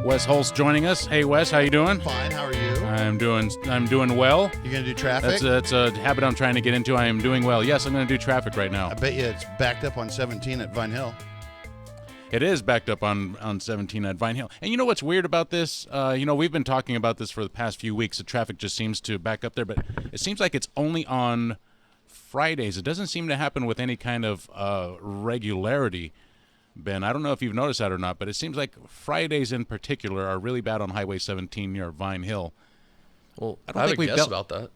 Wes Holst joining us. Hey, Wes, how you doing? Fine. How are you? I'm doing well. You gonna do traffic? That's a habit I'm trying to get into. I am doing well. Yes, I'm going to do traffic right now. I bet you it's backed up on 17 at Vine Hill. It is backed up on 17 at Vine Hill. And you know what's weird about this? We've been talking about this for the past few weeks. The traffic just seems to back up there, but it seems like it's only on Fridays. It doesn't seem to happen with any kind of regularity. Ben, I don't know if you've noticed that or not, but it seems like Fridays in particular are really bad on Highway 17 near Vine Hill. Well, I I, don't have think a we've guess dealt- about that.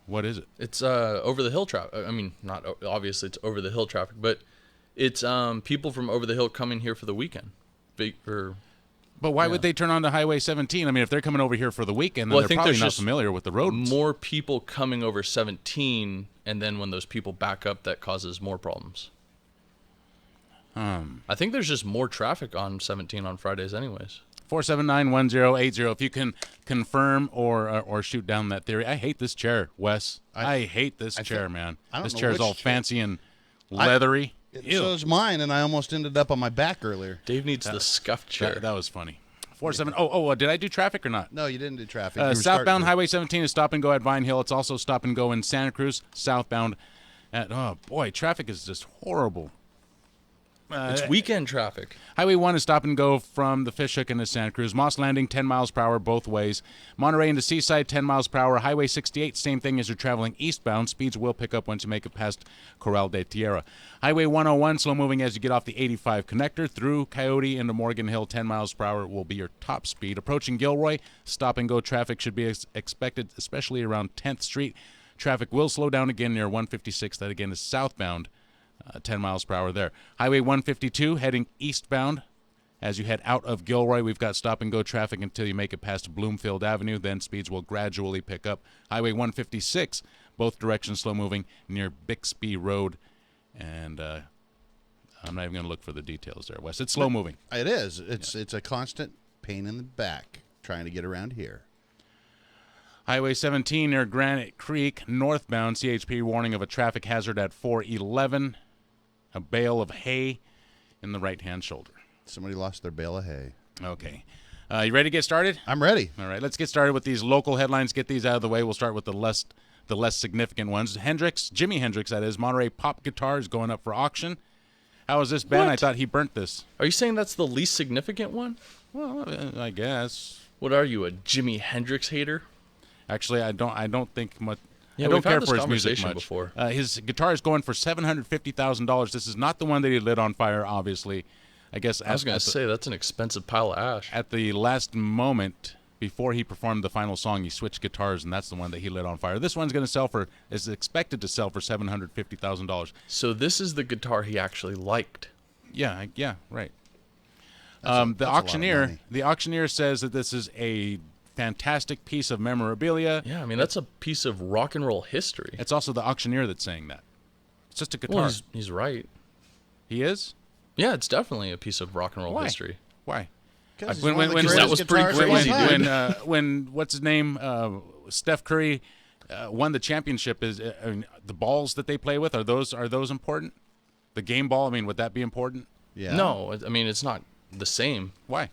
What is it? It's over the hill traffic. I mean, not obviously it's over the hill traffic, but it's people from over the hill coming here for the weekend. But why would they turn on to Highway 17? I mean, if they're coming over here for the weekend, then Well, I they're think probably there's not just familiar with the roads. more people coming over 17, and then when those people back up, that causes more problems. I think there's just more traffic on 17 on Fridays, anyways. 479-1080. If you can confirm or shoot down that theory. I hate this chair, Wes. I hate this chair, man. I don't This know chair is which all chair. fancy and leathery. Ew. So is mine, and I almost ended up on my back earlier. Dave needs the scuffed chair. That was funny. 47. Did I do traffic or not? No, you didn't do traffic. You were Southbound starting to. Highway 17 is stop and go at Vine Hill. It's also stop and go in Santa Cruz. Southbound at traffic is just horrible. It's weekend traffic. Highway 1 is stop and go from the Fishhook into Santa Cruz. Moss Landing, 10 miles per hour both ways. Monterey into Seaside, 10 miles per hour. Highway 68, same thing as you're traveling eastbound. Speeds will pick up once you make it past Corral de Tierra. Highway 101, slow moving as you get off the 85 connector. Through Coyote into Morgan Hill, 10 miles per hour will be your top speed. Approaching Gilroy, stop and go traffic should be expected, especially around 10th Street. Traffic will slow down again near 156. That again is southbound. 10 miles per hour there. Highway 152 heading eastbound. As you head out of Gilroy, we've got stop and go traffic until you make it past Bloomfield Avenue. Then speeds will gradually pick up. Highway 156, both directions slow moving near Bixby Road. And I'm not even going to look for the details there, Wes. It's slow moving. It is. It's a constant pain in the back trying to get around here. Highway 17 near Granite Creek, northbound. CHP warning of a traffic hazard at 411. A bale of hay in the right-hand shoulder. Somebody lost their bale of hay. Okay. You ready to get started? I'm ready. All right, let's get started with these local headlines. Get these out of the way. We'll start with the less significant ones. Jimi Hendrix, that is, Monterey Pop Guitar is going up for auction. How is this, Ben? What? I thought he burnt this. Are you saying that's the least significant one? Well, I guess. What are you, a Jimi Hendrix hater? Actually, I don't think much. Yeah, I don't we've had care this for his music conversation much. before. His guitar is going for $750,000. This is not the one that he lit on fire, obviously. I guess I was going to say, that's an expensive pile of ash. at the last moment before he performed the final song, he switched guitars, and that's the one that he lit on fire. This one's going to is expected to sell for $750,000. So this is the guitar he actually liked. Yeah, right. That's a lot of money. The auctioneer says that this is a fantastic piece of memorabilia. Yeah, I mean, that's a piece of rock and roll history. It's also the auctioneer that's saying that. It's just a guitar. Well, he's right. He is? Yeah, it's definitely a piece of rock and roll Why? history. Why? Because When- when- when- that was pretty crazy, dude. When what's his name? Steph Curry won the championship. The balls that they play with are those important? The game ball. I mean, would that be important? Yeah. No, I mean, it's not the same. Why?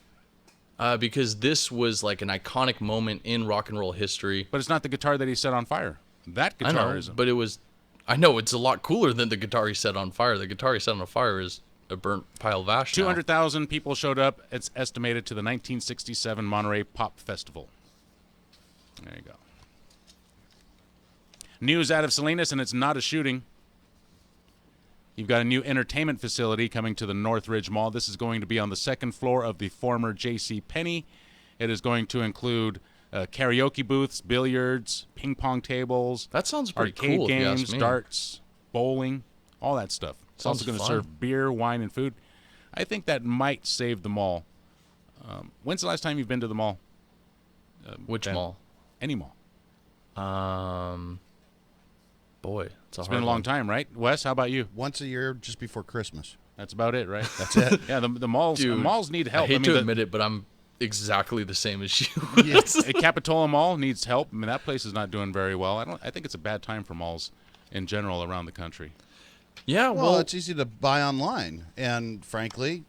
Because this was like an iconic moment in rock and roll history. But it's not the guitar that he set on fire. That I guitar know, isn't. but it was. I know it's a lot cooler than the guitar he set on fire. The guitar he set on fire is a burnt pile of ash. now. 200,000 people showed up. It's estimated to the 1967 Monterey Pop Festival. There you go. News out of Salinas, and it's not a shooting. You've got a new entertainment facility coming to the Northridge Mall. This is going to be on the second floor of the former J.C. Penney. It is going to include karaoke booths, billiards, ping pong tables, That sounds pretty arcade cool. if you ask games, me. darts, bowling, all that stuff. It's also Sounds going to fun. serve beer, wine, and food. I think that might save the mall. When's the last time you've been to the mall? Which Ben? mall? Any mall. Boy, It's been a long time, right? Wes, how about you? Once a year, just before Christmas. That's about it, right? That's it. Yeah, the malls Dude, malls need help. I hate mean, to the- admit it, but I'm exactly the same as you. the Capitola Mall needs help. I mean, that place is not doing very well. I think it's a bad time for malls in general around the country. Yeah, Well, well, it's easy to buy online, and frankly,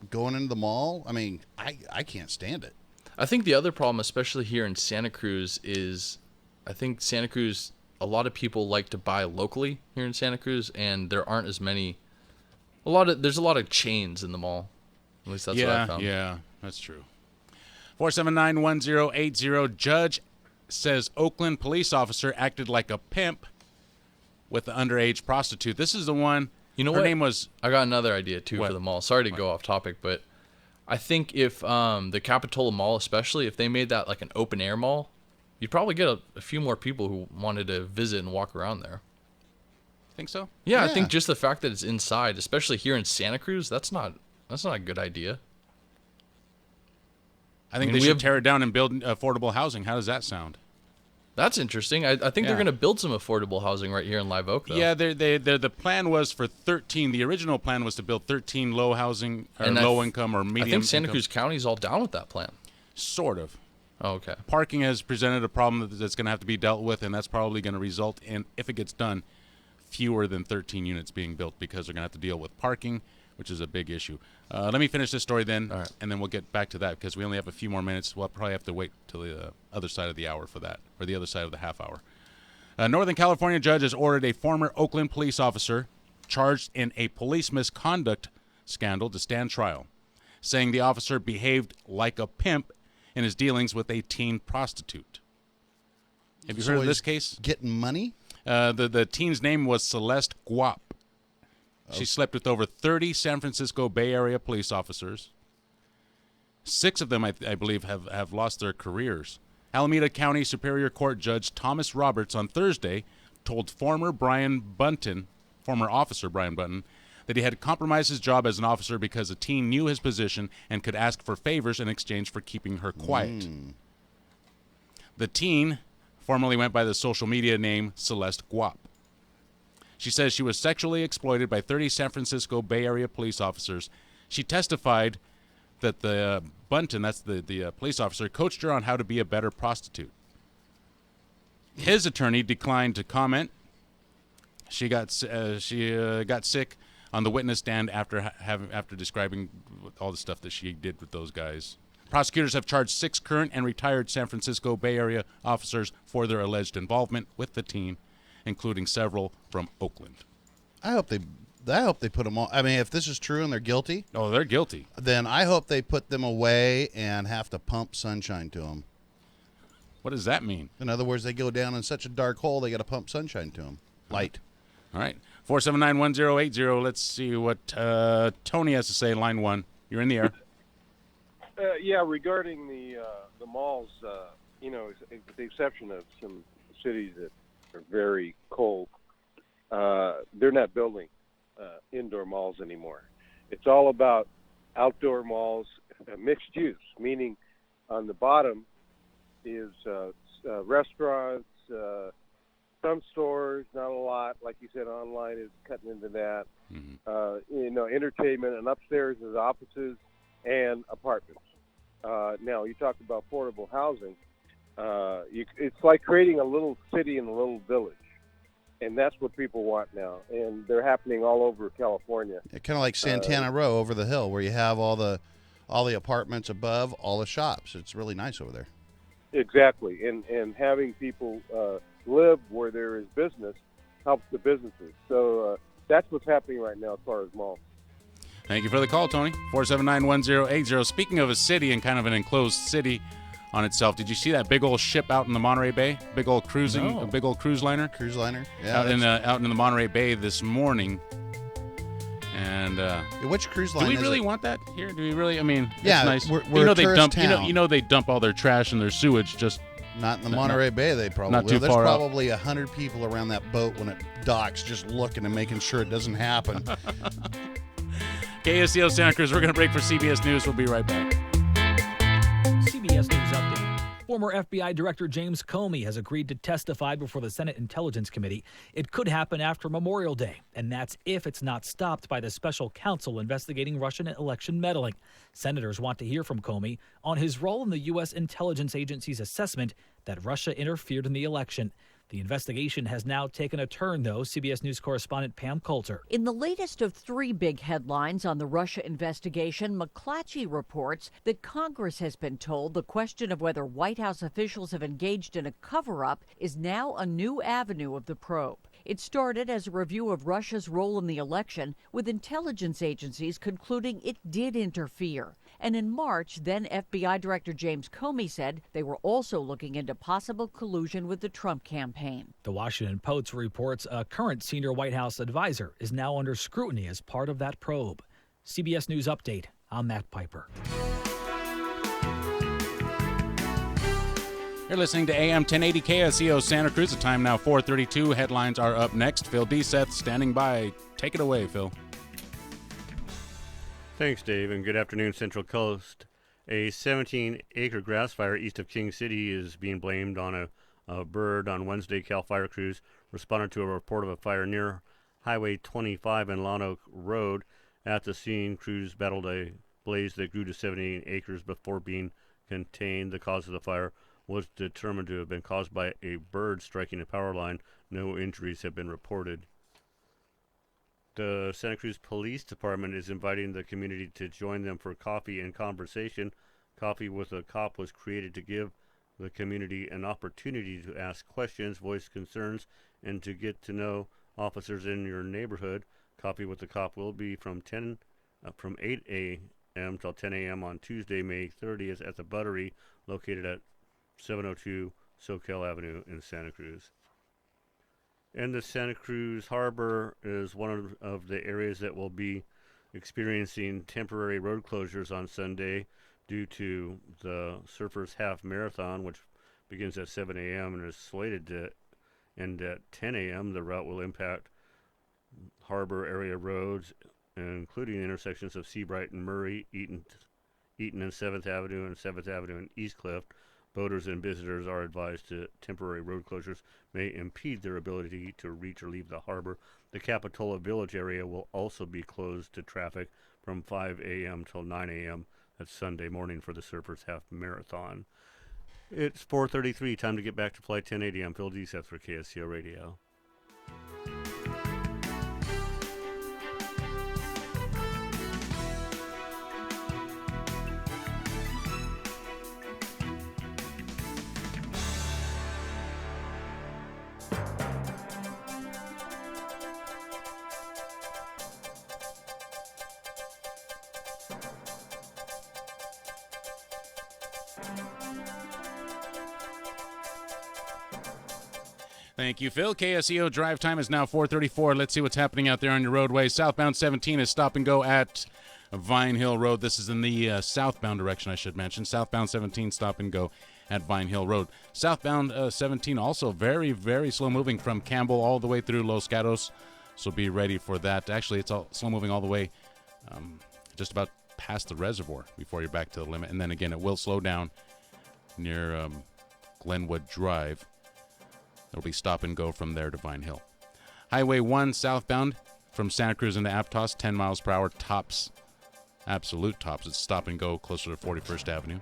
going into the mall. I mean, I can't stand it. I think the other problem, especially here in Santa Cruz, is I think Santa Cruz, a lot of people like to buy locally here in Santa Cruz, and there aren't as many. There's a lot of chains in the mall. At least that's what I found. Yeah, that's true. 479-1080. Judge says Oakland police officer acted like a pimp with the underage prostitute. This is the one. You know her what? name was. I got another idea too What? for the mall. Sorry to go off topic, but I think if the Capitola Mall, especially if they made that like an open air mall, you'd probably get a few more people who wanted to visit and walk around there. Think so? Yeah, I Yeah. think just the fact that it's inside, especially here in Santa Cruz, that's not a good idea. I think mean, they we should have- tear it down and build affordable housing. How does that sound? That's interesting. I think Yeah. they're going to build some affordable housing right here in Live Oak, though. Yeah, the plan was for 13. The original plan was to build 13 low housing or And low income or I medium think Santa income. Cruz County's all down with that plan. Sort of. Oh, okay. Parking has presented a problem that's going to have to be dealt with, and that's probably going to result in, if it gets done, fewer than 13 units being built because they're going to have to deal with parking, which is a big issue. Let me finish this story then, All right. and then we'll get back to that because we only have a few more minutes. We'll probably have to wait till the other side of the hour for that, or the other side of the half hour. A Northern California judge has ordered a former Oakland police officer charged in a police misconduct scandal to stand trial, saying the officer behaved like a pimp in his dealings with a teen prostitute. Have you So heard of he's this case? Getting money? The teen's name was Celeste Guap. She slept with over 30 San Francisco Bay Area police officers. 6 of them, I believe, have lost their careers. Alameda County Superior Court Judge Thomas Roberts on Thursday told former officer Brian Bunton, that he had compromised his job as an officer because a teen knew his position and could ask for favors in exchange for keeping her quiet. The teen formerly went by the social media name Celeste Guap. She says she was sexually exploited by 30 San Francisco Bay Area police officers. She testified that the Bunton, that's the police officer, coached her on how to be a better prostitute. His attorney declined to comment. She got sick on the witness stand after describing all the stuff that she did with those guys. Prosecutors have charged 6 current and retired San Francisco Bay Area officers for their alleged involvement with the teen, including several from Oakland. I hope they put them all. I mean, if this is true and they're guilty, Oh, they're guilty. then I hope they put them away and have to pump sunshine to them. What does that mean? In other words, they go down in such a dark hole, they got to pump sunshine to them. Light. All right. 479-1080. Let's see what Tony has to say. Line 1. You're in the air. Yeah, regarding the malls, with the exception of some cities that are very cold, they're not building indoor malls anymore. It's all about outdoor malls, mixed use, meaning on the bottom is restaurants, some stores, not a lot. Like you said, online is cutting into that. Entertainment, and upstairs is offices and apartments. Now, you talk about affordable housing. It's like creating a little city in a little village, and that's what people want now. And they're happening all over California. Kind of like Santana Row over the hill, where you have all the apartments above, all the shops. It's really nice over there. Exactly, and having people live where there is business helps the businesses. So that's what's happening right now as far as malls. Thank you for the call, Tony. 479-1080. Speaking of a city and kind of an enclosed city on itself, did you see that big old ship out in the Monterey Bay? Big old cruise liner? Cruise liner? Yeah. Out in the Monterey Bay this morning. And Which cruise do line we is really it? want that here? Do we really? I mean, Yeah, it's nice. we're a tourist town. You know they dump all their trash and their sewage just. Not in the Monterey Bay, they probably not too will. There's far out. probably 100 people around that boat when it docks just looking and making sure it doesn't happen. KSCO Santa Cruz. We're going to break for CBS News. We'll be right back. CBS News Update. Former FBI Director James Comey has agreed to testify before the Senate Intelligence Committee. It could happen after Memorial Day, and that's if it's not stopped by the special counsel investigating Russian election meddling. Senators want to hear from Comey on his role in the U.S. intelligence agency's assessment that Russia interfered in the election. The investigation has now taken a turn, though. CBS News correspondent Pam Coulter. In the latest of 3 big headlines on the Russia investigation, McClatchy reports that Congress has been told the question of whether White House officials have engaged in a cover-up is now a new avenue of the probe. It started as a review of Russia's role in the election, with intelligence agencies concluding it did interfere. And in March, then FBI Director James Comey said they were also looking into possible collusion with the Trump campaign. The Washington Post reports a current senior White House advisor is now under scrutiny as part of that probe. CBS News Update. I'm Matt Piper. You're listening to AM 1080 KSEO Santa Cruz. The time now 4:32. Headlines are up next. Phil Deseth standing by. Take it away, Phil. Thanks, Dave, and good afternoon, Central Coast. A 17-acre grass fire east of King City is being blamed on a bird. On Wednesday, CAL FIRE crews responded to a report of a fire near Highway 25 and Lawn Oak Road. At the scene, crews battled a blaze that grew to 17 acres before being contained. The cause of the fire was determined to have been caused by a bird striking a power line. No injuries have been reported. The Santa Cruz Police Department is inviting the community to join them for coffee and conversation. Coffee with a Cop was created to give the community an opportunity to ask questions, voice concerns, and to get to know officers in your neighborhood. Coffee with the Cop will be from 8 a.m. till 10 a.m. on Tuesday, May 30th at the Buttery, located at 702 Soquel Avenue in Santa Cruz. And the Santa Cruz Harbor is one of the areas that will be experiencing temporary road closures on Sunday due to the Surfers Half Marathon, which begins at 7 a.m. and is slated to end at 10 a.m. The route will impact harbor area roads, including the intersections of Seabright and Murray, Eaton and 7th Avenue, and 7th Avenue and East Cliff. Boaters and visitors are advised that temporary road closures may impede their ability to reach or leave the harbor. The Capitola Village area will also be closed to traffic from 5 a.m. till 9 a.m. That's Sunday morning for the Surfers Half Marathon. It's 4:33. Time to get back to Flight 1080. I'm Phil Deseth for KSCO Radio. Thank you, Phil. KSEO drive time is now 4:34. Let's see what's happening out there on your roadway. Southbound 17 is stop and go at Vine Hill Road. This is in the southbound direction, I should mention. Southbound 17, stop and go at Vine Hill Road. Southbound 17 also very, very slow moving from Campbell all the way through Los Gatos. So be ready for that. Actually, it's all slow moving all the way just about past the reservoir before you're back to the limit. And then again, it will slow down near Glenwood Drive. There'll be stop and go from there to Vine Hill. Highway 1 southbound from Santa Cruz into Aptos, 10 miles per hour, tops, absolute tops. It's stop and go closer to 41st Avenue.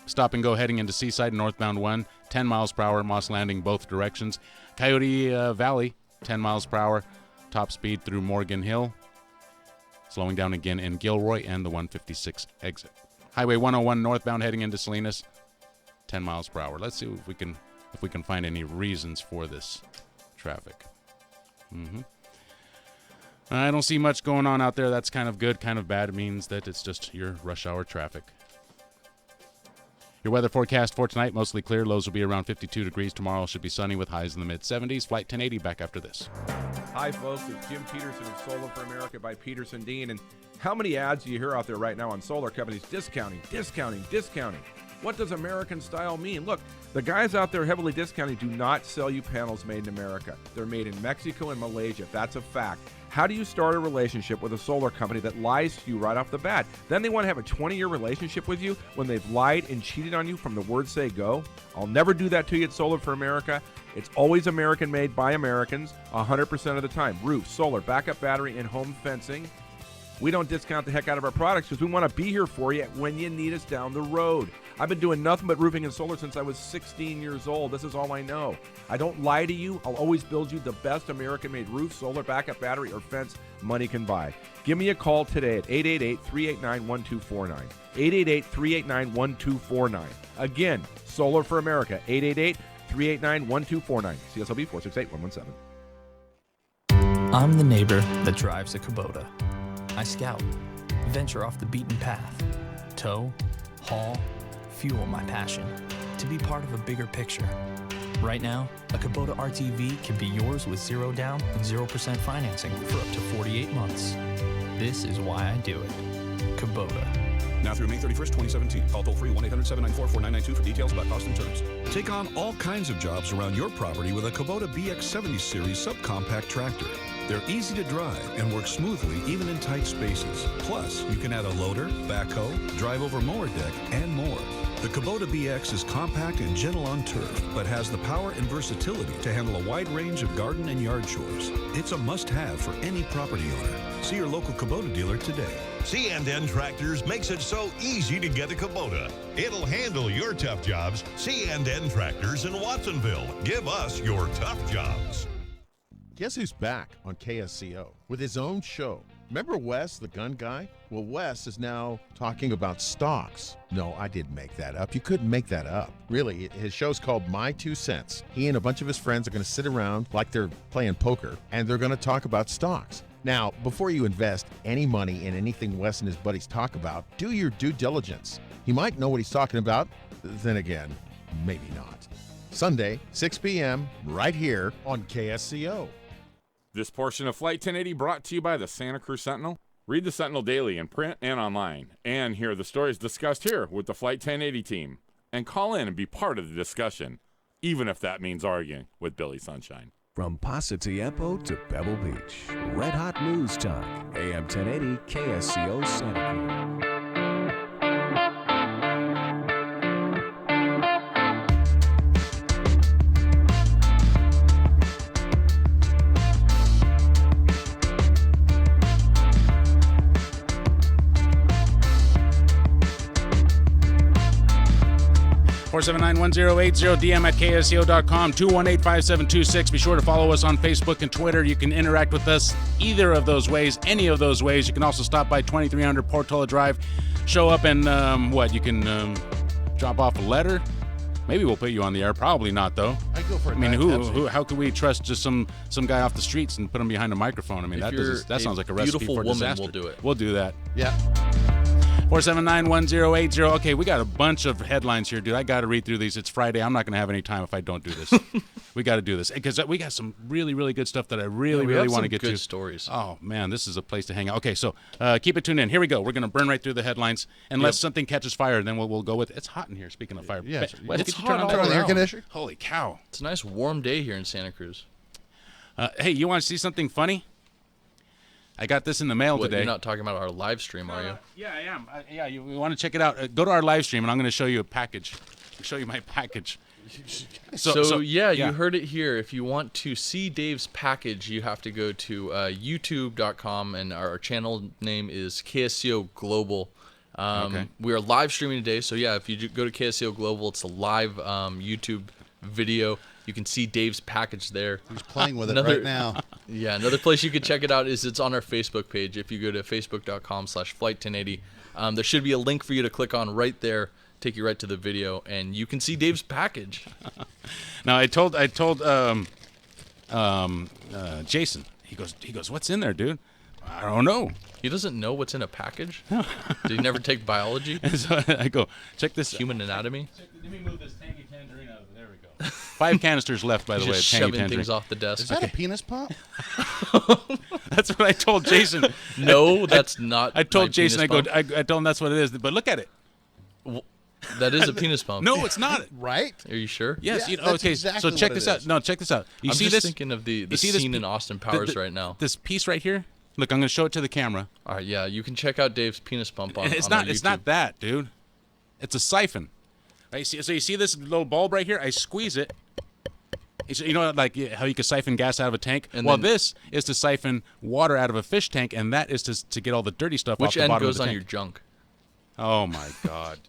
Stop and go heading into Seaside, northbound 1, 10 miles per hour, Moss Landing, both directions. Coyote Valley, 10 miles per hour, top speed through Morgan Hill. Slowing down again in Gilroy and the 156 exit. Highway 101 northbound heading into Salinas, 10 miles per hour. Let's see if we can find any reasons for this traffic. I don't see much going on out there. That's kind of good, kind of bad. It means that it's just your rush hour traffic. Your weather forecast for tonight, mostly clear. Lows will be around 52 degrees. Tomorrow should be sunny with highs in the mid-70s. Flight 1080 back after this. Hi, folks. It's Jim Peterson of Solar for America by Peterson Dean. And how many ads do you hear out there right now on solar companies discounting, discounting, discounting? What does American style mean? Look, the guys out there heavily discounting do not sell you panels made in America. They're made in Mexico and Malaysia. That's a fact. How do you start a relationship with a solar company that lies to you right off the bat? Then they want to have a 20-year relationship with you when they've lied and cheated on you from the word say go? I'll never do that to you at Solar for America. It's always American made by Americans 100% of the time. Roof, solar, backup battery, and home fencing. We don't discount the heck out of our products because we want to be here for you when you need us down the road. I've been doing nothing but roofing and solar since I was 16 years old. This is all I know. I don't lie to you. I'll always build you the best American-made roof, solar, backup battery, or fence money can buy. Give me a call today at 888-389-1249. 888-389-1249. Again, Solar for America, 888-389-1249. CSLB 468-117. I'm the neighbor that drives a Kubota. I scout, venture off the beaten path, tow, haul, fuel my passion, to be part of a bigger picture. Right now, a Kubota RTV can be yours with 0 down and 0% financing for up to 48 months. This is why I do it. Kubota. Now through May 31st, 2017. Call toll-free 1-800-794-4992 for details about cost and terms. Take on all kinds of jobs around your property with a Kubota BX70 Series subcompact tractor. They're easy to drive and work smoothly even in tight spaces. Plus, you can add a loader, backhoe, drive over mower deck, and more. The Kubota BX is compact and gentle on turf, but has the power and versatility to handle a wide range of garden and yard chores. It's a must-have for any property owner. See your local Kubota dealer today. C&N Tractors makes it so easy to get a Kubota. It'll handle your tough jobs. C&N Tractors in Watsonville. Give us your tough jobs. Guess who's back on KSCO with his own show? Remember Wes, the gun guy? Well, Wes is now talking about stocks. No, I didn't make that up. You couldn't make that up. Really, his show's called My 2 Cents. He and a bunch of his friends are going to sit around like they're playing poker, and they're going to talk about stocks. Now, before you invest any money in anything Wes and his buddies talk about, do your due diligence. He might know what he's talking about, then again, maybe not. Sunday, 6 p.m., right here on KSCO. This portion of Flight 1080 brought to you by the Santa Cruz Sentinel. Read the Sentinel daily in print and online, and hear the stories discussed here with the Flight 1080 team. And call in and be part of the discussion, even if that means arguing with Billy Sunshine. From Paso Tiempo to Pebble Beach, Red Hot News Talk, AM 1080 KSCO Santa Cruz. DM at KSCO.com, 218-5726. Be sure to follow us on Facebook and Twitter. You can interact with us either of those ways, any of those ways. You can also stop by 2300 Portola Drive, show up and, you can drop off a letter. Maybe we'll put you on the air. Probably not, though. I'd go for it. I mean, how could we trust just some guy off the streets and put him behind a microphone? I mean, that sounds like a recipe for disaster. We'll do it. We'll do that. Yeah. 479-1080. Okay, we got a bunch of headlines here, dude. I got to read through these. It's Friday. I'm not going to have any time if I don't do this. We got to do this because we got some really, really good stuff that I really want to get to. Good stories. Oh man, this is a place to hang out. Okay, so keep it tuned in. Here we go. We're going to burn right through the headlines unless something catches fire. Then we'll go with it. It's hot in here. Speaking of fire, yeah, it's hot on the air conditioner. Holy cow! It's a nice warm day here in Santa Cruz. Hey, you want to see something funny? I got this in the mail today. You're not talking about our live stream, are you? Yeah, I am. You want to check it out? Go to our live stream, and I'm going to show you a package. I'll show you my package. So, you heard it here. If you want to see Dave's package, you have to go to youtube.com, and our channel name is KSCO Global. Okay. We are live streaming today, so if you go to KSCO Global, it's a live YouTube video. You can see Dave's package there. He's playing with it right now. Yeah, another place you can check it out is it's on our Facebook page. If you go to facebook.com/flight1080, there should be a link for you to click on right there, take you right to the video, and you can see Dave's package. Now I told Jason. He goes, what's in there, dude? I don't know. He doesn't know what's in a package? Did he never take biology? And so I go, check this. Human anatomy? Let me move this tangy tangerine out of there. We go. 5 canisters left, by the way. Just tangy shoving tangerine. things off the desk. Is that a penis pump? That's what I told Jason. No, that's not. I told my Jason. penis I pump. told him that's what it is. But look at it. That is a penis pump. No, it's not. Right? Are you sure? Yes. Yeah, that's okay. exactly So check what this it out. is. No, check this out. You I'm see just this? thinking of the see this scene in Austin Powers right now. This piece right here. Look, I'm going to show it to the camera. All right, yeah, you can check out Dave's penis pump on. It's on not. our YouTube. It's not that, dude. It's a siphon. Right? So you see this little bulb right here? I squeeze it, So, you know, like how you can siphon gas out of a tank? And well, then- this is to siphon water out of a fish tank, and that is to get all the dirty stuff off Which the end bottom goes of the on tank. your junk? Oh, my God.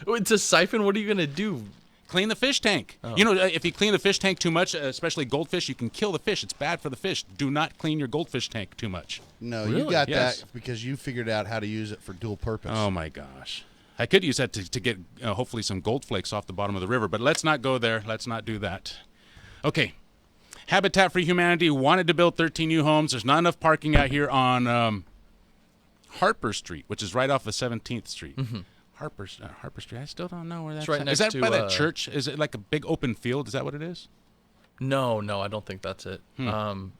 It's a siphon. What are you going to do? Clean the fish tank. Oh. You know, if you clean the fish tank too much, especially goldfish, you can kill the fish. It's bad for the fish. Do not clean your goldfish tank too much. No, you Really? got Yes. that because you figured out how to use it for dual purpose. Oh, my gosh. I could use that to get hopefully some gold flakes off the bottom of the river, but let's not go there. Let's not do that. Okay. Habitat for Humanity wanted to build 13 new homes. There's not enough parking out here on Harper Street, which is right off of 17th Street. Mm-hmm. Harper Street. I still don't know where that's right at. next Is that to, by that church? Is it like a big open field? Is that what it is? No, I don't think that's it.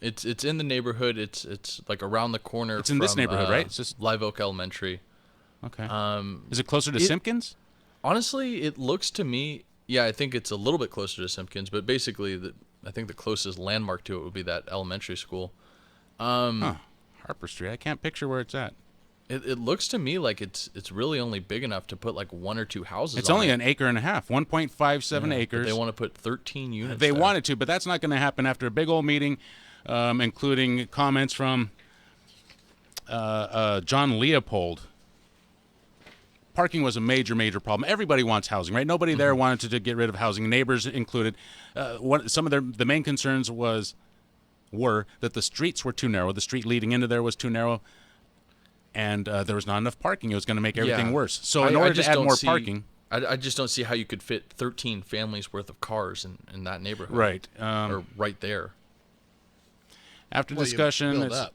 It's in the neighborhood. It's like around the corner. It's in this from, neighborhood, right? It's just Live Oak Elementary. Okay. Is it closer to Simpkins? Honestly, it looks to me. Yeah, I think it's a little bit closer to Simpkins, but basically, I think the closest landmark to it would be that elementary school. Harper Street. I can't picture where it's at. It looks to me like it's really only big enough to put like 1 or 2 houses. It's on only it. an acre and a half, 1.57 Yeah, acres. but they want to put 13 units. They there. wanted to, but that's not going to happen after a big old meeting, including comments from John Leopold. Parking was a major problem. Everybody wants housing, right? Nobody there wanted to get rid of housing, neighbors included. Some of the main concerns were that the streets were too narrow. The street leading into there was too narrow, and there was not enough parking. It was going to make everything worse. So in order to add more parking... I just don't see how you could fit 13 families worth of cars in that neighborhood. Right. Or right there. After Well, you discussion, build up.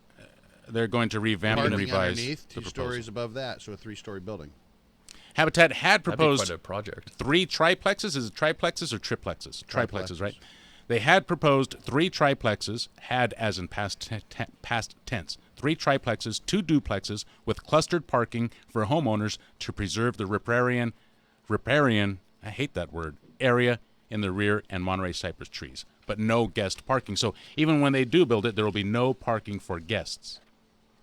they're going to revamp and Parking revise underneath, the 2 proposal. stories above that, so a 3-story building. Habitat had That'd be proposed quite a project. 3 triplexes. Is it triplexes or triplexes? Triplexes, right? They had proposed 3 triplexes, had as in past tense. 3 triplexes, 2 duplexes with clustered parking for homeowners to preserve the riparian, I hate that word, area in the rear and Monterey cypress trees, but no guest parking. So even when they do build it, there will be no parking for guests.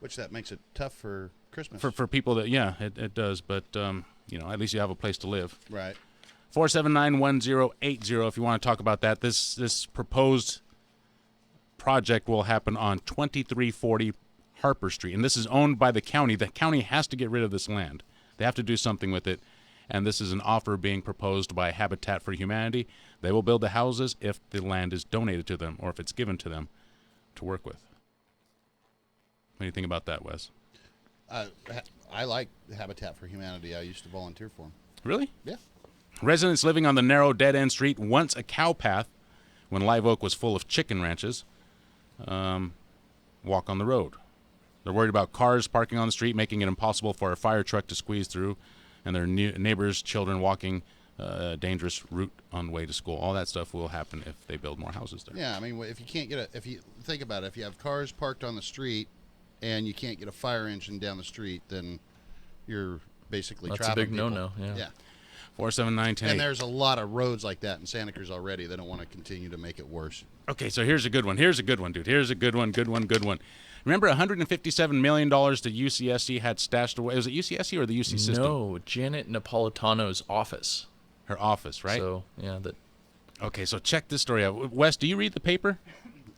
Which that makes it tough for Christmas. For people that, yeah, it does, but, at least you have a place to live. Right. 479-1080 if you want to talk about that. This proposed project will happen on 2340 Harper Street, and this is owned by the county. The county has to get rid of this land. They have to do something with it, and this is an offer being proposed by Habitat for Humanity. They will build the houses if the land is donated to them or if it's given to them to work with. What do you think about that, Wes? I like Habitat for Humanity. I used to volunteer for them. Really? Yeah. Residents living on the narrow dead-end street, once a cow path, when Live Oak was full of chicken ranches, walk on the road. They're worried about cars parking on the street, making it impossible for a fire truck to squeeze through, and their neighbors' children walking a dangerous route on the way to school. All that stuff will happen if they build more houses there. Yeah, I mean, if you can't if you think about it, if you have cars parked on the street and you can't get a fire engine down the street, then you're basically That's a trapping big people. no-no, yeah. 479-1080. And there's a lot of roads like that in Santa Cruz already. They don't want to continue to make it worse. Okay, so here's a good one. Here's a good one, dude. Here's a good one. Remember $157 million that UCSC had stashed away? Was it UCSC or the UC system? No, Janet Napolitano's office. Her office, right? So, yeah. Okay, so check this story out. Wes, do you read the paper?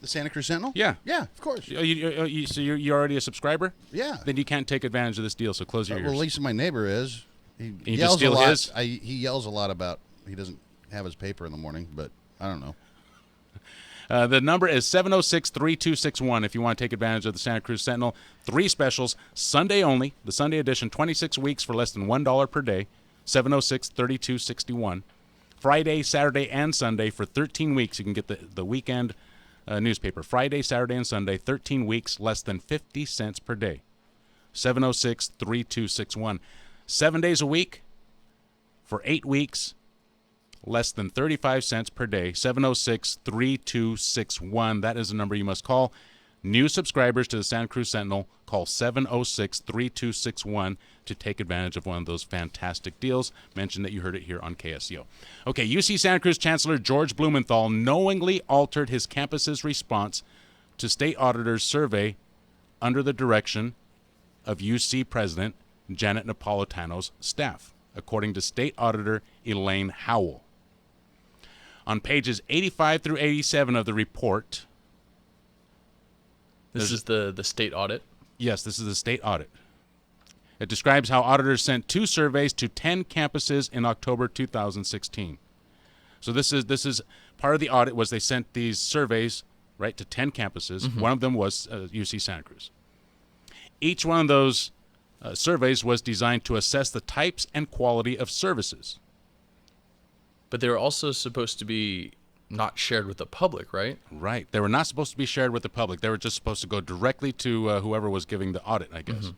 The Santa Cruz Sentinel? Yeah. Yeah, of course. So you're already a subscriber? Yeah. Then you can't take advantage of this deal, so close your ears. Well, at least my neighbor is. He you yells just steal a lot. his? He yells a lot about he doesn't have his paper in the morning, but I don't know. The number is 706-3261 if you want to take advantage of the Santa Cruz Sentinel. 3 specials, Sunday only, the Sunday edition, 26 weeks for less than $1 per day, 706-3261. Friday, Saturday, and Sunday for 13 weeks. You can get the weekend newspaper. Friday, Saturday, and Sunday, 13 weeks, less than 50 cents per day, 706-3261. 7 days a week for 8 weeks, less than 35 cents per day, 706-3261. That is the number you must call. New subscribers to the Santa Cruz Sentinel, call 706-3261 to take advantage of one of those fantastic deals. Mention that you heard it here on KSCO. Okay, UC Santa Cruz Chancellor George Blumenthal knowingly altered his campus's response to state auditor's survey under the direction of UC President Janet Napolitano's staff, according to State Auditor Elaine Howell. On pages 85 through 87 of the report. This is the state audit? Yes, this is the state audit. It describes how auditors sent 2 surveys to 10 campuses in October 2016. So this is part of the audit was they sent these surveys, right, to 10 campuses. Mm-hmm. One of them was UC Santa Cruz. Each one of those surveys was designed to assess the types and quality of services. But they were also supposed to be not shared with the public, right? Right. They were not supposed to be shared with the public. They were just supposed to go directly to whoever was giving the audit, I guess. Mm-hmm.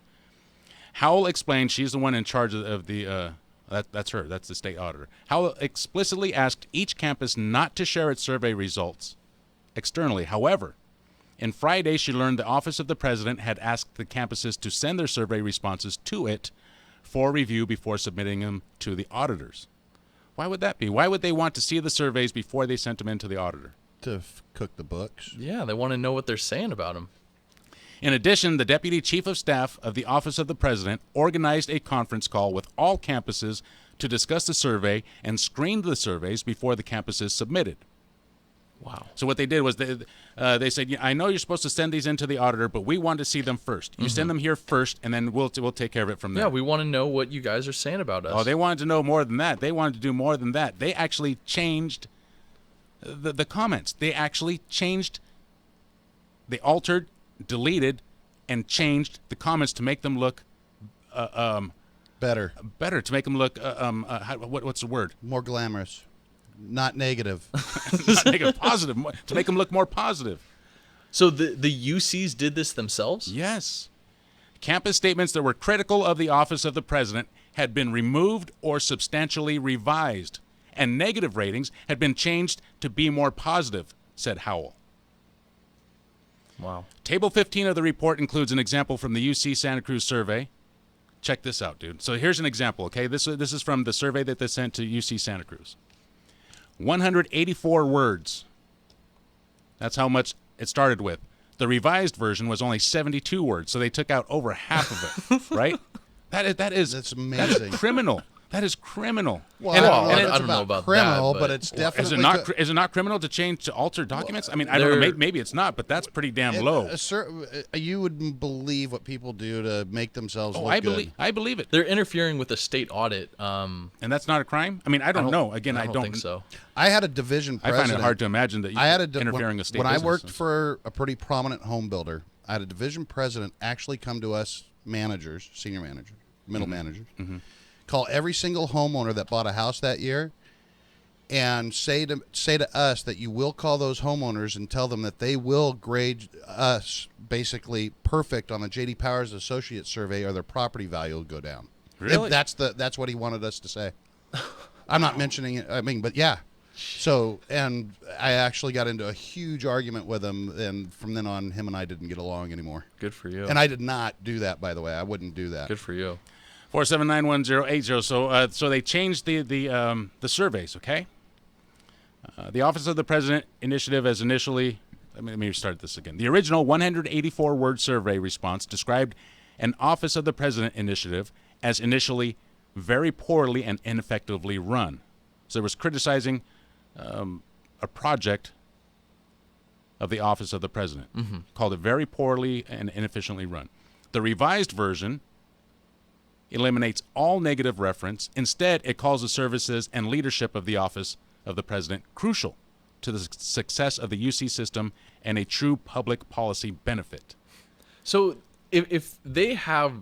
Howell explained, she's the one in charge of the, that's her, that's the state auditor. Howell explicitly asked each campus not to share its survey results externally. However, in Friday, she learned the Office of the President had asked the campuses to send their survey responses to it for review before submitting them to the auditors. Why would that be? Why would they want to see the surveys before they sent them in to the auditor? To cook the books. Yeah, they want to know what they're saying about them. In addition, the Deputy Chief of Staff of the Office of the President organized a conference call with all campuses to discuss the survey and screened the surveys before the campuses submitted. Wow. So what they did was they said, yeah, I know you're supposed to send these in to the auditor, but we want to see them first. You send them here first, and then we'll take care of it from there. Yeah, we want to know what you guys are saying about us. Oh, they wanted to know more than that. They wanted to do more than that. They actually changed the comments. They actually changed, they altered, deleted, and changed the comments to make them look better, to make them look what's the word? More glamorous, not negative. Not negative, positive, to make them look more positive. So the UCs did this themselves? Yes. Campus statements that were critical of the Office of the President had been removed or substantially revised, and negative ratings had been changed to be more positive, said Howell. Wow. Table 15 of the report includes an example from the UC Santa Cruz survey. Check this out, dude. So here's an example, okay? This is from the survey that they sent to UC Santa Cruz. 184 words. That's how much it started with. The revised version was only 72 words, so they took out over half of it, right? That's amazing. That is criminal. That is criminal. Well, I don't know about criminal, but it's definitely is it not criminal to alter documents? I mean, I don't know. Maybe it's not, but that's pretty damn low. You wouldn't believe what people do to make themselves look good. I believe it. They're interfering with a state audit, and that's not a crime. I mean, I don't know. Again, I don't think so. I had a division president. I find it hard to imagine that interfering with state when business. I worked for a pretty prominent home builder, I had a division president actually come to us managers, senior managers, middle managers. Mm-hmm. Call every single homeowner that bought a house that year and say to us that you will call those homeowners and tell them that they will grade us basically perfect on the J.D. Powers Associates survey or their property value will go down. Really? That's what he wanted us to say. I'm not mentioning it. I mean, but yeah. So, and I actually got into a huge argument with him, and from then on, him and I didn't get along anymore. Good for you. And I did not do that, by the way. I wouldn't do that. Good for you. 4791080. So they changed the surveys. Okay. The Office of the President initiative as initially. Let me start this again. The original 184-word survey response described an Office of the President initiative as initially very poorly and ineffectively run. So it was criticizing a project of the Office of the President, called it very poorly and inefficiently run. The revised version eliminates all negative reference. Instead, it calls the services and leadership of the Office of the President crucial to the success of the UC system and a true public policy benefit. So if they have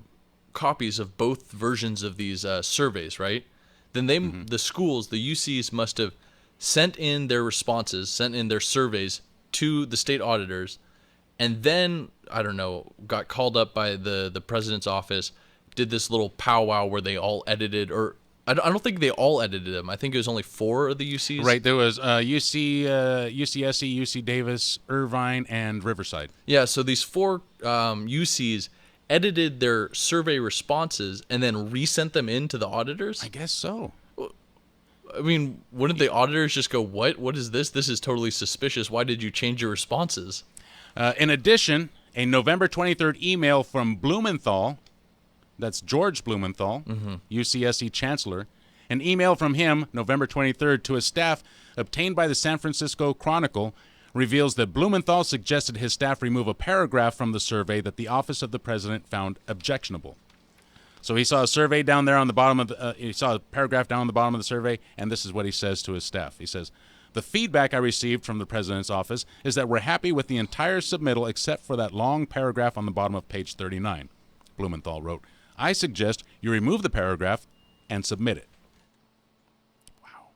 copies of both versions of these surveys, right, then the schools, the UCs, must have sent in their responses, sent in their surveys to the state auditors, and then, I don't know, got called up by the president's office, did this little powwow where they all edited, or I don't think they all edited them. I think it was only 4 of the UCs. Right, there was UCSC, UC Davis, Irvine, and Riverside. Yeah, so these 4 UCs edited their survey responses and then resent them in to the auditors? I guess so. I mean, wouldn't the auditors just go, what? What is this? This is totally suspicious. Why did you change your responses? In addition, a November 23rd email from Blumenthal, that's George Blumenthal, UCSC Chancellor, An email from him, November 23rd, to his staff, obtained by the San Francisco Chronicle, reveals that Blumenthal suggested his staff remove a paragraph from the survey that the Office of the President found objectionable. So he saw a survey down there on the bottom of he saw a paragraph down on the bottom of the survey, and this is what he says to his staff. He says, "The feedback I received from the President's office is that we're happy with the entire submittal except for that long paragraph on the bottom of page 39. Blumenthal wrote, "I suggest you remove the paragraph and submit it." Wow.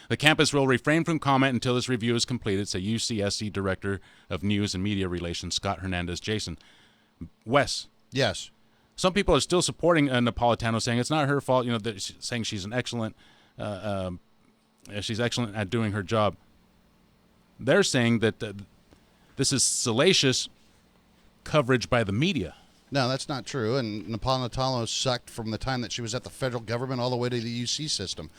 The campus will refrain from comment until this review is completed, said UCSC Director of News and Media Relations Scott Hernandez. Jason, Wes. Yes. Some people are still supporting Napolitano, saying it's not her fault. You know, saying she's an excellent, she's excellent at doing her job. They're saying that this is salacious coverage by the media. No, that's not true. And Napolitano sucked from the time that she was at the federal government all the way to the UC system.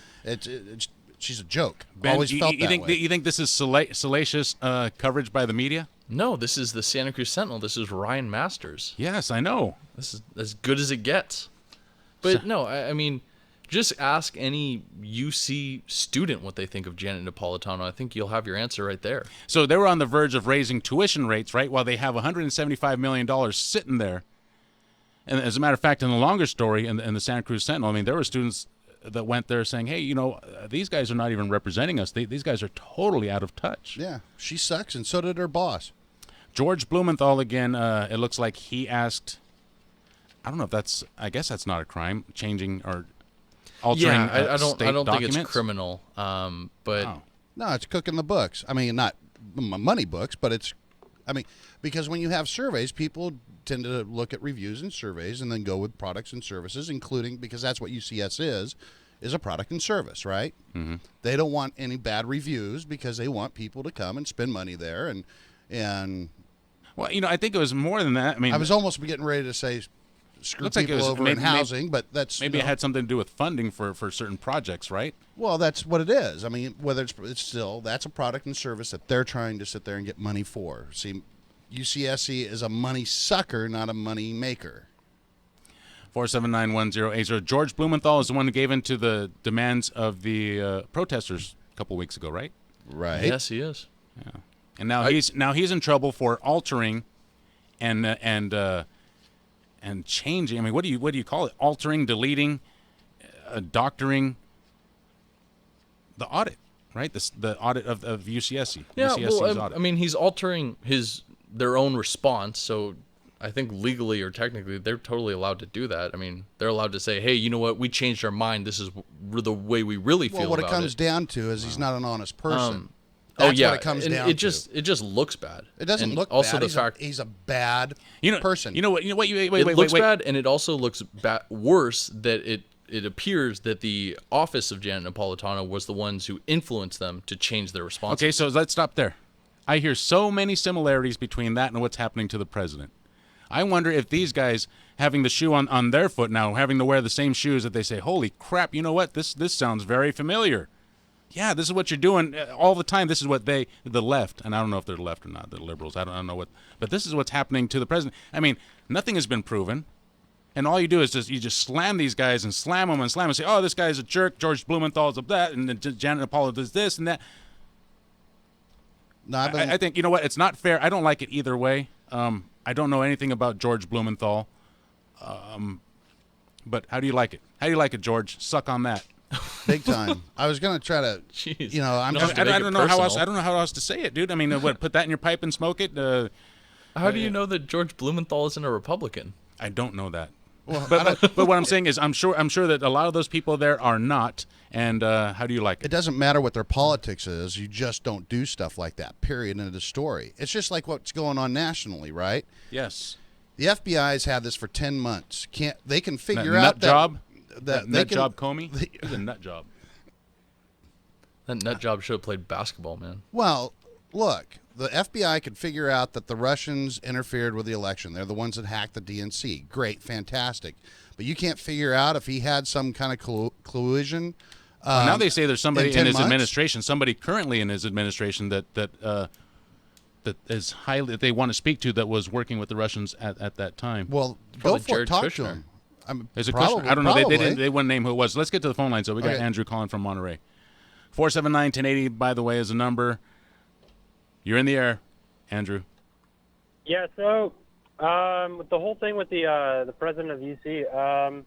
She's a joke. Ben, Always felt that way. You think this is salacious coverage by the media? No, this is the Santa Cruz Sentinel. This is Ryan Masters. Yes, I know. This is as good as it gets. But no, I mean, just ask any UC student what they think of Janet Napolitano. I think you'll have your answer right there. So they were on the verge of raising tuition rates, right, while they have $175 million sitting there. And as a matter of fact, in the longer story in the Santa Cruz Sentinel, I mean, there were students that went there saying, hey, you know, these guys are not even representing us. These guys are totally out of touch. Yeah, she sucks, and so did her boss. George Blumenthal, again, it looks like he asked, I don't know if that's, I guess that's not a crime, changing or altering I don't documents. think it's criminal, but... Oh. No, it's cooking the books. I mean, not money books, but it's, I mean, because when you have surveys, people tend to look at reviews and surveys and then go with products and services, including, because that's what UCS is a product and service, right? Mm-hmm. They don't want any bad reviews because they want people to come and spend money there. And well, you know, I think it was more than that. I mean, I was almost getting ready to say screw people over in housing, but that's maybe it had something to do with funding for certain projects, right? Well, that's what it is. I mean, whether it's still, that's a product and service that they're trying to sit there and get money for. See, UCSC is a money sucker, not a money maker. 4791080. George Blumenthal is the one who gave in to the demands of the protesters a couple weeks ago, right? Right. Yes, he is. Yeah. And now he's in trouble for altering and changing. I mean, what do you call it? Altering, deleting, doctoring the audit, right? The audit of UCSC. Yeah, UCSC's well, audit. I mean, he's altering their own response, so I think legally or technically they're totally allowed to do that. I mean, they're allowed to say, hey, you know what, we changed our mind. This is the way we really feel about it. Well, what it comes down to is he's not an honest person. That's what it comes down to. It just looks bad. It doesn't look also bad. The fact he's a bad person. You know what? It looks bad, and it also looks worse that it appears that the office of Janet Napolitano was the ones who influenced them to change their response. Okay, so let's stop there. I hear so many similarities between that and what's happening to the president. I wonder if these guys having the shoe on their foot now, having to wear the same shoes, that they say, holy crap, you know what? This sounds very familiar. Yeah, this is what you're doing all the time. This is what the left, and I don't know if they're left or not, the liberals, I don't know what, but this is what's happening to the president. I mean, nothing has been proven, and all you do is you just slam these guys and slam them and say, oh, this guy's a jerk, George Blumenthal's of that, and then Janet Napolitano does this and that. No, I think, you know what, it's not fair. I don't like it either way. I don't know anything about George Blumenthal, but how do you like it? How do you like it, George? Suck on that. Big time. I was gonna try to, Jeez. you know, I don't know how else. I don't know how else to say it, dude. I mean, what? Put that in your pipe and smoke it. How do you know that George Blumenthal isn't a Republican? I don't know that. Well, but what I'm saying is, I'm sure that a lot of those people there are not. And how do you like it? It doesn't matter what their politics is. You just don't do stuff like that. Period. End of the story. It's just like what's going on nationally, right? Yes. The FBI's had this for 10 months. They can figure nut out job. That nut job, Comey. It was a nut job. That nut job should have played basketball, man. Well, look, the FBI could figure out that the Russians interfered with the election. They're the ones that hacked the DNC. Great, fantastic. But you can't figure out if he had some kind of collusion. Well, now they say there's somebody in his months? administration, somebody currently in his administration that is highly that they want to speak to that was working with the Russians at that time. Well, Probably go for it. Jared Talk Kushner. to him. Is it probably, Kushner? I don't know. Probably. They wouldn't name who it was. Let's get to the phone line. So we got Okay. Andrew calling from Monterey. 479-1080, by the way, is a number. You're in the air, Andrew. Yeah, so with the whole thing with the president of UC,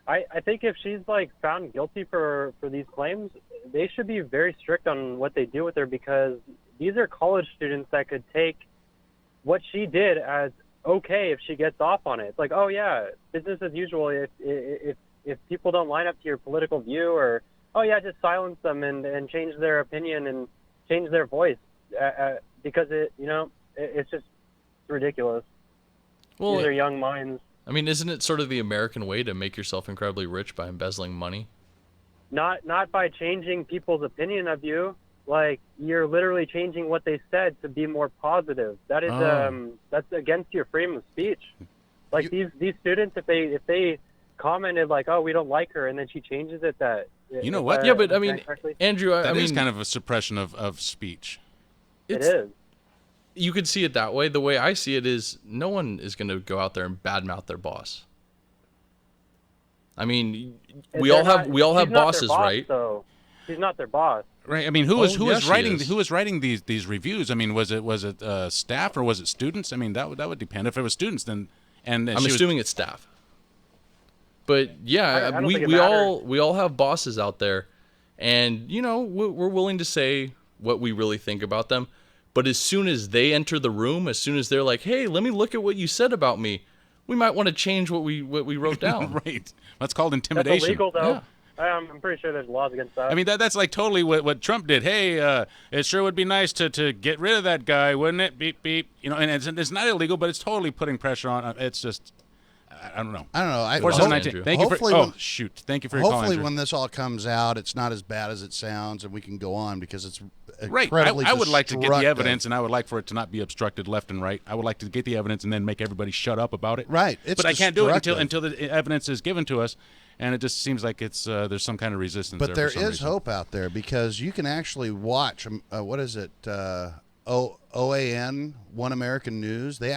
I think if she's like found guilty for these claims, they should be very strict on what they do with her, because these are college students that could take what she did as okay if she gets off on it. It's like, oh yeah, business as usual. If people don't line up to your political view, or oh yeah, just silence them and change their opinion and change their voice, because it's just ridiculous. Well, these are young minds. I mean, isn't it sort of the American way to make yourself incredibly rich by embezzling money? Not by changing people's opinion of you. Like, you're literally changing what they said to be more positive. That is that's against your freedom of speech. Like, these students, if they commented like, oh, we don't like her, and then she changes it, that You know what? Yeah, but I mean, Andrew, I That mean, is kind of a suppression of speech. It is. You could see it that way. The way I see it is, no one is going to go out there and badmouth their boss. I mean, we all have bosses, right? So he's not their boss. Right. I mean, who was yes, he writing is. who was writing these reviews? I mean, was it staff or was it students? I mean, that would depend. If it was students, then I'm assuming it's staff. But yeah, I don't we think it all have bosses out there, and we're willing to say what we really think about them. But as soon as they enter the room, as soon as they're like, "Hey, let me look at what you said about me," we might want to change what we wrote down. Right. That's called intimidation. That's illegal, though. Yeah. I'm pretty sure there's laws against that. I mean, that's like totally what Trump did. Hey, it sure would be nice to get rid of that guy, wouldn't it? Beep, beep. And it's not illegal, but it's totally putting pressure on. It's just, I don't know. I don't know. 4719. Thank you for. Shoot. Thank you for your call, Hopefully, Andrew. when this all comes out, it's not as bad as it sounds, and we can go on, because it's Right. incredibly I would like to get the destructive. evidence, and I would like for it to not be obstructed left and right. I would like to get the evidence and then make everybody shut up about it. Right. It's but I can't do it destructive. until the evidence is given to us, and it just seems like it's there's some kind of resistance. But there for some is reason. hope out there, because you can actually watch. What is it? OAN, One American News. They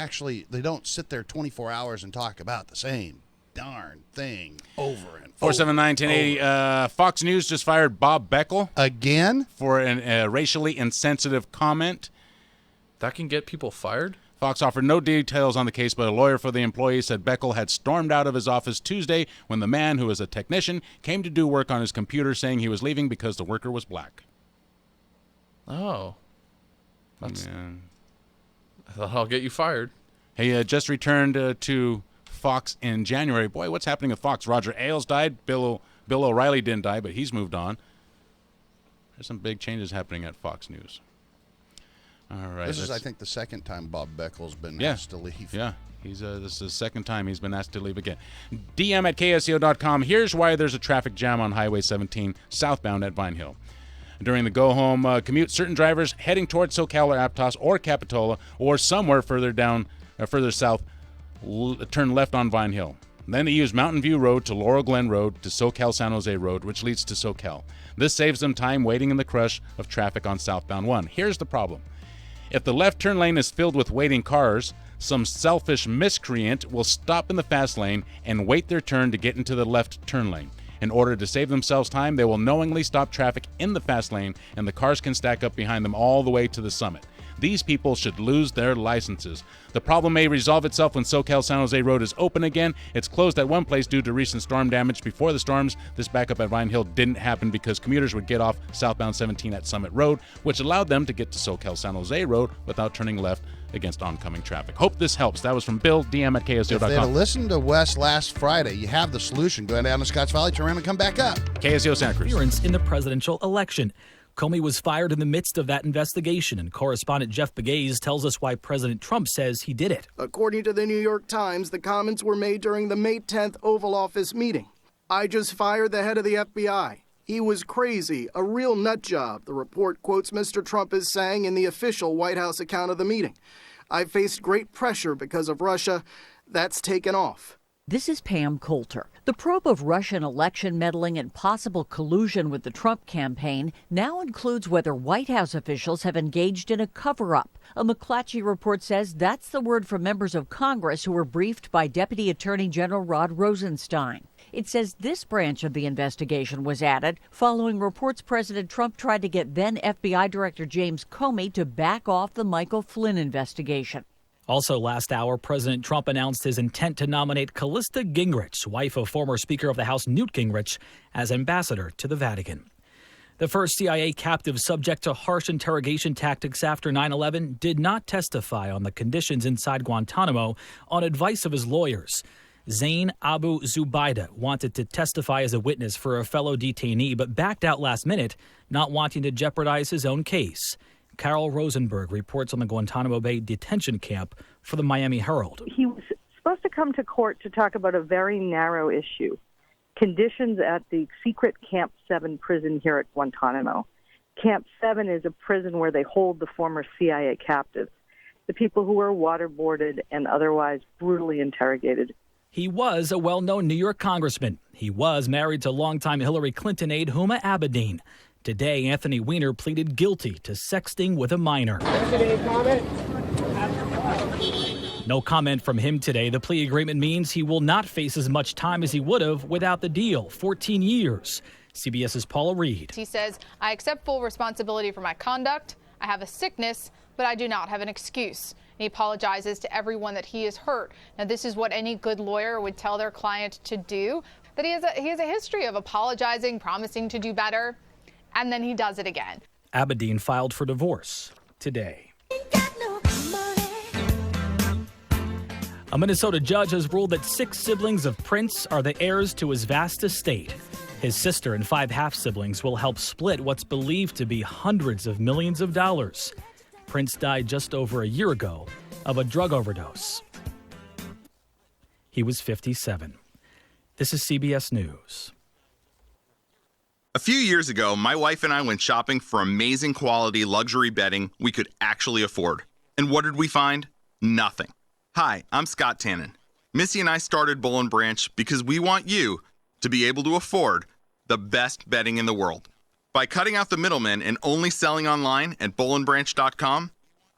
don't sit there 24 hours and talk about the same darn thing over and over. 479-1080. Fox News just fired Bob Beckel again for a racially insensitive comment. That can get people fired? Fox offered no details on the case, but a lawyer for the employee said Beckel had stormed out of his office Tuesday when the man, who is a technician, came to do work on his computer, saying he was leaving because the worker was black. Oh. I'll get you fired. He just returned to Fox in January. Boy, what's happening with Fox? Roger Ailes died. Bill O'Reilly didn't die, but he's moved on. There's some big changes happening at Fox News. All right. This is, I think, the second time Bob Beckel's been Yeah. asked to leave. Yeah. This is the second time he's been asked to leave again. DM at KSCO.com. Here's why there's a traffic jam on Highway 17 southbound at Vine Hill. During the go-home commute, certain drivers heading towards SoCal or Aptos or Capitola or somewhere further south turn left on Vine Hill. Then they use Mountain View Road to Laurel Glen Road to SoCal San Jose Road, which leads to SoCal. This saves them time waiting in the crush of traffic on southbound 1. Here's the problem. If the left turn lane is filled with waiting cars, some selfish miscreant will stop in the fast lane and wait their turn to get into the left turn lane. In order to save themselves time, they will knowingly stop traffic in the fast lane, and the cars can stack up behind them all the way to the summit. These people should lose their licenses. The problem may resolve itself when SoCal San Jose Road is open again. It's closed at one place due to recent storm damage. Before the storms, this backup at Vine Hill didn't happen because commuters would get off southbound 17 at Summit Road, which allowed them to get to SoCal San Jose Road without turning left against oncoming traffic. Hope this helps. That was from Bill, DM at If they'd have KSCO.com. listened to Wes last Friday, you have the solution. Go down to Scotts Valley, turn around, and come back up. KSCO Santa Cruz. Interference in the presidential election. Comey was fired in the midst of that investigation, and correspondent Jeff Begaze tells us why President Trump says he did it. According to the New York Times, the comments were made during the May 10th Oval Office meeting. I just fired the head of the FBI. He was crazy, a real nut job, the report quotes Mr. Trump as saying in the official White House account of the meeting. I faced great pressure because of Russia. That's taken off. This is Pam Coulter. The probe of Russian election meddling and possible collusion with the Trump campaign now includes whether White House officials have engaged in a cover-up. A McClatchy report says that's the word from members of Congress who were briefed by Deputy Attorney General Rod Rosenstein. It says this branch of the investigation was added following reports President Trump tried to get then FBI Director James Comey to back off the Michael Flynn investigation. Also last hour, President Trump announced his intent to nominate Callista Gingrich, wife of former Speaker of the House Newt Gingrich, as ambassador to the Vatican. The first CIA captive subject to harsh interrogation tactics after 9/11 did not testify on the conditions inside Guantanamo on advice of his lawyers. Zain Abu Zubaydah wanted to testify as a witness for a fellow detainee, but backed out last minute, not wanting to jeopardize his own case. Carol Rosenberg reports on the Guantanamo Bay detention camp for the Miami Herald. He was supposed to come to court to talk about a very narrow issue, conditions at the secret Camp 7 prison here at Guantanamo. Camp 7 is a prison where they hold the former CIA captives, the people who were waterboarded and otherwise brutally interrogated. He was a well-known New York congressman. He was married to longtime Hillary Clinton aide Huma Abedin. Today, Anthony Weiner pleaded guilty to sexting with a minor. No comment from him today. The plea agreement means he will not face as much time as he would have without the deal, 14 years. CBS's Paula Reed. He says, I accept full responsibility for my conduct. I have a sickness, but I do not have an excuse. He apologizes to everyone that he has hurt. Now, this is what any good lawyer would tell their client to do, that he has a history of apologizing, promising to do better, and then he does it again. Abedin filed for divorce today. A Minnesota judge has ruled that 6 siblings of Prince are the heirs to his vast estate. His sister and 5 half-siblings will help split what's believed to be hundreds of millions of dollars. Prince died just over a year ago of a drug overdose. He was 57. This is CBS News. A few years ago, my wife and I went shopping for amazing quality luxury bedding we could actually afford. And what did we find? Nothing. Hi, I'm Scott Tannen. Missy and I started Boll & Branch because we want you to be able to afford the best bedding in the world. By cutting out the middlemen and only selling online at bollandbranch.com,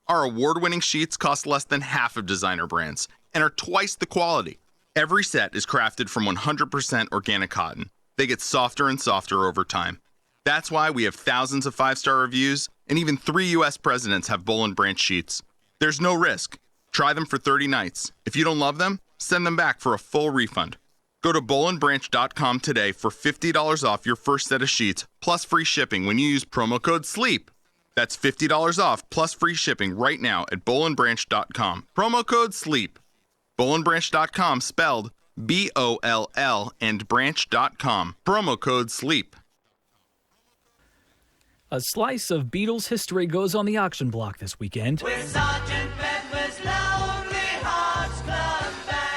our award-winning sheets cost less than half of designer brands and are twice the quality. Every set is crafted from 100% organic cotton. They get softer and softer over time. That's why we have thousands of 5-star reviews, and even 3 U.S. presidents have Boll & Branch sheets. There's no risk. Try them for 30 nights. If you don't love them, send them back for a full refund. Go to bollandbranch.com today for $50 off your first set of sheets, plus free shipping when you use promo code SLEEP. That's $50 off, plus free shipping right now at bollandbranch.com. Promo code SLEEP. bollandbranch.com, spelled B-O-L-L, and branch.com. Promo code SLEEP. A slice of Beatles history goes on the auction block this weekend.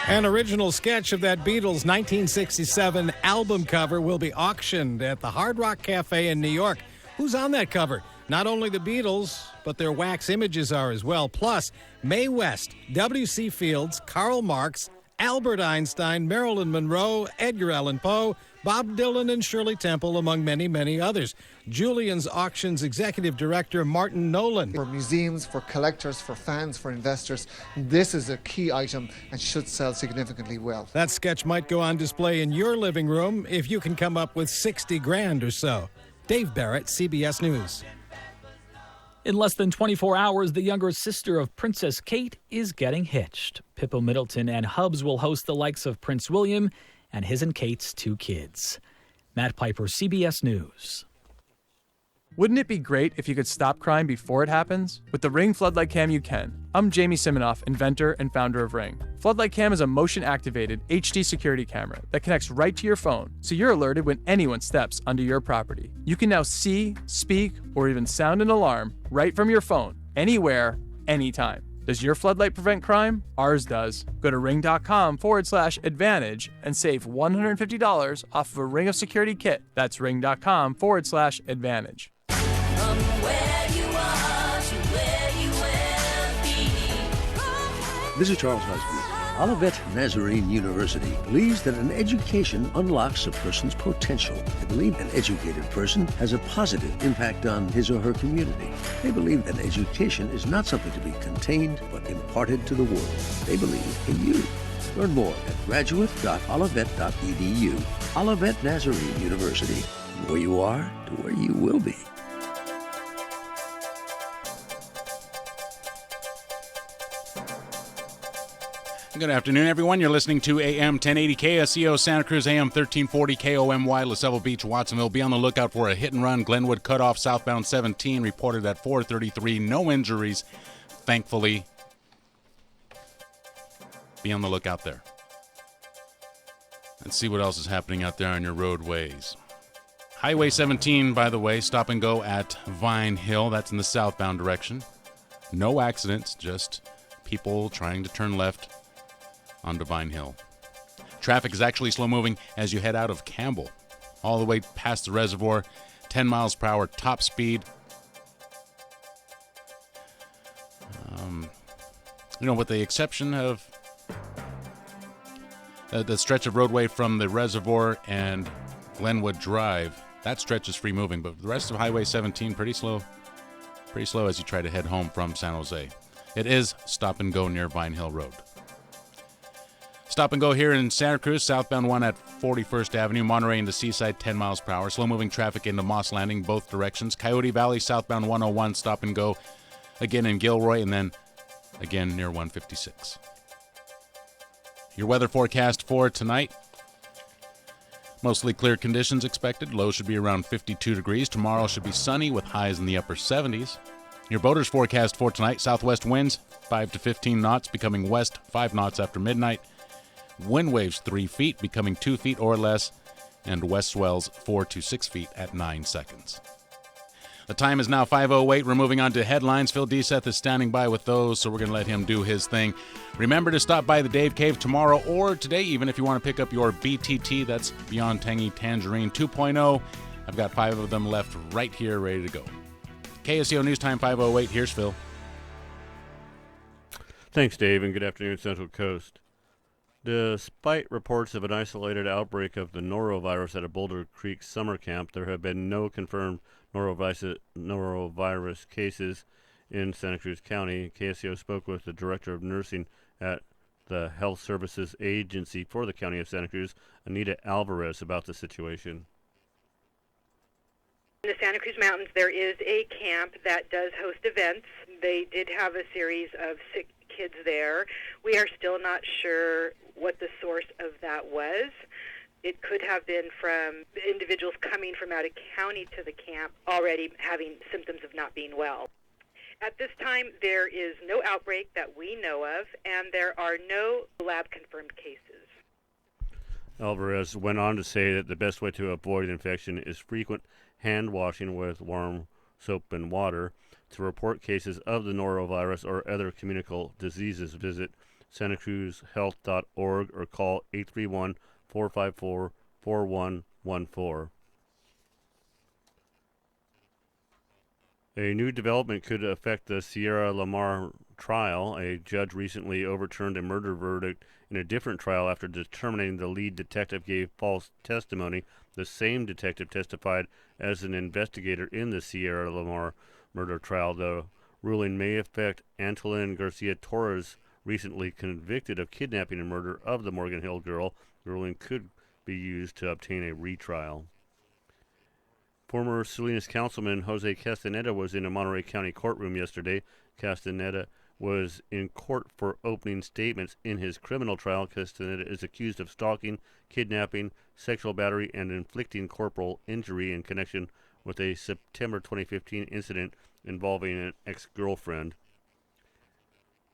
An original sketch of that Beatles 1967 album cover will be auctioned at the Hard Rock Cafe in New York. Who's on that cover? Not only the Beatles, but their wax images are as well. Plus, Mae West, W.C. Fields, Karl Marx, Albert Einstein, Marilyn Monroe, Edgar Allan Poe, Bob Dylan, and Shirley Temple, among many, many others. Julian's Auctions Executive Director Martin Nolan. For museums, for collectors, for fans, for investors, this is a key item and should sell significantly well. That sketch might go on display in your living room if you can come up with 60 grand or so. Dave Barrett, CBS News. In less than 24 hours, the younger sister of Princess Kate is getting hitched. Pippa Middleton and Hubs will host the likes of Prince William and his and Kate's 2 kids. Matt Piper, CBS News. Wouldn't it be great if you could stop crime before it happens? With the Ring Floodlight Cam, you can. I'm Jamie Siminoff, inventor and founder of Ring. Floodlight Cam is a motion-activated HD security camera that connects right to your phone, so you're alerted when anyone steps onto your property. You can now see, speak, or even sound an alarm right from your phone, anywhere, anytime. Does your floodlight prevent crime? Ours does. Go to ring.com/advantage and save $150 off of a Ring of Security kit. That's ring.com/advantage. This is Charles Husband. Olivet Nazarene University believes that an education unlocks a person's potential. They believe an educated person has a positive impact on his or her community. They believe that education is not something to be contained, but imparted to the world. They believe in you. Learn more at graduate.olivet.edu. Olivet Nazarene University. From where you are to where you will be. Good afternoon, everyone. You're listening to AM 1080 KSCO Santa Cruz, AM 1340 KOMY LaSalle Beach, Watsonville. Be on the lookout for a hit and run. Glenwood cutoff southbound 17 reported at 4:33. No injuries, thankfully. Be on the lookout there. Let's see what else is happening out there on your roadways. Highway 17, by the way, stop and go at Vine Hill. That's in the southbound direction. No accidents, just people trying to turn left onto Vine Hill. Traffic is actually slow moving as you head out of Campbell, all the way past the reservoir, 10 miles per hour top speed. With the exception of the stretch of roadway from the reservoir and Glenwood Drive, that stretch is free moving, but the rest of Highway 17 pretty slow as you try to head home from San Jose. It is stop and go near Vine Hill Road. Stop and go here in Santa Cruz, southbound 1 at 41st Avenue, Monterey into Seaside, 10 miles per hour. Slow-moving traffic into Moss Landing, both directions. Coyote Valley, southbound 101, stop and go again in Gilroy, and then again near 156. Your weather forecast for tonight. Mostly clear conditions expected. Low should be around 52 degrees. Tomorrow should be sunny with highs in the upper 70s. Your boaters forecast for tonight. Southwest winds 5 to 15 knots, becoming west 5 knots after midnight. Wind waves 3 feet, becoming 2 feet or less, and west swells 4 to 6 feet at 9 seconds. The time is now 5:08. We're moving on to headlines. Phil Deseth is standing by with those, so we're going to let him do his thing. Remember to stop by the Dave Cave tomorrow or today, even if you want to pick up your BTT. That's Beyond Tangy Tangerine 2.0. I've got 5 of them left right here, ready to go. KSCO News Time 5:08. Here's Phil. Thanks, Dave, and good afternoon, Central Coast. Despite reports of an isolated outbreak of the norovirus at a Boulder Creek summer camp, there have been no confirmed norovirus cases in Santa Cruz County. KSCO spoke with the Director of Nursing at the Health Services Agency for the County of Santa Cruz, Anita Alvarez, about the situation. In the Santa Cruz Mountains, there is a camp that does host events. They did have a series of sick kids there. We are still not sure what the source of that was. It could have been from individuals coming from out of county to the camp already having symptoms of not being well. At this time, there is no outbreak that we know of, and there are no lab-confirmed cases. Alvarez went on to say that the best way to avoid infection is frequent hand washing with warm soap and water. To report cases of the norovirus or other communicable diseases, visit santacruzhealth.org or call 831-454-4114. A new development could affect the Sierra Lamar trial. A judge recently overturned a murder verdict in a different trial after determining the lead detective gave false testimony. The same detective testified as an investigator in the Sierra Lamar murder trial. The ruling may affect Antolin Garcia Torres, recently convicted of kidnapping and murder of the Morgan Hill girl. The ruling could be used to obtain a retrial. Former Salinas Councilman Jose Castaneda was in a Monterey County courtroom yesterday. Castaneda was in court for opening statements in his criminal trial. Castaneda is accused of stalking, kidnapping, sexual battery, and inflicting corporal injury in connection with a September 2015 incident involving an ex-girlfriend.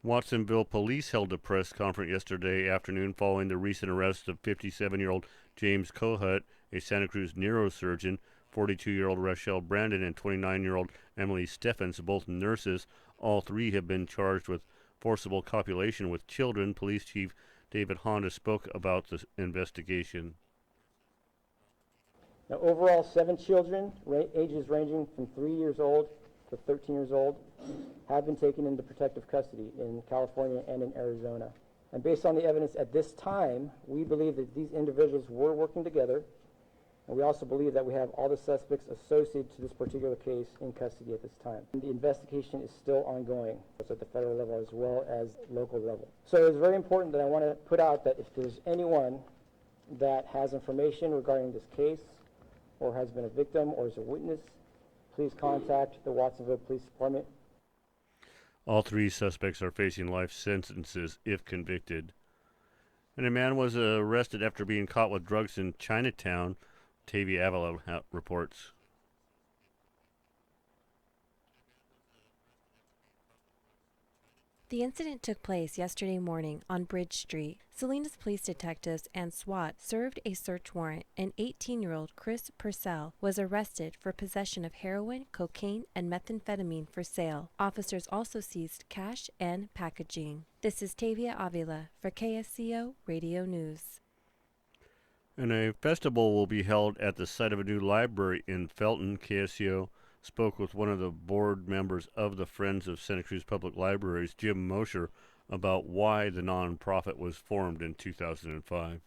Watsonville police held a press conference yesterday afternoon following the recent arrest of 57-year-old James Kohut, a Santa Cruz neurosurgeon, 42-year-old Rachelle Brandon, and 29-year-old Emily Steffens, both nurses. All three have been charged with forcible copulation with children. Police Chief David Honda spoke about the investigation. Now, overall, 7 children, ages ranging from 3 years old to 13 years old, have been taken into protective custody in California and in Arizona. And based on the evidence at this time, we believe that these individuals were working together. And we also believe that we have all the suspects associated to this particular case in custody at this time. And the investigation is still ongoing. It's at the federal level as well as local level. So it's very important that I want to put out that if there's anyone that has information regarding this case or has been a victim or is a witness, please contact the Watsonville Police Department. All 3 suspects are facing life sentences if convicted. And a man was arrested after being caught with drugs in Chinatown. Tavia Avila reports. The incident took place yesterday morning on Bridge Street. Salinas police detectives and SWAT served a search warrant, and 18-year-old Chris Purcell was arrested for possession of heroin, cocaine, and methamphetamine for sale. Officers also seized cash and packaging. This is Tavia Avila for KSCO Radio News. And a festival will be held at the site of a new library in Felton. KSCO spoke with one of the board members of the Friends of Santa Cruz Public Libraries, Jim Mosher, about why the nonprofit was formed in 2005.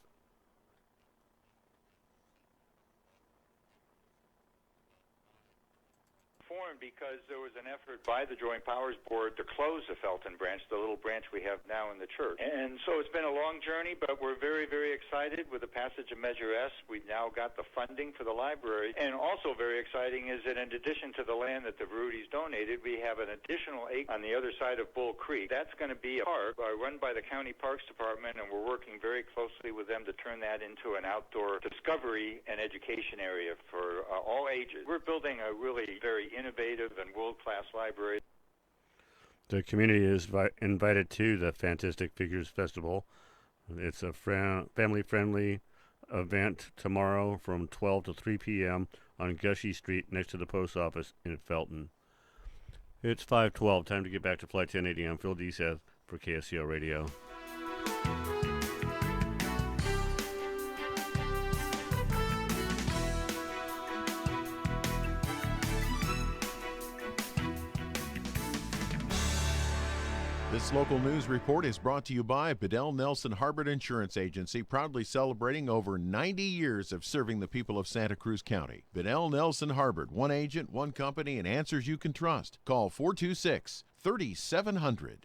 Because there was an effort by the Joint Powers Board to close the Felton branch, the little branch we have now in the church. And so it's been a long journey, but we're very, very excited with the passage of Measure S. We've now got the funding for the library. And also very exciting is that in addition to the land that the Verudis donated, we have an additional acre on the other side of Bull Creek. That's going to be a park run by the County Parks Department, and we're working very closely with them to turn that into an outdoor discovery and education area for all ages. We're building a really very innovative and world-class library. The community is invited to the Fantastic Figures Festival. It's a family-friendly event tomorrow from 12 to 3 p.m. on Gushy Street next to the post office in Felton. It's 5:12. Time to get back to Flight 1080. I'm Phil Deeseth for KSCO Radio. This local news report is brought to you by Bedell Nelson Harbert Insurance Agency, proudly celebrating over 90 years of serving the people of Santa Cruz County. Bedell Nelson Harbert, one agent, one company, and answers you can trust. Call 426-3700.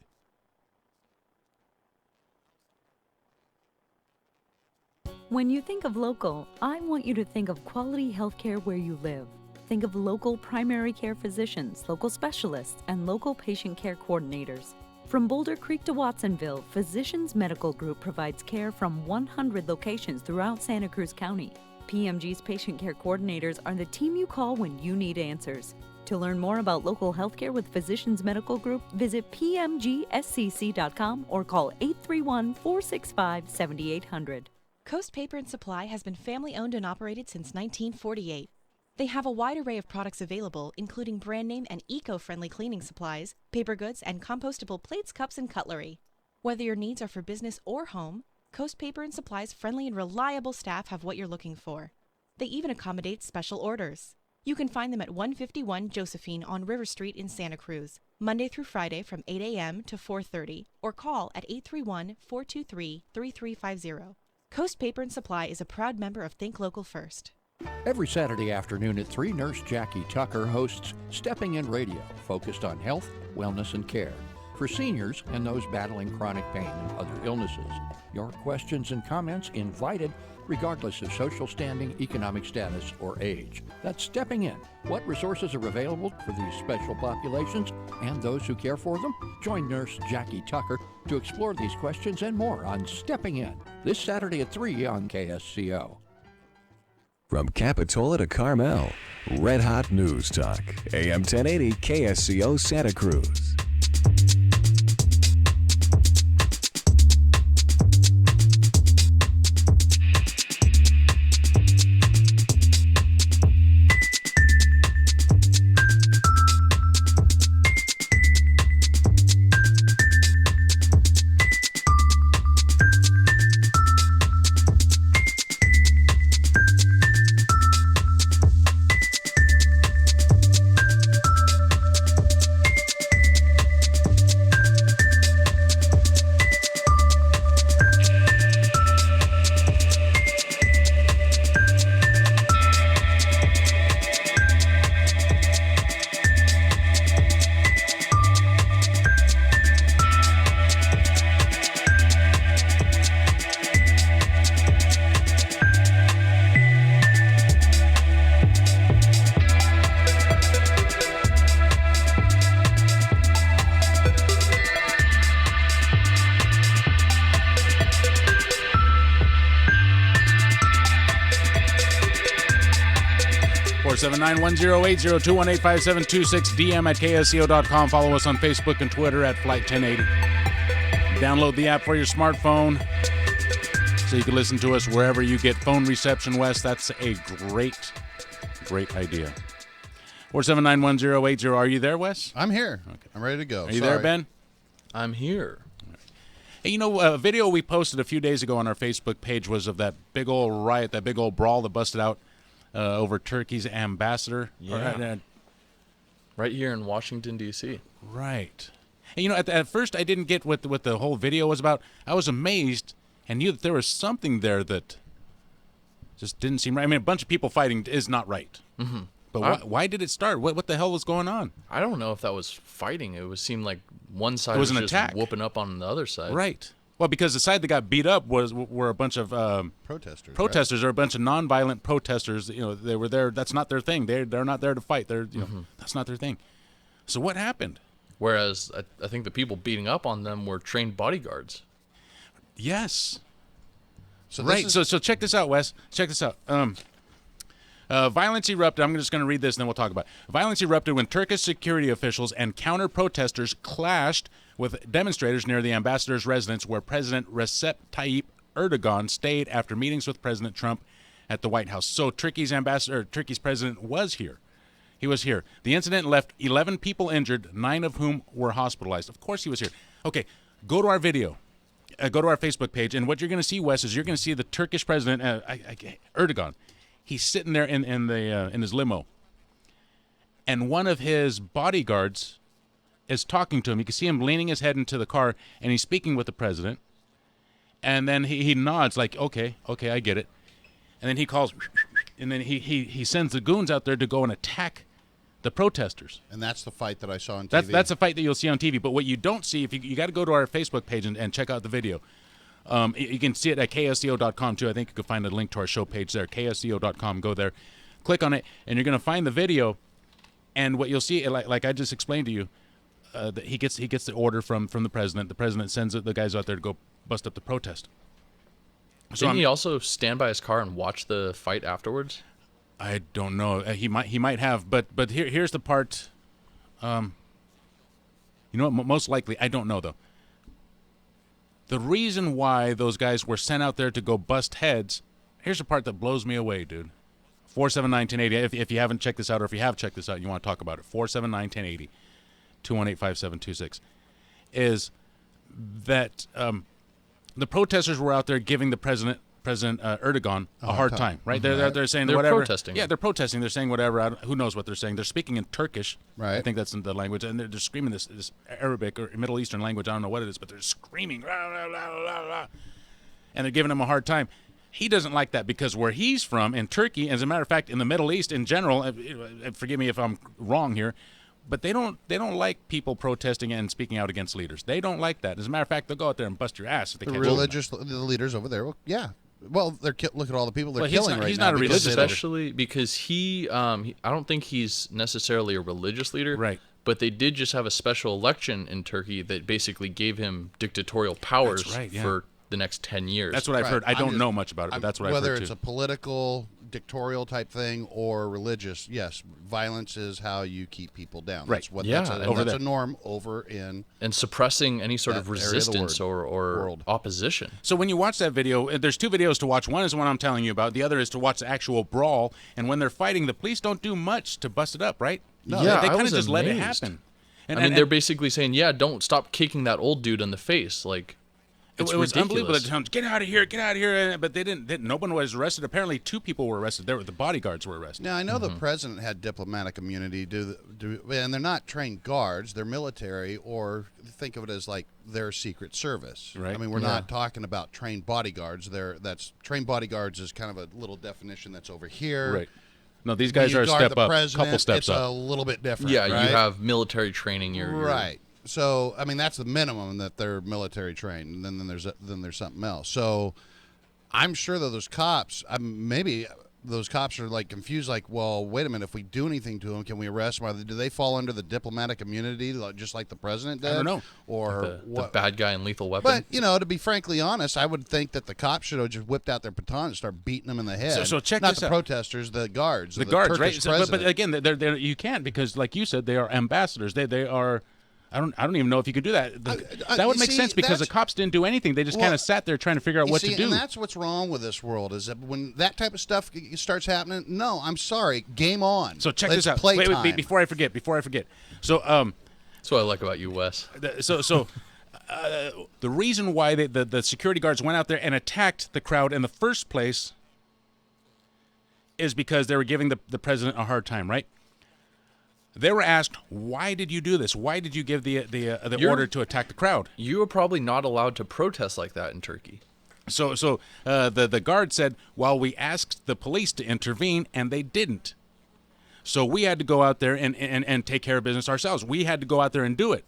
When you think of local, I want you to think of quality healthcare where you live. Think of local primary care physicians, local specialists, and local patient care coordinators. From Boulder Creek to Watsonville, Physicians Medical Group provides care from 100 locations throughout Santa Cruz County. PMG's patient care coordinators are the team you call when you need answers. To learn more about local healthcare with Physicians Medical Group, visit pmgscc.com or call 831-465-7800. Coast Paper and Supply has been family-owned and operated since 1948. They have a wide array of products available, including brand name and eco-friendly cleaning supplies, paper goods, and compostable plates, cups, and cutlery. Whether your needs are for business or home, Coast Paper and Supply's friendly and reliable staff have what you're looking for. They even accommodate special orders. You can find them at 151 Josephine on River Street in Santa Cruz, Monday through Friday from 8 a.m. to 4:30, or call at 831-423-3350. Coast Paper and Supply is a proud member of Think Local First. Every Saturday afternoon at 3, Nurse Jackie Tucker hosts Stepping In Radio, focused on health, wellness, and care for seniors and those battling chronic pain and other illnesses. Your questions and comments invited, regardless of social standing, economic status, or age. That's Stepping In. What resources are available for these special populations and those who care for them? Join Nurse Jackie Tucker to explore these questions and more on Stepping In, this Saturday at 3 on KSCO. From Capitola to Carmel, Red Hot News Talk, AM 1080 KSCO Santa Cruz. 479-1080-218-5726, DM at ksco.com. Follow us on Facebook and Twitter at Flight 1080. Download the app for your smartphone so you can listen to us wherever you get phone reception, Wes. That's a great idea. 479-1080. Are you there, Wes? I'm here. Okay. I'm ready to go. Are you there, Ben? I'm here. Hey, you know, a video we posted a few days ago on our Facebook page was of that big old riot, that big old brawl that busted out over Turkey's ambassador. Yeah. Right here in Washington, D.C. Right. And, you know, at first I didn't get what the whole video was about. I was amazed and knew that there was something there that just didn't seem right. I mean, a bunch of people fighting is not right. Mm-hmm. But why did it start? What the hell was going on? I don't know if that was fighting. It seemed like one side was an just attack. whooping up on the other side. Right. Well, because the side that got beat up were a bunch of protesters. Protesters are a bunch of nonviolent protesters. You know, they were there. That's not their thing. They're not there to fight. That's not their thing. So what happened? Whereas I think the people beating up on them were trained bodyguards. Yes. So right. So check this out, Wes. Check this out. Violence erupted. I'm just going to read this and then we'll talk about it. Violence erupted when Turkish security officials and counter-protesters clashed with demonstrators near the ambassador's residence where President Recep Tayyip Erdogan stayed after meetings with President Trump at the White House. So Turkey's president was here. He was here. The incident left 11 people injured, 9 of whom were hospitalized. Of course he was here. Okay, go to our video. Go to our Facebook page, and what you're going to see, Wes, is you're going to see the Turkish president, Erdogan. He's sitting there in his limo, and one of his bodyguards is talking to him. You can see him leaning his head into the car, and he's speaking with the president. And then he nods like, okay, I get it. And then he calls, and then he sends the goons out there to go and attack the protesters. And that's the fight that I saw on TV. That's a fight that you'll see on TV. But what you don't see, if you got to go to our Facebook page and check out the video. You can see it at ksco.com too. I think you can find a link to our show page there, ksco.com. Go there, click on it, and you're going to find the video. And what you'll see, like I just explained to you, that he gets the order from the president. The president sends the guys out there to go bust up the protest. Didn't he also stand by his car and watch the fight afterwards? I don't know. He might have, but here's the part. You know what? Most likely, I don't know though. The reason why those guys were sent out there to go bust heads, here's the part that blows me away, dude. 479-1080. If you haven't checked this out, or if you have checked this out and you want to talk about it, 479-1080, 218-5726, is that the protesters were out there giving the President Erdogan a hard time, right? Mm-hmm. They're saying they're whatever. Protesting. Yeah, they're protesting. They're saying whatever. Who knows what they're saying? They're speaking in Turkish. Right. I think that's the language, and they're screaming this Arabic or Middle Eastern language. I don't know what it is, but they're screaming, rah, rah, rah, rah, rah, and they're giving him a hard time. He doesn't like that because where he's from, in Turkey, as a matter of fact, in the Middle East in general, forgive me if I'm wrong here, but they don't like people protesting and speaking out against leaders. They don't like that. As a matter of fact, they'll go out there and bust your ass if they the catch religious the leaders over there. Well, yeah. Well, look at all the people they're killing right now. He's not a religious leader. Especially because he I don't think he's necessarily a religious leader. Right. But they did just have a special election in Turkey that basically gave him dictatorial powers for the next 10 years. That's what I've heard. I don't know much about it, but that's what I've heard too. Whether it's a political, dictatorial type thing or religious, yes, violence is how you keep people down. Right. That's what that's a norm over in and suppressing any sort of resistance or opposition. So when you watch that video, there's 2 videos to watch. One is the one I'm telling you about. The other is to watch the actual brawl. And when they're fighting, the police don't do much to bust it up, right? No, they kind of just let it happen. And they're basically saying, yeah, don't stop kicking that old dude in the face. Like, it was ridiculous. unbelievable at times. Get out of here! But they didn't. No one was arrested. Apparently, 2 people were arrested. The bodyguards were arrested. Now I know the president had diplomatic immunity, and they're not trained guards. They're military, or think of it as like their secret service. Right. I mean, we're not talking about trained bodyguards. That's trained bodyguards is kind of a little definition that's over here. Right. No, these guys are a step up, couple steps it's up. A little bit different. Yeah, right? you have military training. Right. So, I mean, that's the minimum, that they're military trained, and then there's something else. So, I'm sure that those cops, maybe those cops are like confused, like, well, wait a minute, if we do anything to them, can we arrest them? Do they fall under the diplomatic immunity, just like the president did? I don't know. Or the bad guy in Lethal Weapon? But, to be frankly honest, I would think that the cops should have just whipped out their baton and start beating them in the head. So check Not this the out. protesters, the guards. The the guards, Turkish right? So, but president. again, they're, you can't because, like you said, they are ambassadors. They are. I don't even know if you can do that. That would make sense because the cops didn't do anything. They just kind of sat there trying to figure out what to do. And that's what's wrong with this world is that when that type of stuff starts happening, no, I'm sorry, game on. So check Let's this out. Play wait, time. before I forget. So that's what I like about you, Wes. The reason why the security guards went out there and attacked the crowd in the first place is because they were giving the president a hard time, right? They were asked, why did you do this? Why did you give the order to attack the crowd? You were probably not allowed to protest like that in Turkey. So the guard said, well, we asked the police to intervene, and they didn't. So we had to go out there and take care of business ourselves. We had to go out there and do it.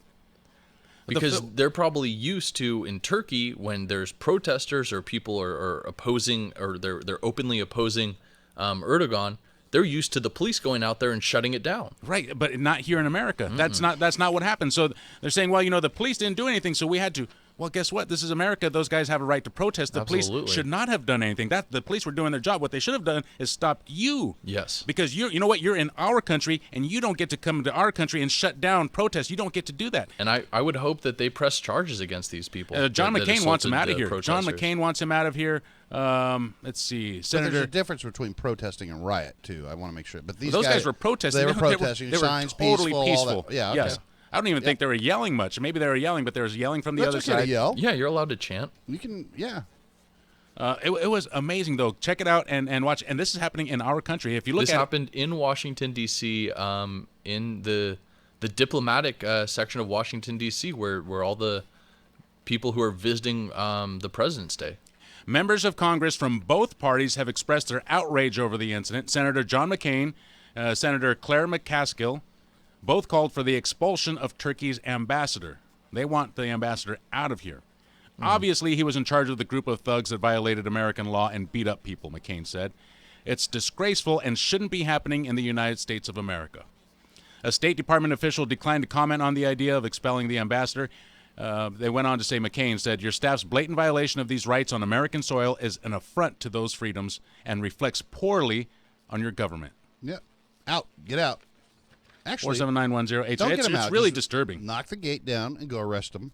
Because they're probably used to, in Turkey, when there's protesters or people are opposing or they're openly opposing Erdogan, they're used to the police going out there and shutting it down. Right, but not here in America. Mm-mm. That's not what happened. So they're saying, well, the police didn't do anything, so we had to. Well, guess what? This is America. Those guys have a right to protest. The police should not have done anything. The police were doing their job. What they should have done is stopped you. Yes. Because you know what? You're in our country, and you don't get to come to our country and shut down protests. You don't get to do that. And I would hope that they press charges against these people. John McCain wants him out of here. John McCain wants him out of here. Let's see, Senator. But there's a difference between protesting and riot too. I want to make sure. But those guys were protesting. They were protesting. They were signs, totally peaceful. All that. Yeah. Okay. Yes. I don't even think they were yelling much. Maybe they were yelling, but there was yelling from the other okay side. To yell. Yeah, you're allowed to chant. You can. Yeah. It was amazing though. Check it out and watch. And this is happening in our country. If you look this happened in Washington D.C. In the diplomatic section of Washington D.C. where all the people who are visiting the President's Day. Members of Congress from both parties have expressed their outrage over the incident. Senator John McCain, Senator Claire McCaskill, both called for the expulsion of Turkey's ambassador. They want the ambassador out of here. Obviously, he was in charge of the group of thugs that violated American law and beat up people, McCain said. It's disgraceful and shouldn't be happening in the United States of America. A State Department official declined to comment on the idea of expelling the ambassador. They went on to say, McCain said, your staff's blatant violation of these rights on American soil is an affront to those freedoms and reflects poorly on your government. Yep. Out. Get out. Actually, 4791088. Don't get them out. It's really Just disturbing. Knock the gate down and go arrest them.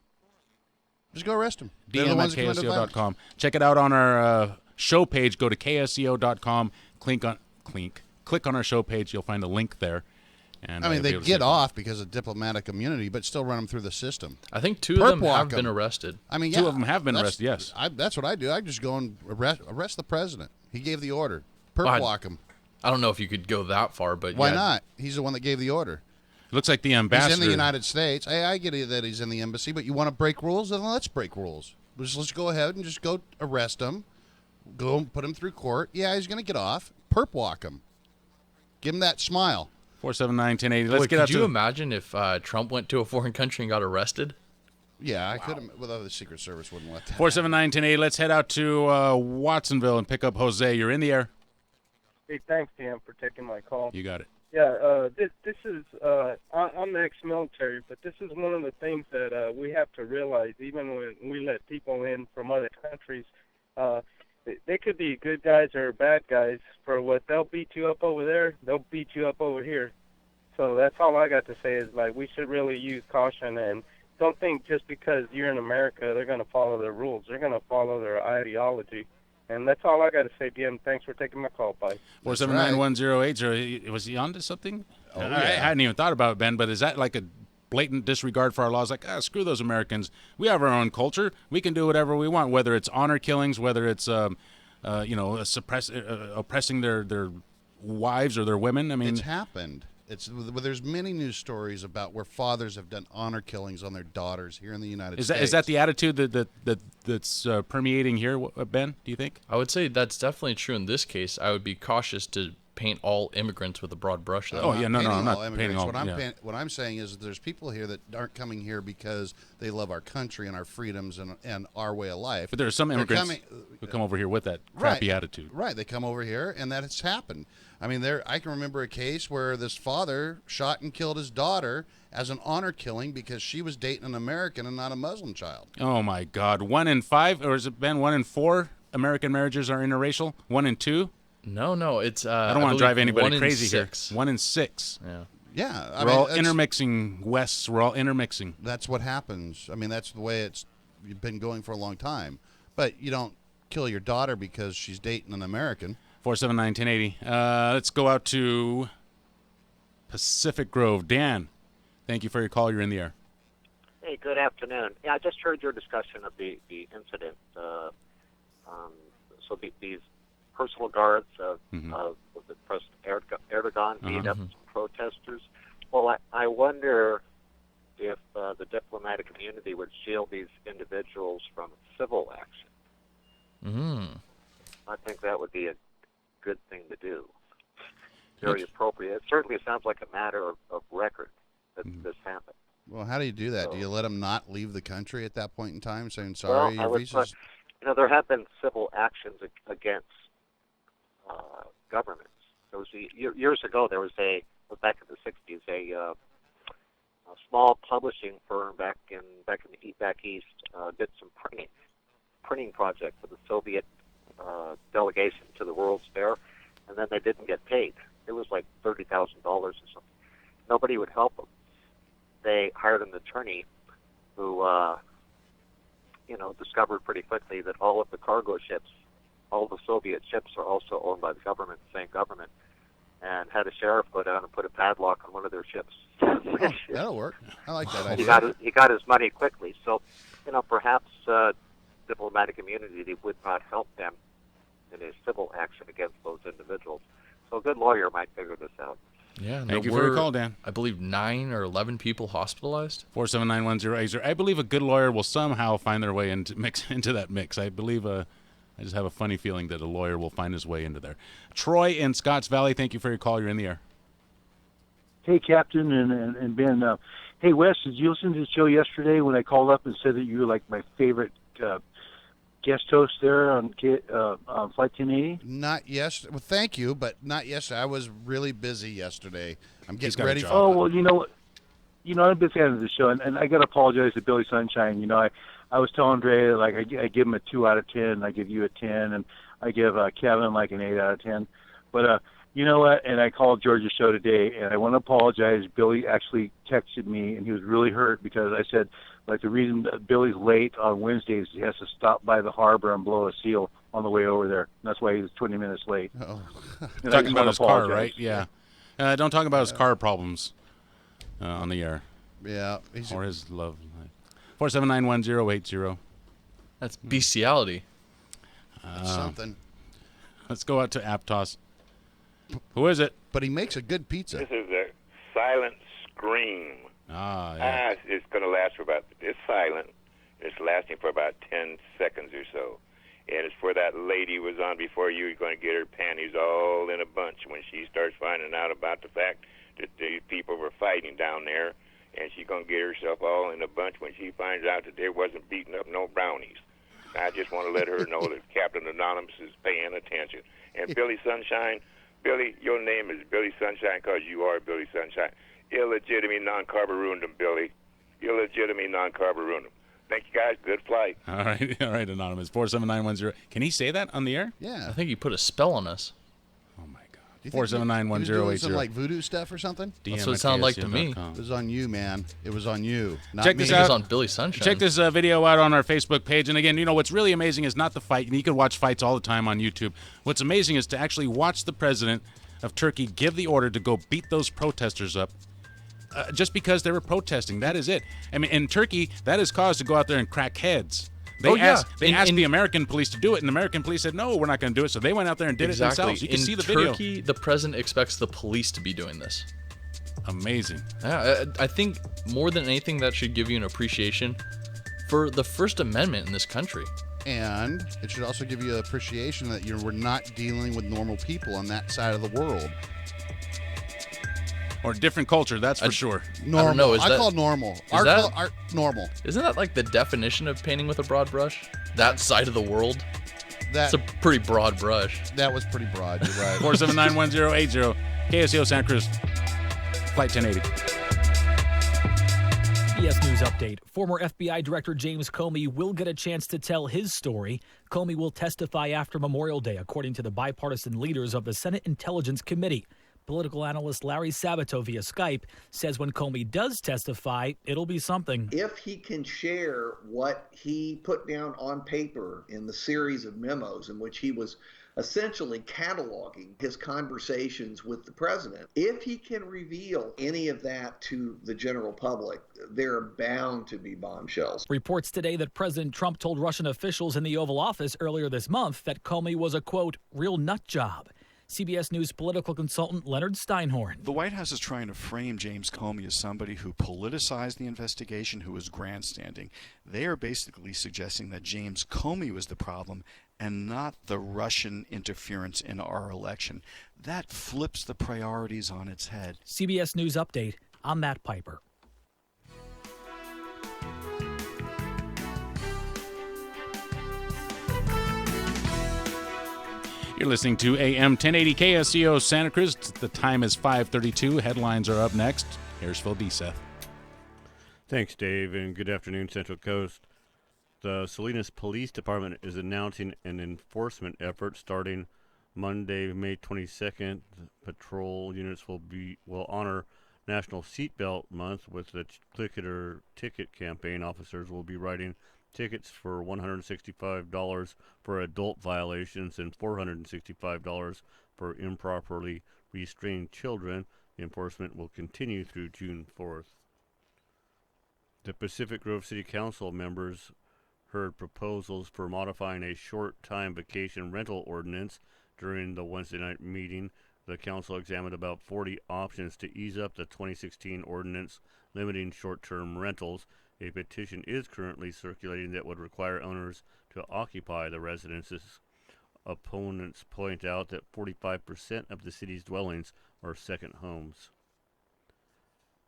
Just go arrest them. DM@KSCO.com. Check it out on our show page. Go to KSCO.com. Click on our show page. You'll find a link there. And I mean, they get off because of diplomatic immunity, but still run them through the system. I think two of them have been arrested. I mean, two of them have been arrested, yes. That's what I do. I just go and arrest the president. He gave the order. Perp walk him. I don't know if you could go that far, but why not? He's the one that gave the order. It looks like the ambassador. He's in the United States. Hey, I get it that he's in the embassy, but you want to break rules? Then let's break rules. Let's go ahead and just go arrest him. Go and put him through court. Yeah, he's going to get off. Perp walk him. Give him that smile. 479-1080. Let's get out. Could you imagine if Trump went to a foreign country and got arrested? Yeah, I could have. Well, the Secret Service wouldn't let that. 479-1080. Let's head out to Watsonville and pick up Jose. You're in the air. Hey, thanks, Dan, for taking my call. You got it. Yeah, this is, I'm the ex-military, but this is one of the things that we have to realize, even when we let people in from other countries, they could be good guys or bad guys. For what they'll beat you up over there, they'll beat you up over here. So that's all I got to say is, like, we should really use caution and don't think just because you're in America, they're going to follow their rules. They're going to follow their ideology. And that's all I got to say, Dan. Thanks for taking my call. Bye. 479-1080. Was he on to something? Oh, I hadn't even thought about it, Ben, but is that like a blatant disregard for our laws? Like, screw those Americans. We have our own culture. We can do whatever we want, whether it's honor killings, whether it's, oppressing their wives or their women. I mean, it's happened. There's many news stories about where fathers have done honor killings on their daughters here in the United States. Is that the attitude that's permeating here, Ben? Do you think? I would say that's definitely true in this case. I would be cautious to paint all immigrants with a broad brush. Though. Oh, yeah, no, I'm not immigrants. painting all. What I'm saying is that there's people here that aren't coming here because they love our country and our freedoms and our way of life. But there are some immigrants who come over here with that crappy attitude. Right, they come over here, and that has happened. I mean, I can remember a case where this father shot and killed his daughter as an honor killing because she was dating an American and not a Muslim child. Oh my God! 1 in 5, or has it been 1 in 4 American marriages are interracial? 1 in 2? No, it's. I don't want to drive anybody crazy 6. here. 1 in 6. Yeah. Yeah, we're all intermixing. Wests, we're all intermixing. That's what happens. I mean, that's the way it's been going for a long time. But you don't kill your daughter because she's dating an American. 479-1080. Let's go out to Pacific Grove. Dan, thank you for your call. You're in the air. Hey, good afternoon. Yeah, I just heard your discussion of the incident. So these personal guards of the President Erdogan beat up some protesters. Well, I wonder if the diplomatic community would shield these individuals from civil action. I think that would be a good thing to do. Very appropriate. It certainly sounds like a matter of record that this happened. Well, how do you do that? Do you let them not leave the country at that point in time, saying sorry? Well, I would put, there have been civil actions against governments. There was years ago. There was back in the '60s a small publishing firm back east did some printing project for the Soviet delegation to the World's Fair, and then they didn't get paid. It was like $30,000 or something. Nobody would help them. They hired an attorney who, discovered pretty quickly that all of the cargo ships, all the Soviet ships, are also owned by the government, the same government, and had a sheriff go down and put a padlock on one of their ships. That'll work. I like that idea. He got his money quickly. So, perhaps diplomatic immunity would not help them in a civil action against those individuals. So a good lawyer might figure this out. Yeah, Thank you for your call, Dan. I believe 9 or 11 people hospitalized. 479-1080. I believe a good lawyer will somehow find their way into that mix. I believe I just have a funny feeling that a lawyer will find his way into there. Troy in Scotts Valley, thank you for your call. You're in the air. Hey, Captain and Ben. Hey, Wes, did you listen to the show yesterday when I called up and said that you were like my favorite guest host there on Flight 1080? Not yes. Well, thank you, but not yesterday. I was really busy yesterday. I'm getting ready for. Oh well, I'm a big fan of the show, and I got to apologize to Billy Sunshine. I was telling Dre like I give him a 2 out of 10, I give you a 10, and I give Kevin like an 8 out of 10. But you know what? And I called George's show today, and I want to apologize. Billy actually texted me, and he was really hurt because I said, like, the reason that Billy's late on Wednesdays is he has to stop by the harbor and blow a seal on the way over there. And that's why he was 20 minutes late. Oh. Talking about his car, right? Yeah. Don't talk about his car problems on the air. Yeah. Or his love life. 479-1080. That's bestiality. That's something. Let's go out to Aptos. Who is it? But he makes a good pizza. This is a silent scream. Yeah. It's going to last for it's silent. It's lasting for about 10 seconds or so. And it's for that lady who was on before you. You're going to get her panties all in a bunch when she starts finding out about the fact that the people were fighting down there. And she's going to get herself all in a bunch when she finds out that there wasn't beating up no brownies. I just want to let her know that Captain Anonymous is paying attention. And Billy Sunshine, Billy, your name is Billy Sunshine because you are Billy Sunshine. Illegitimate non-carborundum, Billy. Illegitimate non-carborundum. Thank you, guys. Good flight. All right, Anonymous. 479-10. Can he say that on the air? Yeah. I think he put a spell on us. Oh, my God. 479-1080. Some, like, voodoo stuff or something? That's what it sounded like to me. It was on you, man. It was on you. Not Check me. this out. It was on Billy Sunshine. Check this video out on our Facebook page. And again, what's really amazing is not the fight. You can watch fights all the time on YouTube. What's amazing is to actually watch the president of Turkey give the order to go beat those protesters up. Just because they were protesting. That is it. I mean, in Turkey, that is cause to go out there and crack heads. They asked the American police to do it, and the American police said, no, we're not going to do it. So they went out there and did it themselves. You can see the video. In Turkey, the president expects the police to be doing this. Amazing. Yeah, I think more than anything, that should give you an appreciation for the First Amendment in this country. And it should also give you appreciation that we're not dealing with normal people on that side of the world. Or different culture, that's for sure. Normal. I don't know. I call normal. Art normal. Isn't that like the definition of painting with a broad brush? That side of the world? That's a pretty broad brush. That was pretty broad. You're right. 479-1080. KSCO Santa Cruz. Flight 1080. CBS News update. Former FBI Director James Comey will get a chance to tell his story. Comey will testify after Memorial Day, according to the bipartisan leaders of the Senate Intelligence Committee. Political analyst Larry Sabato via Skype says when Comey does testify, it'll be something. If he can share what he put down on paper in the series of memos in which he was essentially cataloging his conversations with the president, if he can reveal any of that to the general public, there are bound to be bombshells. Reports today that President Trump told Russian officials in the Oval Office earlier this month that Comey was a, quote, real nut job. CBS News political consultant Leonard Steinhorn. The White House is trying to frame James Comey as somebody who politicized the investigation, who was grandstanding. They are basically suggesting that James Comey was the problem and not the Russian interference in our election. That flips the priorities on its head. CBS News update. I'm Matt Piper. You're listening to AM 1080 KSCO Santa Cruz. The time is 5:32. Headlines are up next. Here's Phil Beseth. Thanks, Dave, and good afternoon, Central Coast. The Salinas Police Department is announcing an enforcement effort starting Monday, May 22nd. Patrol units will honor National Seatbelt Month with the Click It or Ticket campaign. Officers will be writing tickets for $165 for adult violations and $465 for improperly restrained children. The enforcement will continue through June 4th. The Pacific Grove City Council members heard proposals for modifying a short-time vacation rental ordinance during the Wednesday night meeting. The council examined about 40 options to ease up the 2016 ordinance limiting short-term rentals. A petition is currently circulating that would require owners to occupy the residences. Opponents point out that 45% of the city's dwellings are second homes.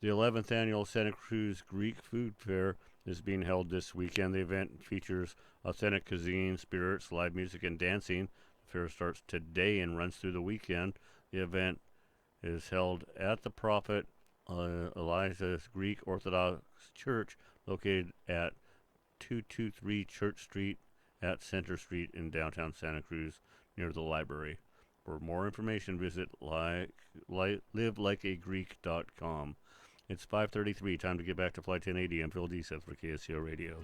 The 11th annual Santa Cruz Greek Food Fair is being held this weekend. The event features authentic cuisine, spirits, live music, and dancing. The fair starts today and runs through the weekend. The event is held at the Prophet Elias Greek Orthodox Church, located at 223 Church Street at Center Street in downtown Santa Cruz near the library. For more information, visit livelikeagreek.com. It's 5:33. Time to get back to Flight 1080. I'm Phil Deseth for KSCO Radio.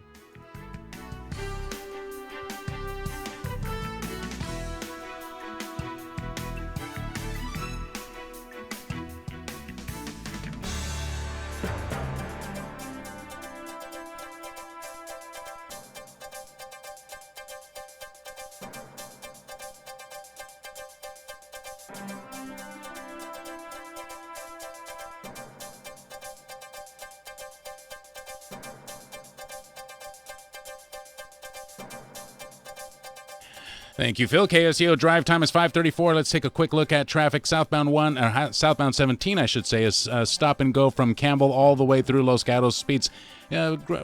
Thank you, Phil. KSCO drive time is 5:34. Let's take a quick look at traffic. Southbound 17, I should say, is stop and go from Campbell all the way through Los Gatos. Speeds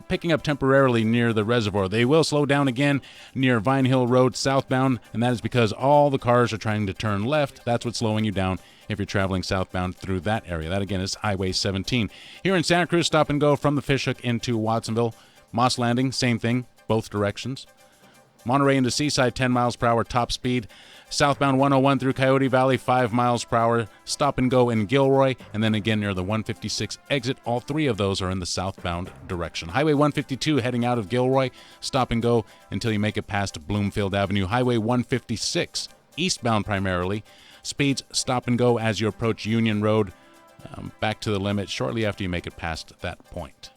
picking up temporarily near the reservoir. They will slow down again near Vine Hill Road southbound, and that is because all the cars are trying to turn left. That's what's slowing you down if you're traveling southbound through that area. That, again, is Highway 17. Here in Santa Cruz, stop and go from the Fishhook into Watsonville. Moss Landing, same thing, both directions. Monterey into Seaside, 10 miles per hour top speed. Southbound 101 through Coyote Valley, 5 miles per hour. Stop and go in Gilroy, and then again near the 156 exit. All three of those are in the southbound direction. Highway 152 heading out of Gilroy. Stop and go until you make it past Bloomfield Avenue. Highway 156 eastbound primarily. Speeds stop and go as you approach Union Road. Back to the limit shortly after you make it past that point.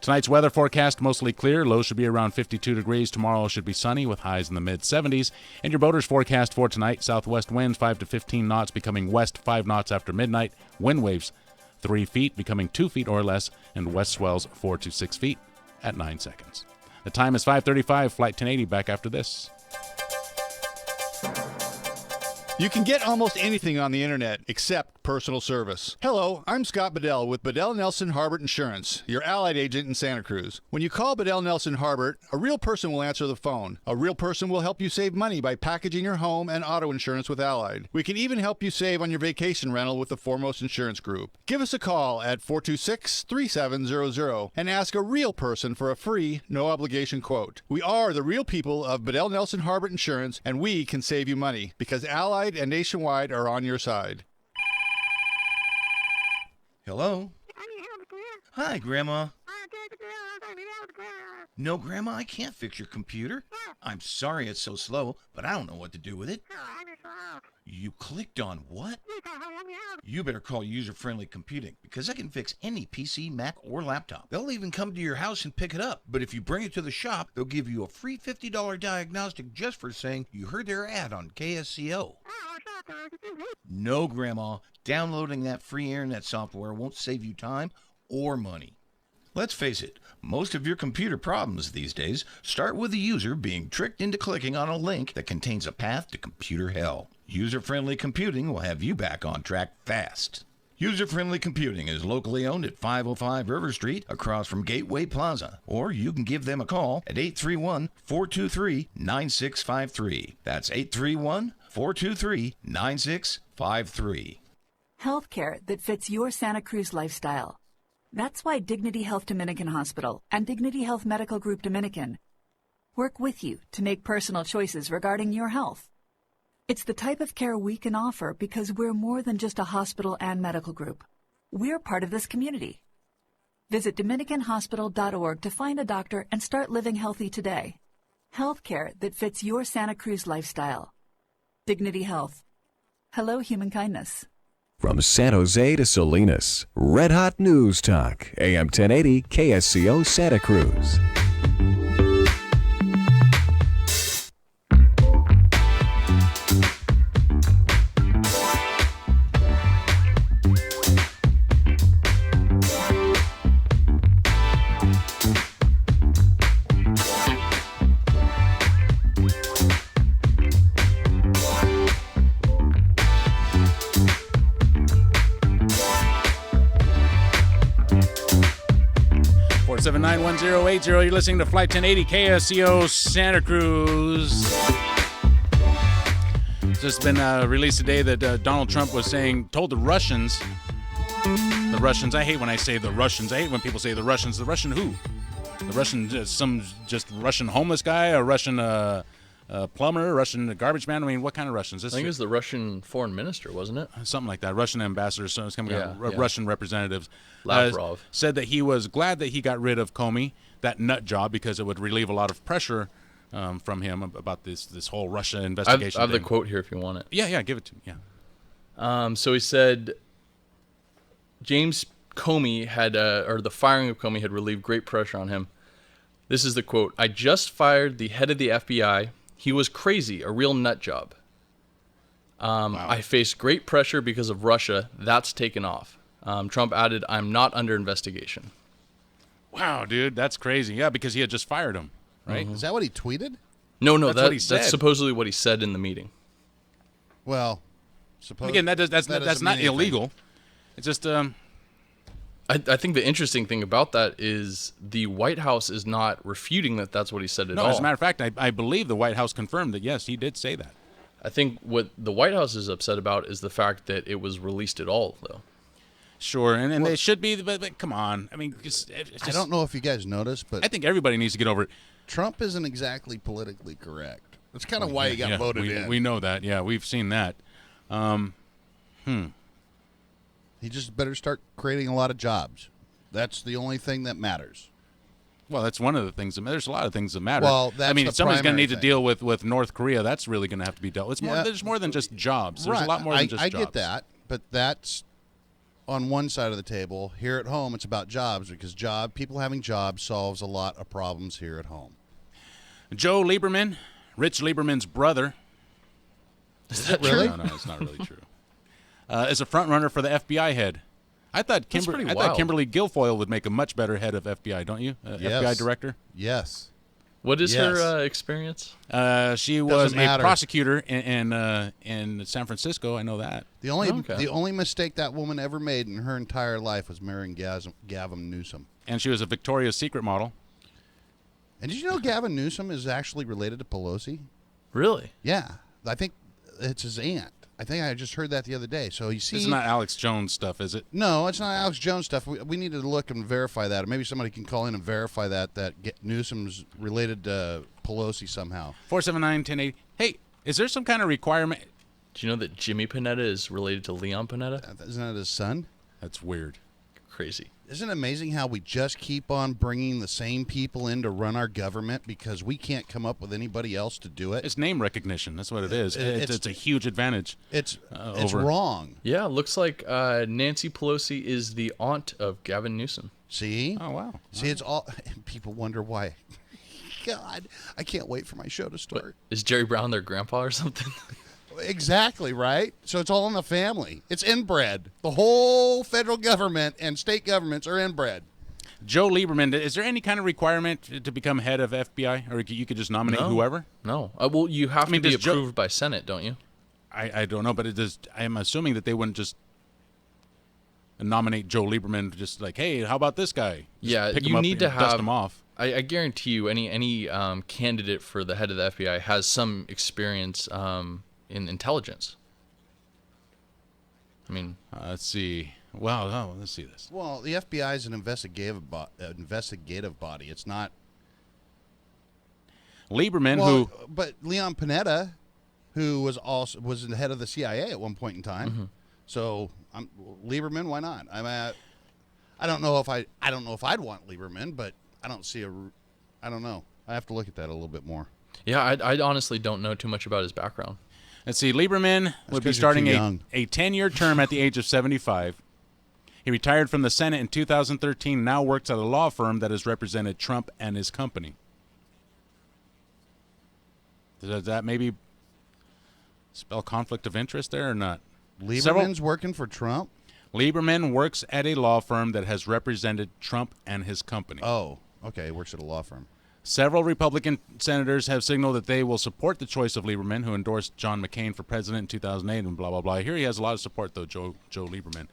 Tonight's weather forecast, mostly clear. Lows should be around 52 degrees. Tomorrow should be sunny with highs in the mid-70s. And your boater's forecast for tonight, southwest winds 5 to 15 knots, becoming west 5 knots after midnight. Wind waves 3 feet, becoming 2 feet or less, and west swells 4 to 6 feet at 9 seconds. The time is 5:35. Flight 1080 back after this. You can get almost anything on the internet except personal service. Hello, I'm Scott Bedell with Bedell Nelson Harbert Insurance, your Allied agent in Santa Cruz. When you call Bedell Nelson Harbert, a real person will answer the phone. A real person will help you save money by packaging your home and auto insurance with Allied. We can even help you save on your vacation rental with the Foremost Insurance Group. Give us a call at 426-3700 and ask a real person for a free, no-obligation quote. We are the real people of Bedell Nelson Harbert Insurance, and we can save you money because Allied and Nationwide are on your side. Hello? Hi, Grandma. No, Grandma, I can't fix your computer. I'm sorry it's so slow, but I don't know what to do with it. You clicked on what? You better call User Friendly Computing, because I can fix any PC, Mac, or laptop. They'll even come to your house and pick it up. But if you bring it to the shop, they'll give you a free $50 diagnostic just for saying you heard their ad on KSCO. No, Grandma, downloading that free internet software won't save you time or money. Let's face it, most of your computer problems these days start with the user being tricked into clicking on a link that contains a path to computer hell. User-Friendly Computing will have you back on track fast. User-Friendly Computing is locally owned at 505 River Street across from Gateway Plaza, or you can give them a call at 831-423-9653. That's 831-423-9653. Healthcare that fits your Santa Cruz lifestyle. That's why Dignity Health Dominican Hospital and Dignity Health Medical Group Dominican work with you to make personal choices regarding your health. It's the type of care we can offer because we're more than just a hospital and medical group. We're part of this community. Visit DominicanHospital.org to find a doctor and start living healthy today. Healthcare that fits your Santa Cruz lifestyle. Dignity Health. Hello, human kindness. From San Jose to Salinas, Red Hot News Talk, AM 1080 KSCO Santa Cruz. You're listening to Flight 1080 KSCO Santa Cruz. It's just been released today that Donald Trump told the Russians, I hate when I say the Russians. I hate when people say the Russians. The Russian who? The Russian, some just Russian homeless guy, a Russian plumber, a Russian garbage man. I mean, what kind of Russians? I think it was the Russian foreign minister, wasn't it? Something like that. Russian ambassador, so it's coming out. Russian representatives. Lavrov said that he was glad that he got rid of Comey, that nut job, because it would relieve a lot of pressure from him about this whole Russia investigation. I have the quote here if you want it. Yeah, give it to me. Yeah. So he said, James Comey the firing of Comey had relieved great pressure on him. This is the quote: "I just fired the head of the FBI. He was crazy, a real nut job. Wow. I faced great pressure because of Russia. That's taken off." Trump added, "I'm not under investigation." Wow, dude, that's crazy. Yeah, because he had just fired him, right? Is that what he tweeted? No, that's what he said. That's supposedly what he said in the meeting. Well, again, that's not illegal. It's just I think the interesting thing about that is the White House is not refuting that that's what he said at all. No, as a matter of fact, I believe the White House confirmed that, yes, he did say that. I think what the White House is upset about is the fact that it was released at all, though. Sure, and they should be, but come on. I mean, I don't know if you guys noticed, but I think everybody needs to get over it. Trump isn't exactly politically correct. That's kind of why he got voted in. We know that. Yeah, we've seen that. He just better start creating a lot of jobs. That's the only thing that matters. Well, that's one of the things. There's a lot of things that matter. Well, that's if somebody's going to need thing. to deal with North Korea, that's really going to have to be dealt with. There's more than just jobs. There's a lot more than just jobs. I get that, but that's on one side of the table. Here at home, it's about jobs, because people having jobs solves a lot of problems here at home. Joe Lieberman, Rich Lieberman's brother. Is that really? true? No, it's not really true. Is a front runner for the FBI head. I thought Kimberly Guilfoyle would make a much better head of FBI, don't you? Yes. FBI director? Yes. What is her experience? She was a matter. prosecutor in San Francisco. I know that. The only mistake that woman ever made in her entire life was marrying Gavin Newsom. And she was a Victoria's Secret model. And did you know Gavin Newsom is actually related to Pelosi? Really? Yeah. I think it's his aunt. I think I just heard that the other day. So you see, It's not Alex Jones stuff, is it? No, it's not Alex Jones stuff. We need to look and verify that. Or maybe somebody can call in and verify that Newsom's related to Pelosi somehow. 479-1080. Hey, is there some kind of requirement? Do you know that Jimmy Panetta is related to Leon Panetta? Isn't that his son? That's weird. Crazy. Isn't it amazing how we just keep on bringing the same people in to run our government because we can't come up with anybody else to do it? It's name recognition. That's what it is. It's a huge advantage. It's wrong. Yeah, looks like Nancy Pelosi is the aunt of Gavin Newsom. See? Oh, wow. See, it's all... People wonder why. God, I can't wait for my show to start. What, is Jerry Brown their grandpa or something? Exactly, right? So it's all in the family. It's inbred. The whole federal government and state governments are inbred. Joe Lieberman, is there any kind of requirement to become head of FBI? Or you could just nominate whoever? No. Well, you have to be approved by Senate, don't you? I don't know, but I'm assuming that they wouldn't just nominate Joe Lieberman just like, hey, how about this guy? Just pick him you up need and to dust have him off. I guarantee you any candidate for the head of the FBI has some experience in intelligence. I mean, let's see. Well, let's see this. Well, the FBI is an investigative body. It's not Lieberman, but Leon Panetta, who was the head of the CIA at one point in time. Mm-hmm. So Lieberman, why not? I don't know if I'd want Lieberman, but I don't see I don't know. I have to look at that a little bit more. Yeah, I honestly don't know too much about his background. Let's see. Lieberman would be starting a 10-year term at the age of 75. He retired from the Senate in 2013, now works at a law firm that has represented Trump and his company. Does that maybe spell conflict of interest there or not? Lieberman's working for Trump? Lieberman works at a law firm that has represented Trump and his company. Oh, okay. He works at a law firm. Several Republican senators have signaled that they will support the choice of Lieberman, who endorsed John McCain for president in 2008 and blah, blah, blah. Here he has a lot of support, though, Joe Lieberman.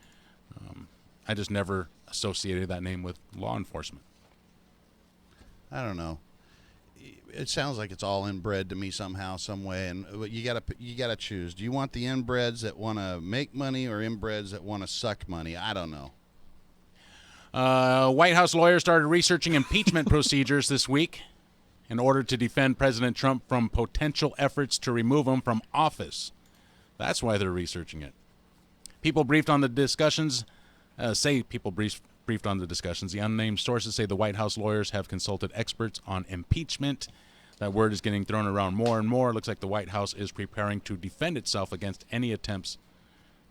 I just never associated that name with law enforcement. I don't know. It sounds like it's all inbred to me somehow, some way, and you gotta choose. Do you want the inbreds that want to make money or inbreds that want to suck money? I don't know. White House lawyers started researching impeachment procedures this week in order to defend President Trump from potential efforts to remove him from office. That's why they're researching it. People briefed on the discussions briefed on the discussions. The unnamed sources say the White House lawyers have consulted experts on impeachment. That word is getting thrown around more and more. It looks like the White House is preparing to defend itself against any attempts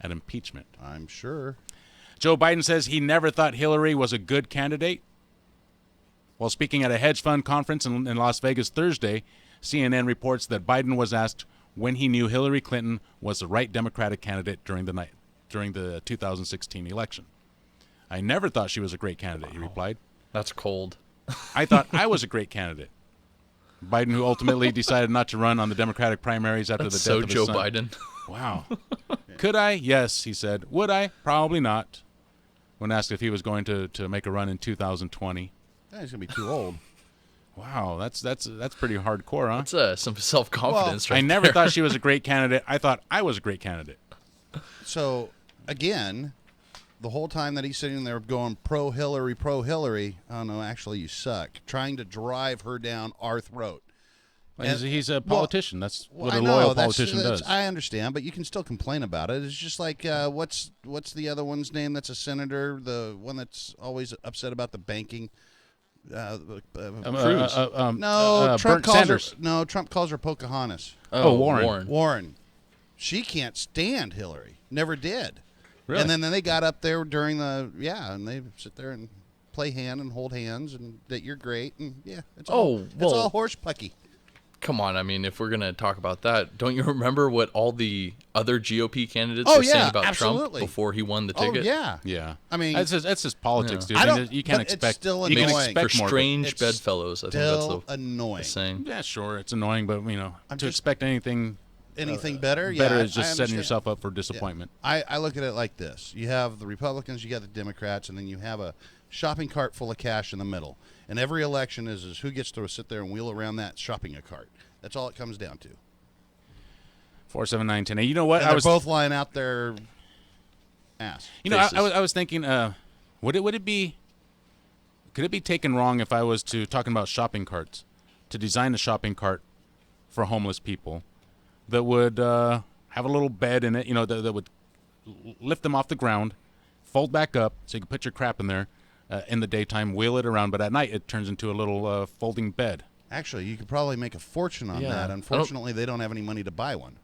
at impeachment. I'm sure. Joe Biden says he never thought Hillary was a good candidate. While speaking at a hedge fund conference in Las Vegas Thursday, CNN reports that Biden was asked when he knew Hillary Clinton was the right Democratic candidate during the 2016 election. I never thought she was a great candidate, he replied. That's cold. I thought I was a great candidate. Biden, who ultimately decided not to run on the Democratic primaries after the death of his Joe son. Biden. Wow. Could I? Yes, he said. Would I? Probably not. When asked if he was going to make a run in 2020. Yeah, he's going to be too old. Wow, that's pretty hardcore, huh? That's some self-confidence right I never there. thought she was a great candidate. I thought I was a great candidate. So, again, the whole time that he's sitting there going pro-Hillary, oh, no, actually, you suck. Trying to drive her down our throat. He's a politician. That's what a I know, loyal politician does. I understand, but you can still complain about it. It's just like, what's the other one's name that's a senator? The one that's always upset about the banking? Cruz. Trump calls Sanders. her. No, Trump calls her Pocahontas. Warren. She can't stand Hillary. Never did. Really? And then they got up there during and they sit there and play hand and hold hands and that you're great and it's all horse pucky. come on. I mean, if we're going to talk about that, don't you remember what all the other GOP candidates Oh, were yeah, saying about absolutely. Trump before he won the Oh, ticket? yeah. Yeah. I mean, that's just politics, dude. I I mean, don't- you can't but it's expect. still You can annoying. expect For more. strange It's bedfellows, I think that's still the annoying. saying. Yeah, sure, it's annoying, but to just- expect anything better, better yeah, is just I setting understand. yourself up for disappointment. I look at it like this: you have the Republicans, you got the Democrats, and then you have a shopping cart full of cash in the middle. And every election is who gets to sit there and wheel around that shopping cart. That's all it comes down to. 47910. You know what? And they're both lying out their ass. You know, I was thinking, would it be? Could it be taken wrong if I was to talking about shopping carts, to design a shopping cart for homeless people that would have a little bed in it, that would lift them off the ground, fold back up so you can put your crap in there in the daytime, wheel it around, but at night it turns into a little folding bed. Actually, you could probably make a fortune on Yeah. that. Unfortunately, they don't have any money to buy one.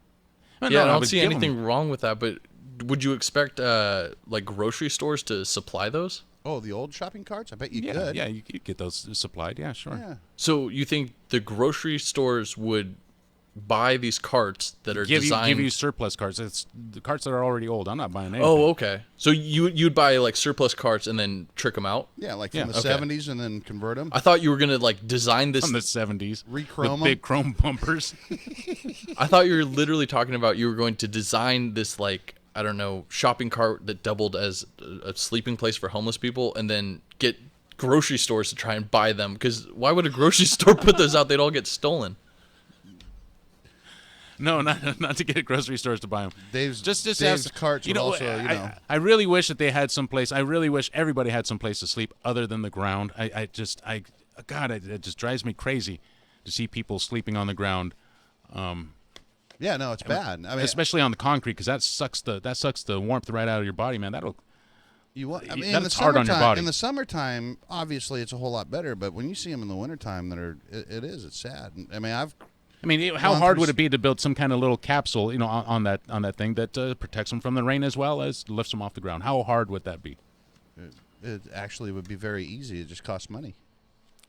I don't see anything wrong with that, but would you expect like grocery stores to supply those? Oh, the old shopping carts? I bet you Yeah, could. yeah, you could get those supplied. Yeah, sure. Yeah. So you think the grocery stores would buy these carts that are Give designed? you surplus carts. It's the carts that are already old. I'm not buying anything. Oh, okay. So you'd buy like surplus carts and then trick them out? Yeah, like from the 70s and then convert them. I thought you were gonna like design this From the 70s. Rechrome with big chrome bumpers. I thought you were literally talking about you were going to design this like, I don't know, shopping cart that doubled as a sleeping place for homeless people and then get grocery stores to try and buy them, because why would a grocery store put those out? They'd all get stolen. No, not to get grocery stores to buy them. Dave's has, carts would also, I really wish that they had some place. I really wish everybody had some place to sleep other than the God, it just drives me crazy to see people sleeping on the ground. Yeah, no, it's bad. I mean, especially on the concrete, because that sucks the warmth right out of your body, man. I mean, in the hard on your body. In the summertime, obviously, it's a whole lot better. But when you see them in the wintertime, it's sad. I mean, how hard would it be to build some kind of little capsule, on that thing that protects them from the rain as well as lifts them off the ground? How hard would that be? It actually would be very easy. It just costs money.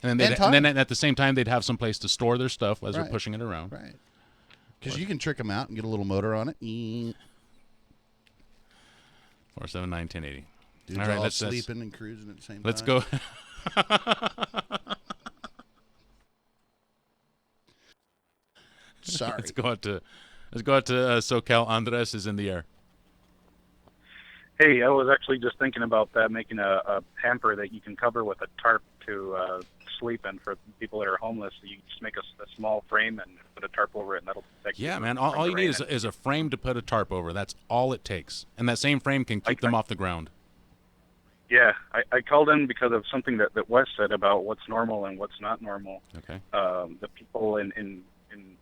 And then at the same time, they'd have some place to store their stuff as they're Right. pushing it around. Right. Because you can trick them out and get a little motor on it. 479-1080. Dudes All right, all let's sleeping and cruising at the same let's time. go. Sorry. Let's go out to SoCal. Andres is in the air. Hey, I was actually just thinking about that, making a hamper that you can cover with a tarp to sleep in for people that are homeless. You just make a small frame and put a tarp over it, and that'll protect you. Yeah, man. from All the you need rain. is a frame to put a tarp over. That's all it takes. And that same frame can keep them off the ground. Yeah, I called in because of something that Wes said about what's normal and what's not normal. Okay. The people in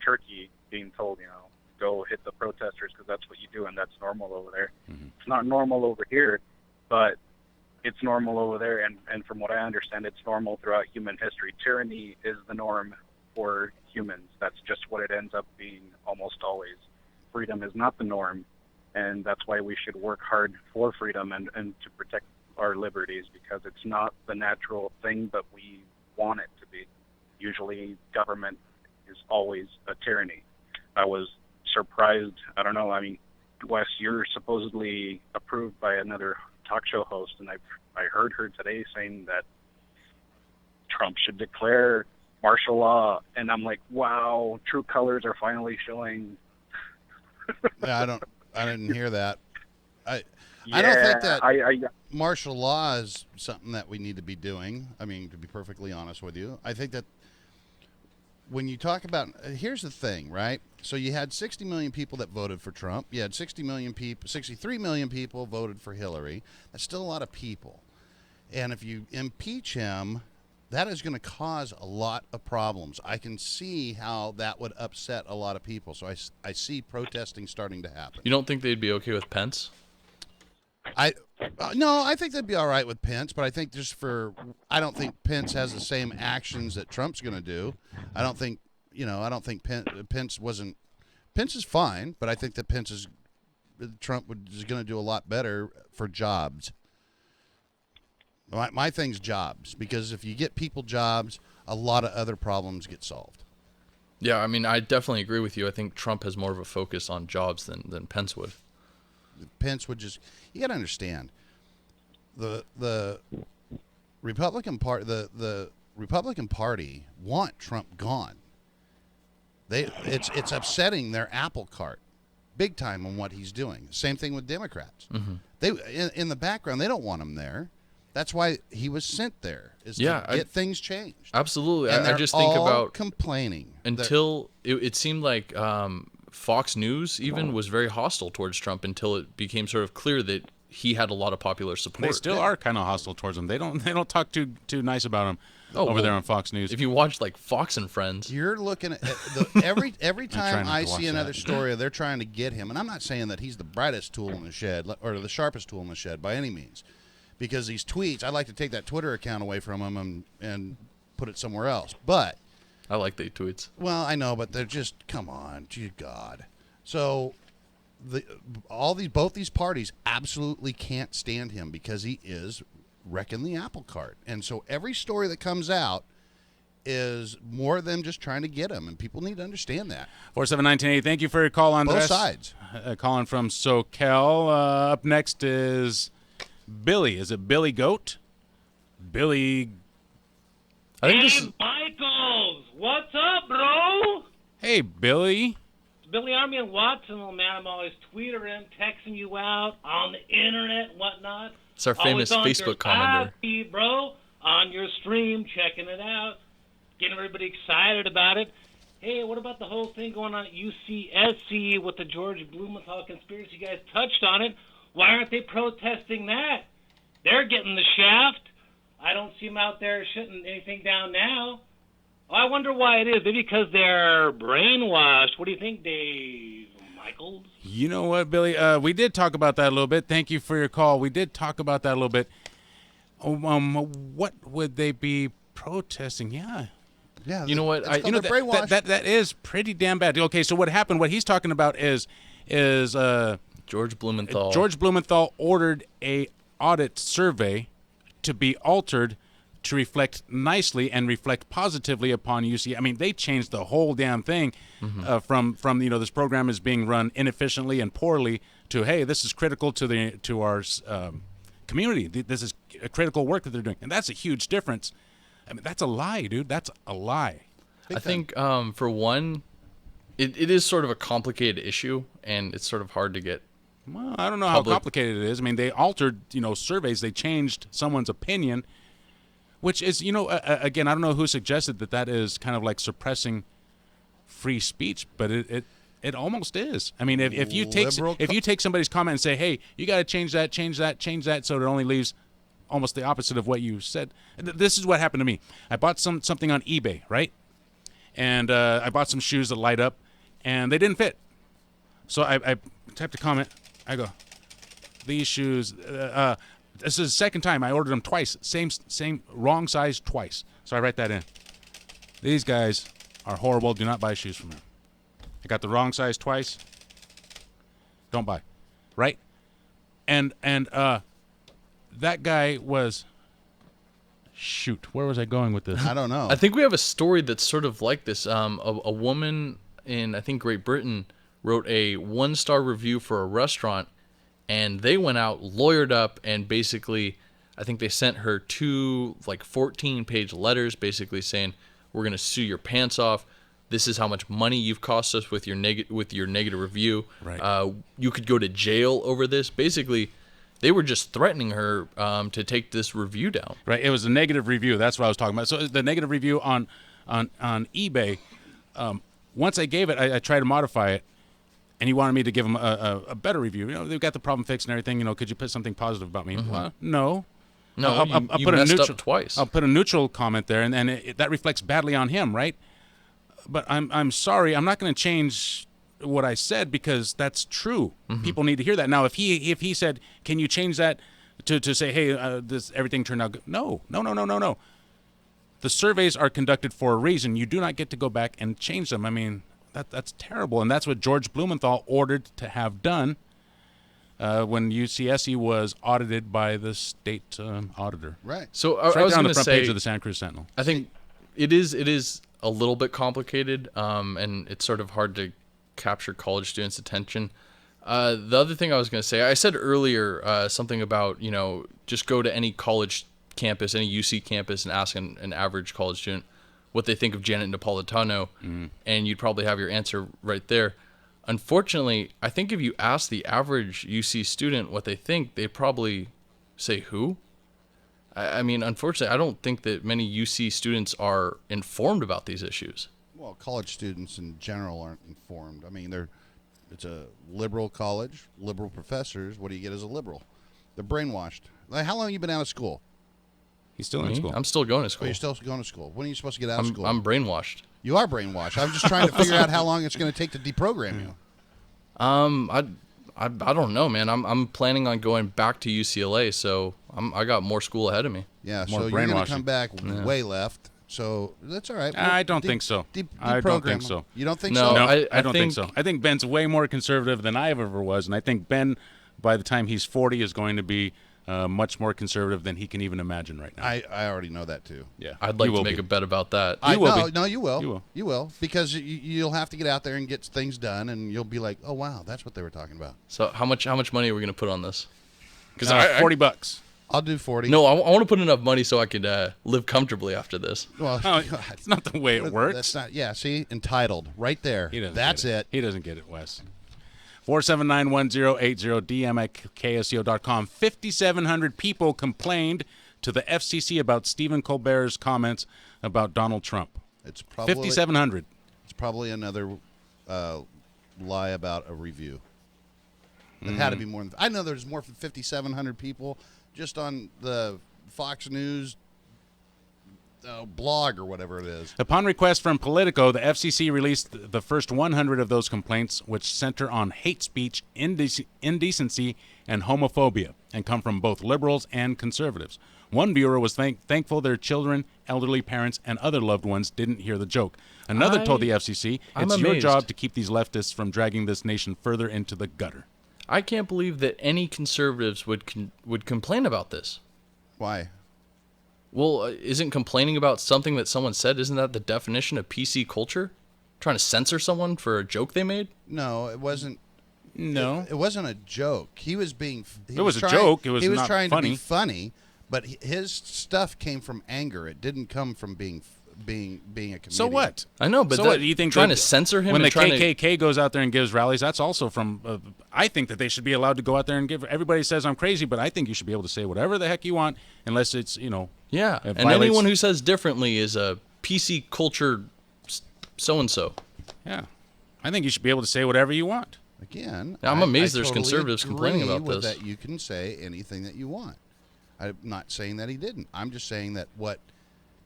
Turkey being told, go hit the protesters because that's what you do and that's normal over there. Mm-hmm. It's not normal over here, but it's normal over there. And from what I understand, it's normal throughout human history. Tyranny is the norm for humans. That's just what it ends up being almost always. Freedom is not the norm, and that's why we should work hard for freedom and to protect our liberties, because it's not the natural thing, but we want it to be. Usually government is always a tyranny. I was surprised. I don't know. I mean, Wes, you're supposedly approved by another talk show host, and I heard her today saying that Trump should declare martial law, and I'm like, wow, true colors are finally showing. Yeah, I didn't hear that. I don't think that martial law is something that we need to be doing. I mean, to be perfectly honest with you, I think that when you talk about, here's the thing, right? So you had 60 million people that voted for Trump. You had 63 million people voted for Hillary. That's still a lot of people. And if you impeach him, that is going to cause a lot of problems. I can see how that would upset a lot of people. So I see protesting starting to happen. You don't think they'd be okay with Pence? No, I think they'd be all right with Pence, but I think I don't think Pence has the same actions that Trump's going to do. I don't think Pence is fine, but I think that Trump is going to do a lot better for jobs. My thing's jobs, because if you get people jobs, a lot of other problems get solved. Yeah, I mean, I definitely agree with you. I think Trump has more of a focus on jobs than Pence would. Pence would just, you got to understand, the Republican Party want Trump gone. It's upsetting their apple cart big time on what he's doing. Same thing with Democrats. Mm-hmm. They in the background, they don't want him there. That's why he was sent there, is to get things changed. Absolutely. And I just think all about complaining until it seemed like Fox News even was very hostile towards Trump until it became sort of clear that he had a lot of popular support. They still are kind of hostile towards him. They don't talk too nice about him over there on Fox News. If you watch like Fox and Friends, you're looking at every time I see another story, they're trying to get him. And I'm not saying that he's the brightest tool in the shed or the sharpest tool in the shed by any means. Because these tweets, I'd like to take that Twitter account away from him and put it somewhere else. But I like the tweets. Well, I know, but they're just, come on, gee God. So both these parties absolutely can't stand him because he is wrecking the apple cart. And so every story that comes out is more than just trying to get him, and people need to understand that. 479-1080, thank you for your call on both sides. Calling from SoCal. Up next is Billy. Is it Billy Goat? Billy. I think this is Michaels, what's up, bro? Hey, Billy. It's Billy Army and Watson, little man. I'm always tweeting, texting you out on the internet and whatnot. It's our famous always Facebook on your commenter. live feed, bro, on your stream, checking it out, getting everybody excited about it. Hey, what about the whole thing going on at UCSC with the George Blumenthal conspiracy? You guys touched on it. Why aren't they protesting that? They're getting the shaft. I don't see them out there shutting anything down now. Oh, I wonder why it is. Maybe because they're brainwashed. What do you think, Dave Michaels? You know what, Billy? We did talk about that a little bit. Thank you for your call. We did talk about that a little bit. What would they be protesting? Yeah. You know what? That is pretty damn bad. Okay, so what happened? What he's talking about is George Blumenthal. George Blumenthal ordered a audit survey to be altered to reflect nicely and reflect positively upon UC. I mean, they changed the whole damn thing from this program is being run inefficiently and poorly to, hey, this is critical to our community. This is a critical work that they're doing, and that's a huge difference. I mean, that's a lie, dude. That's a lie. I think for one, it is sort of a complicated issue, and it's sort of hard to get. Well, I don't know how complicated it is. I mean, they altered, surveys. They changed someone's opinion, which is, again, I don't know who suggested that is kind of like suppressing free speech, but it almost is. I mean, if you take somebody's comment and say, hey, you got to change that, so it only leaves almost the opposite of what you said. This is what happened to me. I bought something on eBay, right? And I bought some shoes that light up, and they didn't fit. So I typed a comment. I go, these shoes. This is the second time I ordered them twice. Same wrong size twice. So I write that in. These guys are horrible. Do not buy shoes from them. I got the wrong size twice. Don't buy. Right? And that guy was. Shoot, where was I going with this? I don't know. I think we have a story that's sort of like this. A woman in, I think, Great Britain wrote a 1-star review for a restaurant, and they went out, lawyered up, and basically, I think they sent her 2 14-page letters basically saying, we're going to sue your pants off. This is how much money you've cost us with your negative review. Right. You could go to jail over this. Basically, they were just threatening her to take this review down. Right. It was a negative review. That's what I was talking about. So the negative review on eBay, once I gave it, I tried to modify it, and he wanted me to give him a better review. They've got the problem fixed and everything. Could you put something positive about me? Well, no. No, I'll you put messed a neutral, up twice. I'll put a neutral comment there, and that reflects badly on him, right? But I'm sorry. I'm not going to change what I said because that's true. People need to hear that. Now, if he said, can you change that to say, hey, everything turned out good? No. The surveys are conducted for a reason. You do not get to go back and change them. I mean, that's terrible, and that's what George Blumenthal ordered to have done when UCSC was audited by the state auditor. Right. So It's I was on going the to front say, page of the Santa Cruz Sentinel. I think it is a little bit complicated, and it's sort of hard to capture college students' attention. The other thing I was going to say, I said earlier something about, just go to any college campus, any UC campus, and ask an average college student what they think of Janet Napolitano, and you'd probably have your answer right there. Unfortunately, I think if you ask the average UC student what they think, they'd probably say who? I mean, unfortunately, I don't think that many UC students are informed about these issues. Well, college students in general aren't informed. I mean, it's a liberal college, liberal professors. What do you get as a liberal? They're brainwashed. Like, how long have you been out of school? He's still in school. I'm still going to school. Oh, you're still going to school. When are you supposed to get out of school? I'm brainwashed. You are brainwashed. I'm just trying to figure out how long it's going to take to deprogram you. I don't know, man. I'm planning on going back to UCLA, so I got more school ahead of me. Yeah, More so you're going to brainwashing. come back way left. So that's all right. I don't think so. I don't think so. You don't think No, so? No, I I don't think think- so. I think Ben's way more conservative than I ever was, and I think Ben, by the time he's 40, is going to be much more conservative than he can even imagine right now. I already know that too. Yeah, I'd like You to will make be. a bet about that. You will. You will. You will, because you'll have to get out there and get things done, and you'll be like, oh wow, that's what they were talking about. So how much money are we going to put on this? Because $40. I'll do 40. No, I want to put enough money so I could live comfortably after this. Well, Oh, it's not the way it works. That's not. Yeah, see, entitled right there. He doesn't That's get it. He doesn't get it, Wes. 479-1080, DM at KSCO.com. 5,700 people complained to the FCC about Stephen Colbert's comments about Donald Trump. It's probably 5,700. It's probably another lie about a review. It had to be more than. I know there's more than 5,700 people just on the Fox News blog or whatever it is. Upon request from Politico, the FCC released the first 100 of those complaints, which center on hate speech, indecency, and homophobia, and come from both liberals and conservatives. One viewer was thankful their children, elderly parents, and other loved ones didn't hear the joke. Another told the FCC, I'm it's your amazed. job to keep these leftists from dragging this nation further into the gutter. I can't believe that any conservatives would complain about this. Why? Well, isn't complaining about something that someone said, isn't that the definition of PC culture? Trying to censor someone for a joke they made? No, it wasn't. No. It wasn't a joke. He was being. It was a joke. It was He was not trying funny. to be funny, but his stuff came from anger. It didn't come from being a comedian. So what? I know, but so that- what? Do you think trying that to censor him when and the trying to- KKK goes out there and gives rallies? That's also from. I think that they should be allowed to go out there and give. Everybody says I'm crazy, but I think you should be able to say whatever the heck you want, unless it's Yeah, it and violates- anyone who says differently is a PC culture so-and-so. Yeah, I think you should be able to say whatever you want. Again, I'm amazed there's totally conservatives complaining agree about with this. That you can say anything that you want. I'm not saying that he didn't. I'm just saying that what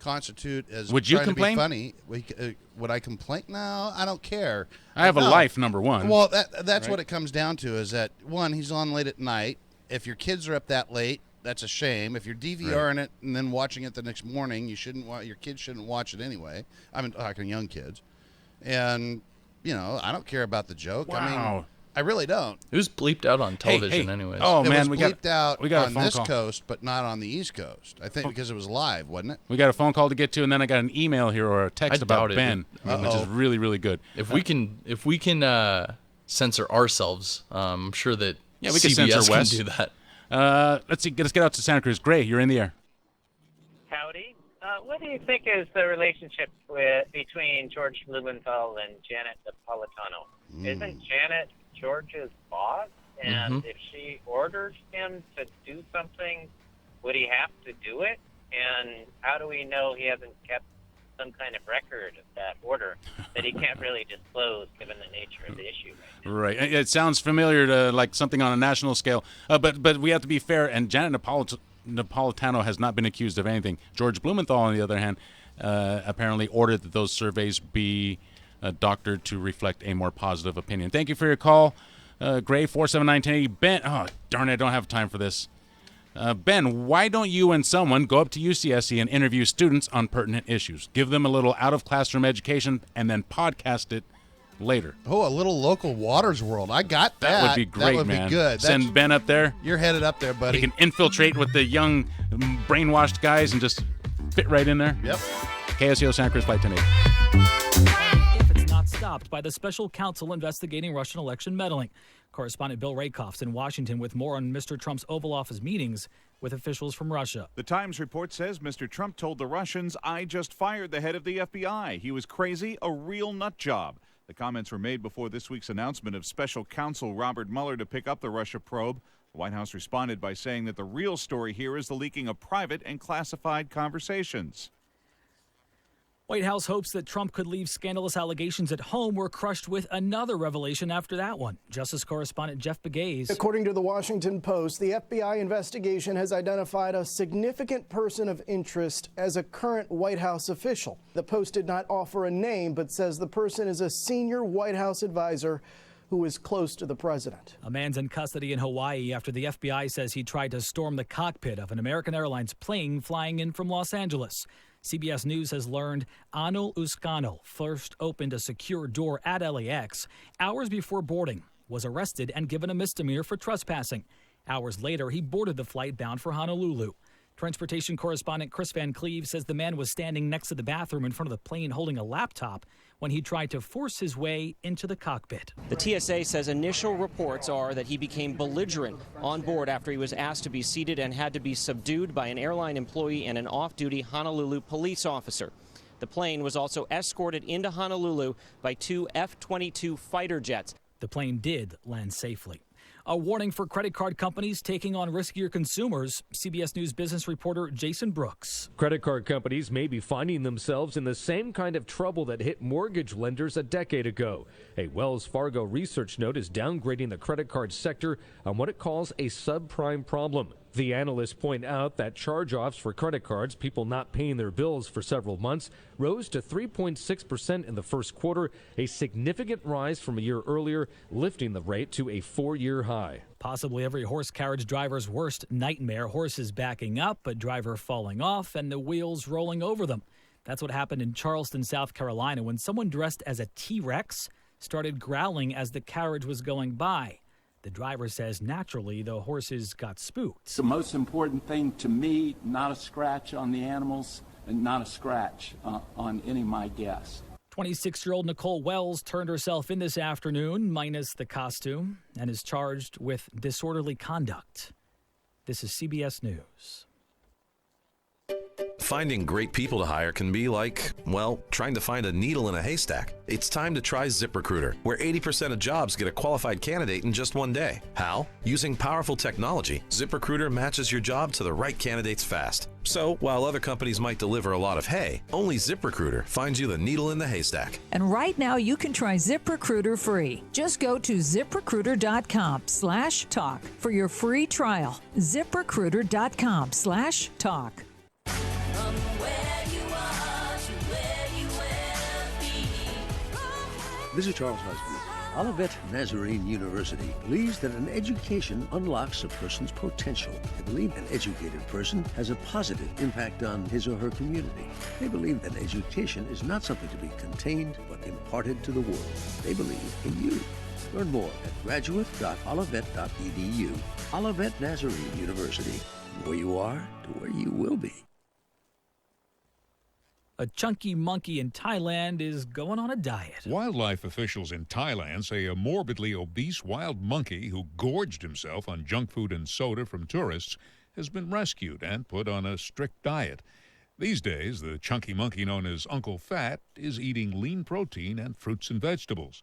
constitute as Would you trying complain? to be funny. Would I complain? No, I don't care. I have a No. life, number one. Well, that's Right? what it comes down to. Is that one? He's on late at night. If your kids are up that late, that's a shame. If you're DVRing it and then watching it the next morning, you shouldn't. Your kids shouldn't watch it anyway. I'm talking young kids, and I don't care about the joke. I mean, Wow. I really don't. It was bleeped out on television hey. anyways. Oh, It man, was we got bleeped out a on phone this call. coast, but not on the East Coast. I think because it was live, wasn't it? We got a phone call to get to, and then I got an email here or a text I about doubt it. Ben, which is really, really good. If we can censor ourselves, I'm sure that Yeah, we can CBS censor Wes. can do that. Let's see. Let's get out to Santa Cruz. Gray, you're in the air. Howdy. What do you think is the relationship between George Blumenthal and Janet Napolitano? Isn't Janet George's boss? And if she orders him to do something, would he have to do it? And how do we know he hasn't kept some kind of record of that order that he can't really disclose given the nature of the issue? Right. It sounds familiar to like something on a national scale, but we have to be fair. And Janet Napolitano has not been accused of anything. George Blumenthal, on the other hand, apparently ordered that those surveys be doctored to reflect a more positive opinion. Thank you for your call, Gray 479-1080. Ben, oh darn it, I don't have time for this. Ben, why don't you and someone go up to UCSC and interview students on pertinent issues? Give them a little out-of-classroom education and then podcast it later. Oh, a little local Waters World. I got that. That would be great, That would man. be good. Send Ben up there. You're headed up there, buddy. He can infiltrate with the young, brainwashed guys and just fit right in there. Yep. KSEO Santa Cruz Flight 1080. If it's not stopped by the special counsel investigating Russian election meddling. Correspondent Bill Rakoff's in Washington with more on Mr. Trump's Oval Office meetings with officials from Russia. The Times report says Mr. Trump told the Russians, "I just fired the head of the FBI. He was crazy, a real nut job." The comments were made before this week's announcement of special counsel Robert Mueller to pick up the Russia probe. The White House responded by saying that the real story here is the leaking of private and classified conversations. White House hopes that Trump could leave scandalous allegations at home were crushed with another revelation after that one. Justice correspondent Jeff Begays. According to the Washington Post, the FBI investigation has identified a significant person of interest as a current White House official. The Post did not offer a name, but says the person is a senior White House advisor who is close to the president. A man's in custody in Hawaii after the FBI says he tried to storm the cockpit of an American Airlines plane flying in from Los Angeles. CBS News has learned Anil Uskanil first opened a secure door at LAX hours before boarding, was arrested and given a misdemeanor for trespassing. Hours later, he boarded the flight bound for Honolulu. Transportation correspondent Chris Van Cleve says the man was standing next to the bathroom in front of the plane holding a laptop when he tried to force his way into the cockpit. The TSA says initial reports are that he became belligerent on board after he was asked to be seated and had to be subdued by an airline employee and an off-duty Honolulu police officer. The plane was also escorted into Honolulu by 2 F-22 fighter jets. The plane did land safely. A warning for credit card companies taking on riskier consumers. CBS News business reporter Jason Brooks. Credit card companies may be finding themselves in the same kind of trouble that hit mortgage lenders a decade ago. A Wells Fargo research note is downgrading the credit card sector on what it calls a subprime problem. The analysts point out that charge-offs for credit cards, people not paying their bills for several months, rose to 3.6% in the first quarter, a significant rise from a year earlier, lifting the rate to a 4-year high. Possibly every horse carriage driver's worst nightmare, horses backing up, a driver falling off, and the wheels rolling over them. That's what happened in Charleston, South Carolina, when someone dressed as a T-Rex started growling as the carriage was going by. The driver says naturally the horses got spooked. The most important thing to me, not a scratch on the animals and not a scratch on any of my guests. 26-year-old Nicole Wells turned herself in this afternoon, minus the costume, and is charged with disorderly conduct. This is CBS News. Finding great people to hire can be like, well, trying to find a needle in a haystack. It's time to try ZipRecruiter, where 80% of jobs get a qualified candidate in just one day. How? Using powerful technology, ZipRecruiter matches your job to the right candidates fast. So, while other companies might deliver a lot of hay, only ZipRecruiter finds you the needle in the haystack. And right now you can try ZipRecruiter free. Just go to ZipRecruiter.com/talk for your free trial. ZipRecruiter.com/talk. This is Charles Husband. Olivet Nazarene University believes that an education unlocks a person's potential. They believe an educated person has a positive impact on his or her community. They believe that education is not something to be contained, but imparted to the world. They believe in you. Learn more at graduate.olivet.edu. Olivet Nazarene University. Where you are to where you will be. A chunky monkey in Thailand is going on a diet. Wildlife officials in Thailand say a morbidly obese wild monkey who gorged himself on junk food and soda from tourists has been rescued and put on a strict diet. These days, the chunky monkey known as Uncle Fat is eating lean protein and fruits and vegetables.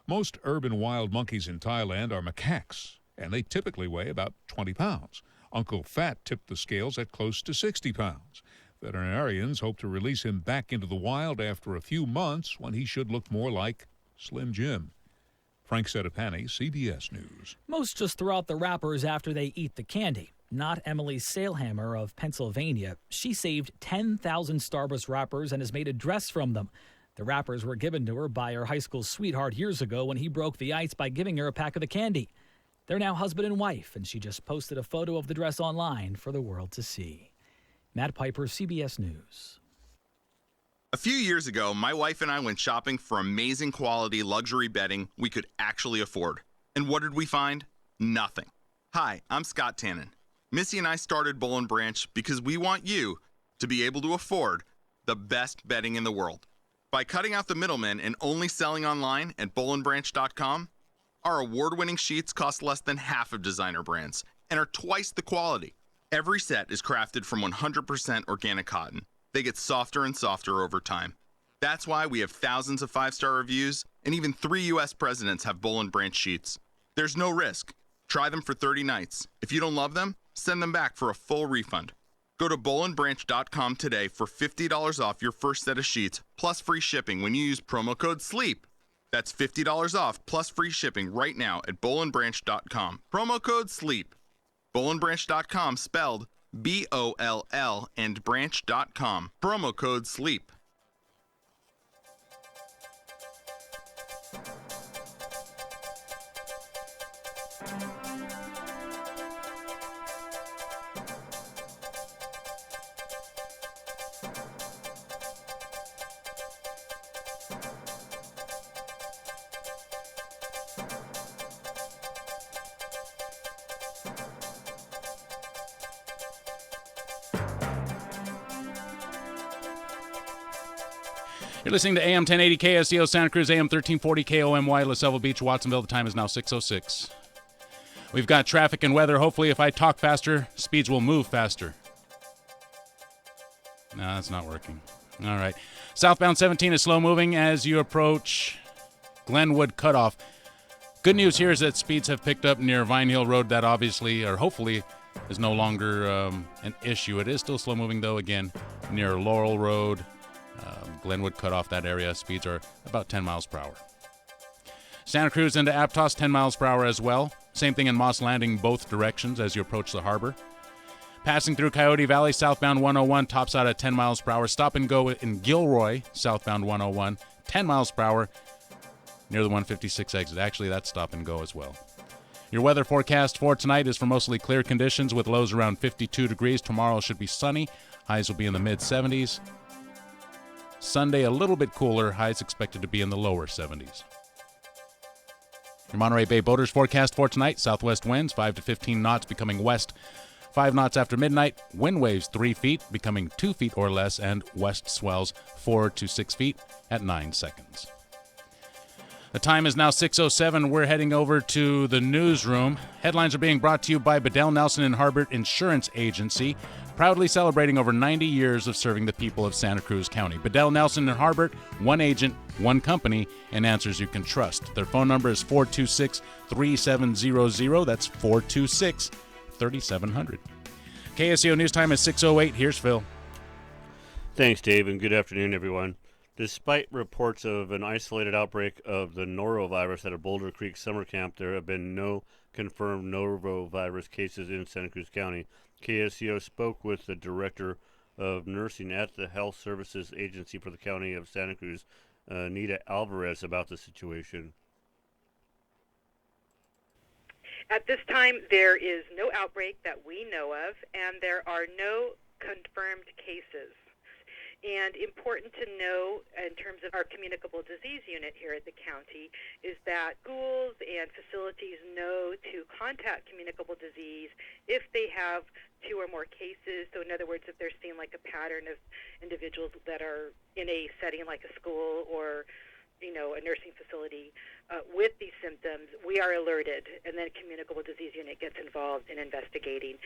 Most urban wild monkeys in Thailand are macaques, and they typically weigh about 20 pounds. Uncle Fat tipped the scales at close to 60 pounds. Veterinarians hope to release him back into the wild after a few months when he should look more like Slim Jim. Frank Sedapani, CBS News. Most just throw out the wrappers after they eat the candy. Not Emily Sailhammer of Pennsylvania. She saved 10,000 Starburst wrappers and has made a dress from them. The wrappers were given to her by her high school sweetheart years ago when he broke the ice by giving her a pack of the candy. They're now husband and wife, and she just posted a photo of the dress online for the world to see. Matt Piper, CBS News. A few years ago, my wife and I went shopping for amazing quality luxury bedding we could actually afford. And what did we find? Nothing. Hi, I'm Scott Tannen. Missy and I started Boll & Branch because we want you to be able to afford the best bedding in the world. By cutting out the middlemen and only selling online at BolandBranch.com, our award-winning sheets cost less than half of designer brands and are twice the quality. Every set is crafted from 100% organic cotton. They get softer and softer over time. That's why we have thousands of 5-star reviews, and even 3 U.S. presidents have Boll & Branch sheets. There's no risk. Try them for 30 nights. If you don't love them, send them back for a full refund. Go to BollandBranch.com today for $50 off your first set of sheets, plus free shipping when you use promo code SLEEP. That's $50 off plus free shipping right now at BollandBranch.com. Promo code SLEEP. BollandBranch.com spelled B-O-L-L and branch.com. Promo code SLEEP. You're listening to AM 1080 KSCO Santa Cruz, AM 1340 KOMY LaSalle Beach, Watsonville. The time is now 6:06. We've got traffic and weather. Hopefully, if I talk faster, speeds will move faster. No, that's not working. All right. Southbound 17 is slow moving as you approach Glenwood Cutoff. Good news here is that speeds have picked up near Vine Hill Road. That obviously, or hopefully, is no longer an issue. It is still slow moving, though, again, near Laurel Road. Glenwood Cutoff, that area. Speeds are about 10 miles per hour. Santa Cruz into Aptos, 10 miles per hour as well. Same thing in Moss Landing, both directions as you approach the harbor. Passing through Coyote Valley, southbound 101, tops out at 10 miles per hour. Stop and go in Gilroy, southbound 101, 10 miles per hour near the 156 exit. Actually, that's stop and go as well. Your weather forecast for tonight is for mostly clear conditions with lows around 52 degrees. Tomorrow should be sunny. Highs will be in the mid-70s. Sunday, a little bit cooler. Highs expected to be in the lower 70s. Your Monterey Bay boaters forecast for tonight. Southwest winds 5 to 15 knots, becoming west 5 knots after midnight. Wind waves 3 feet, becoming 2 feet or less, and west swells 4 to 6 feet at 9 seconds. The time is now 6:07. We're heading over to the newsroom. Headlines are being brought to you by Bedell Nelson and Harbert Insurance Agency, proudly celebrating over 90 years of serving the people of Santa Cruz County. Bedell Nelson and Harbert, one agent, one company, and answers you can trust. Their phone number is 426-3700. That's 426-3700. KSCO News Time is 6:08. Here's Phil. Thanks, Dave, and good afternoon, everyone. Despite reports of an isolated outbreak of the norovirus at a Boulder Creek summer camp, there have been no confirmed norovirus cases in Santa Cruz County. KSCO spoke with the director of nursing at the Health Services Agency for the County of Santa Cruz, Anita Alvarez, about the situation. At this time, there is no outbreak that we know of, and there are no confirmed cases. And important to know in terms of our communicable disease unit here at the county is that schools and facilities know to contact communicable disease if they have 2 or more cases. So in other words, if they're seeing like a pattern of individuals that are in a setting like a school or, a nursing facility with these symptoms, we are alerted, and then communicable disease unit gets involved in investigating.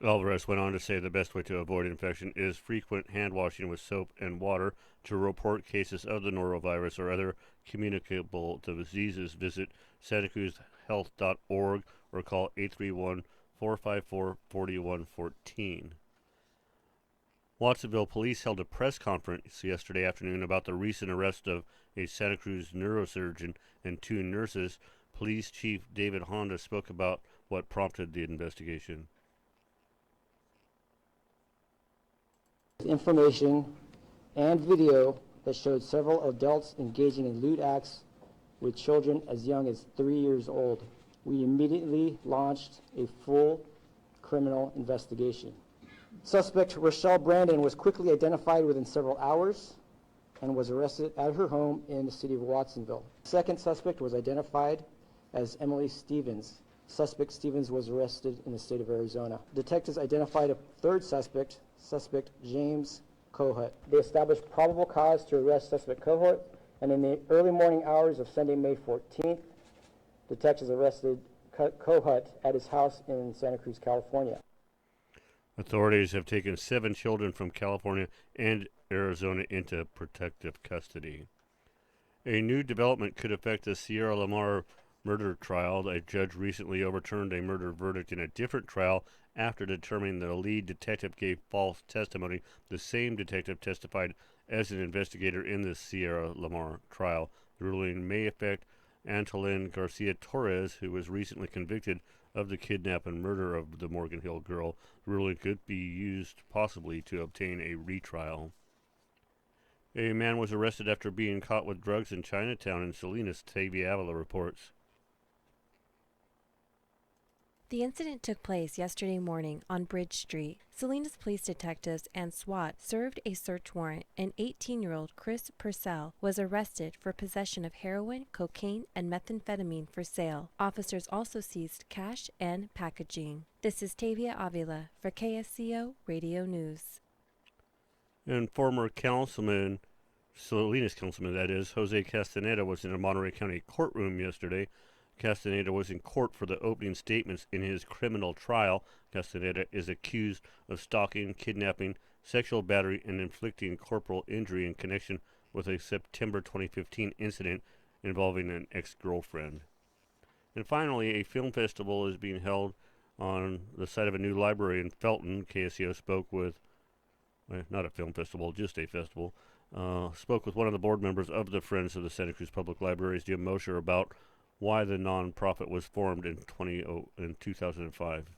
Alvarez went on to say the best way to avoid infection is frequent hand washing with soap and water. To report cases of the norovirus or other communicable diseases, visit santacruzhealth.org or call 831-454-4114. Watsonville police held a press conference yesterday afternoon about the recent arrest of a Santa Cruz neurosurgeon and 2 nurses. Police Chief David Honda spoke about what prompted the investigation. Information and video that showed several adults engaging in lewd acts with children as young as 3 years old. We immediately launched a full criminal investigation. Suspect Rochelle Brandon was quickly identified within several hours and was arrested at her home in the city of Watsonville. Second suspect was identified as Emily Stevens. Suspect Stevens was arrested in the state of Arizona. Detectives identified a third suspect, James Kohut. They established probable cause to arrest suspect Kohut, and in the early morning hours of Sunday, May 14th, detectives arrested Kohut at his house in Santa Cruz, California. Authorities have taken 7 children from California and Arizona into protective custody. A new development could affect the Sierra Lamar murder trial. A judge recently overturned a murder verdict in a different trial after determining that a lead detective gave false testimony. The same detective testified as an investigator in the Sierra Lamar trial. The ruling may affect Antolin Garcia Torres, who was recently convicted of the kidnap and murder of the Morgan Hill girl. The ruling could be used possibly to obtain a retrial. A man was arrested after being caught with drugs in Chinatown in Salinas, Tavia Avila reports. The incident took place yesterday morning on Bridge Street. Salinas police detectives and SWAT served a search warrant, and 18-year-old Chris Purcell was arrested for possession of heroin, cocaine, and methamphetamine for sale. Officers also seized cash and packaging. This is Tavia Avila for KSCO Radio News. And former councilman, Salinas councilman that is, Jose Castaneda was in a Monterey County courtroom yesterday. Castaneda was in court for the opening statements in his criminal trial. Castaneda is accused of stalking, kidnapping, sexual battery, and inflicting corporal injury in connection with a September 2015 incident involving an ex-girlfriend. And finally, a film festival is being held on the site of a new library in Felton. KSCO spoke with, not a film festival, just a festival, spoke with one of the board members of the Friends of the Santa Cruz Public Libraries, Jim Mosher, about why the nonprofit was formed in 2005.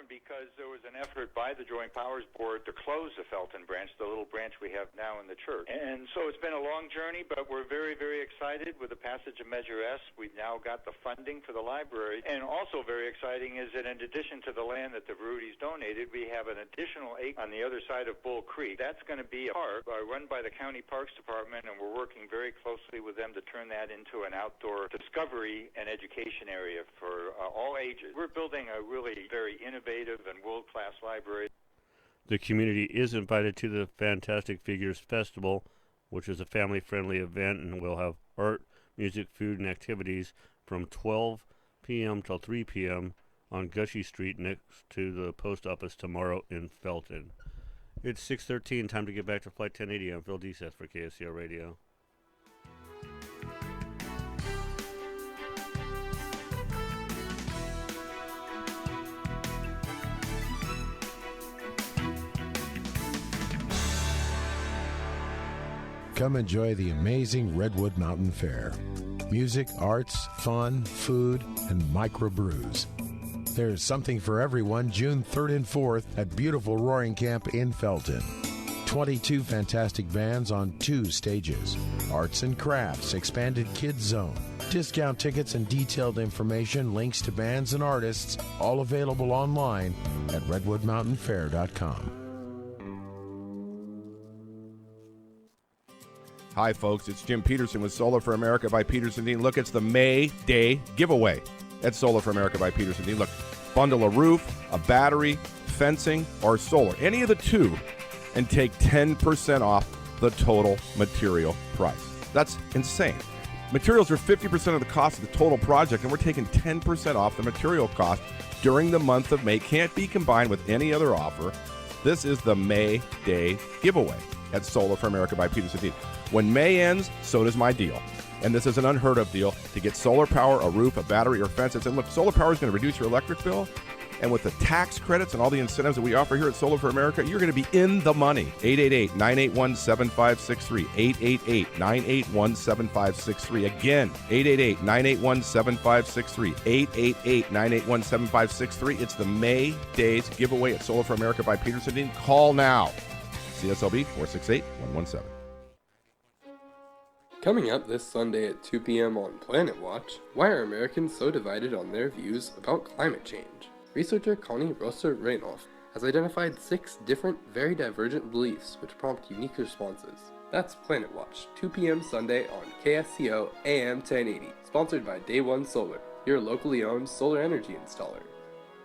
Because there was an effort by the Joint Powers Board to close the Felton branch, the little branch we have now in the church. And so it's been a long journey, but we're very, very excited with the passage of Measure S. We've now got the funding for the library. And also very exciting is that in addition to the land that the Verudis donated, we have an additional acre on the other side of Bull Creek. That's going to be a park run by the County Parks Department, and we're working very closely with them to turn that into an outdoor discovery and education area for all ages. We're building a really very innovative and world-class library. The community is invited to the Fantastic Figures Festival, which is a family-friendly event and will have art, music, food, and activities from 12 p.m. till 3 p.m. on Gushy Street next to the post office tomorrow in Felton. It's 6:13, time to get back to Flight 1080. I'm Phil Deseth for KSCO Radio. Come enjoy the amazing Redwood Mountain Fair. Music, arts, fun, food, and microbrews. There's something for everyone June 3rd and 4th at beautiful Roaring Camp in Felton. 22 fantastic bands on 2 stages. Arts and crafts, expanded kids zone. Discount tickets and detailed information, links to bands and artists, all available online at redwoodmountainfair.com. Hi, folks. It's Jim Peterson with Solar for America by Peterson Dean. Look, it's the May Day giveaway at Solar for America by Peterson Dean. Look, bundle a roof, a battery, fencing, or solar. Any of the 2, and take 10% off the total material price. That's insane. Materials are 50% of the cost of the total project, and we're taking 10% off the material cost during the month of May. Can't be combined with any other offer. This is the May Day giveaway at Solar for America by Peterson Dean. When May ends, so does my deal. And this is an unheard of deal to get solar power, a roof, a battery, or fences. And look, solar power is going to reduce your electric bill. And with the tax credits and all the incentives that we offer here at Solar for America, you're going to be in the money. 888-981-7563. 888-981-7563. Again, 888-981-7563. 888-981-7563. It's the May Days giveaway at Solar for America by Peterson Dean. Call now. CSLB 468-117. Coming up this Sunday at 2 p.m. on Planet Watch, why are Americans so divided on their views about climate change? Researcher Connie Rosser-Reinolf has identified 6 different, very divergent beliefs which prompt unique responses. That's Planet Watch, 2 p.m. Sunday on KSCO AM 1080, sponsored by Day One Solar, your locally owned solar energy installer.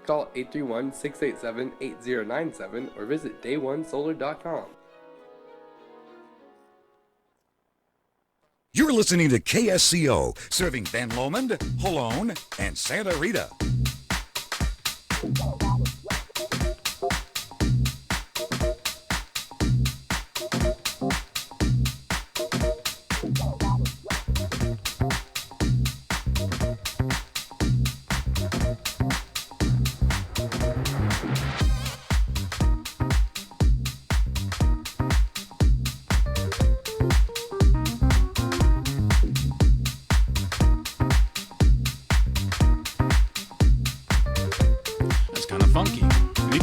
Call 831-687-8097 or visit dayonesolar.com. You're listening to KSCO, serving Ben Lomond, Holone, and Santa Rita.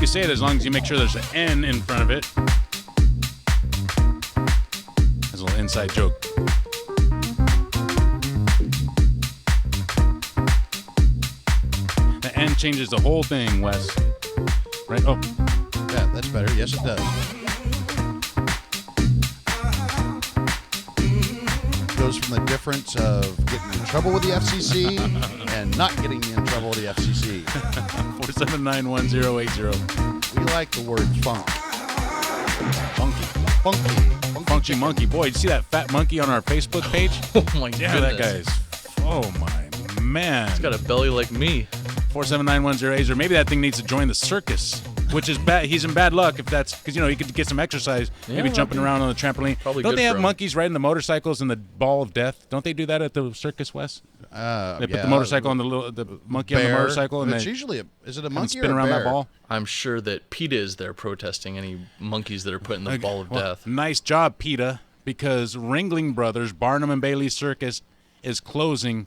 Say it as long as you make sure there's an N in front of it. That's a little inside joke. The N changes the whole thing, Wes. Right? Oh. Yeah, that's better. Yes, it does. Goes from the difference of getting in trouble with the FCC and not getting in trouble with the FCC. 4791080. We like the word funk. Funky. Funky monkey. Boy, did you see that fat monkey on our Facebook page? Oh my yeah, goodness. that guy is. Oh my man. He's got a belly like me. 4791080. Maybe that thing needs to join the circus, which is bad. He's in bad luck if that's because he could get some exercise, maybe jumping around on the trampoline. Don't they have monkeys riding the motorcycles in the ball of death? Don't they do that at the circus, Wes? They put the motorcycle on the monkey on the motorcycle, and it's usually is it a monkey spin or a around bear? that ball? I'm sure that PETA is there protesting any monkeys that are put in the ball of death. Nice job, PETA, because Ringling Brothers, Barnum and Bailey Circus, is closing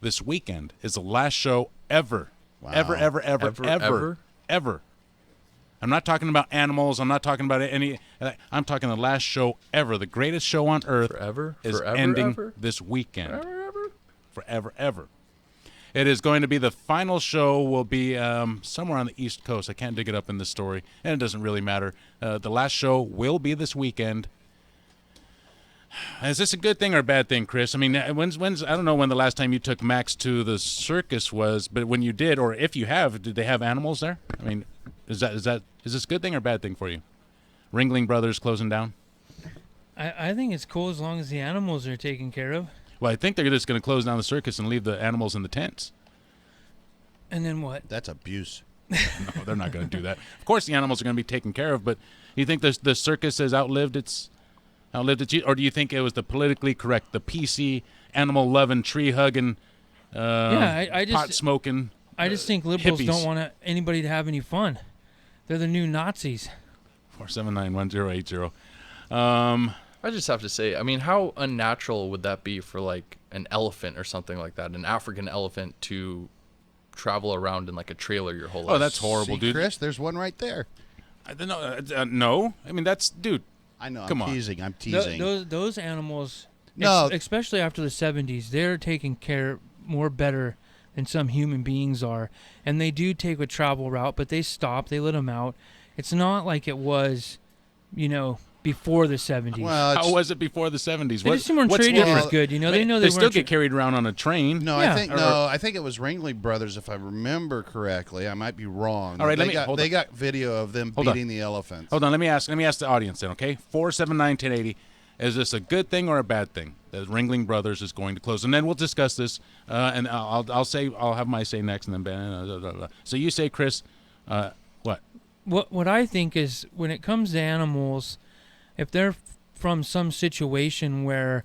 this weekend. It's the last show ever. Wow. Ever. I'm not talking about animals. I'm not talking about any. I'm talking the last show ever. The greatest show on earth is ending this weekend. Forever. It is going to be the final show. Will be somewhere on the East Coast. I can't dig it up in this story, and it doesn't really matter. The last show will be this weekend. Is this a good thing or a bad thing, Chris? I mean, when's I don't know when the last time you took Max to the circus was, but when you did, or if you have, did they have animals there? I mean, is this a good thing or a bad thing for you? Ringling Brothers closing down? I think it's cool as long as the animals are taken care of. Well, I think they're just going to close down the circus and leave the animals in the tents. And then what? That's abuse. No, they're not going to do that. Of course, the animals are going to be taken care of, but you think the circus has outlived its, or do you think it was the politically correct, the PC, animal-loving, tree-hugging, pot-smoking? I just think liberals hippies. don't want anybody to have any fun. They're the new Nazis. 4791080. I just have to say, I mean, how unnatural would that be for like an elephant or something like that, an African elephant to travel around in like a trailer your whole life? Oh, that's horrible, dude. Chris, there's one right there. I don't know. No, I mean that's dude. I know. Come I'm on. teasing. I'm teasing. Those animals, No. especially after the 70s, they're taken care more better than some human beings are, and they do take a travel route, but they stop. They let them out. It's not like it was, before the 70s. Well, how was it before the 70s? They just weren't treated as good. They know they still weren't get carried around on a train. No, Yeah. I think it was Ringling Brothers, if I remember correctly. I might be wrong. All right, they got video of them beating the elephants. Hold on, let me ask the audience then, okay? 4791080. Is this a good thing or a bad thing that Ringling Brothers is going to close? And then we'll discuss this, and I'll have my say next, and then Ben. So you say, Chris, what? What I think is when it comes to animals, if they're from some situation where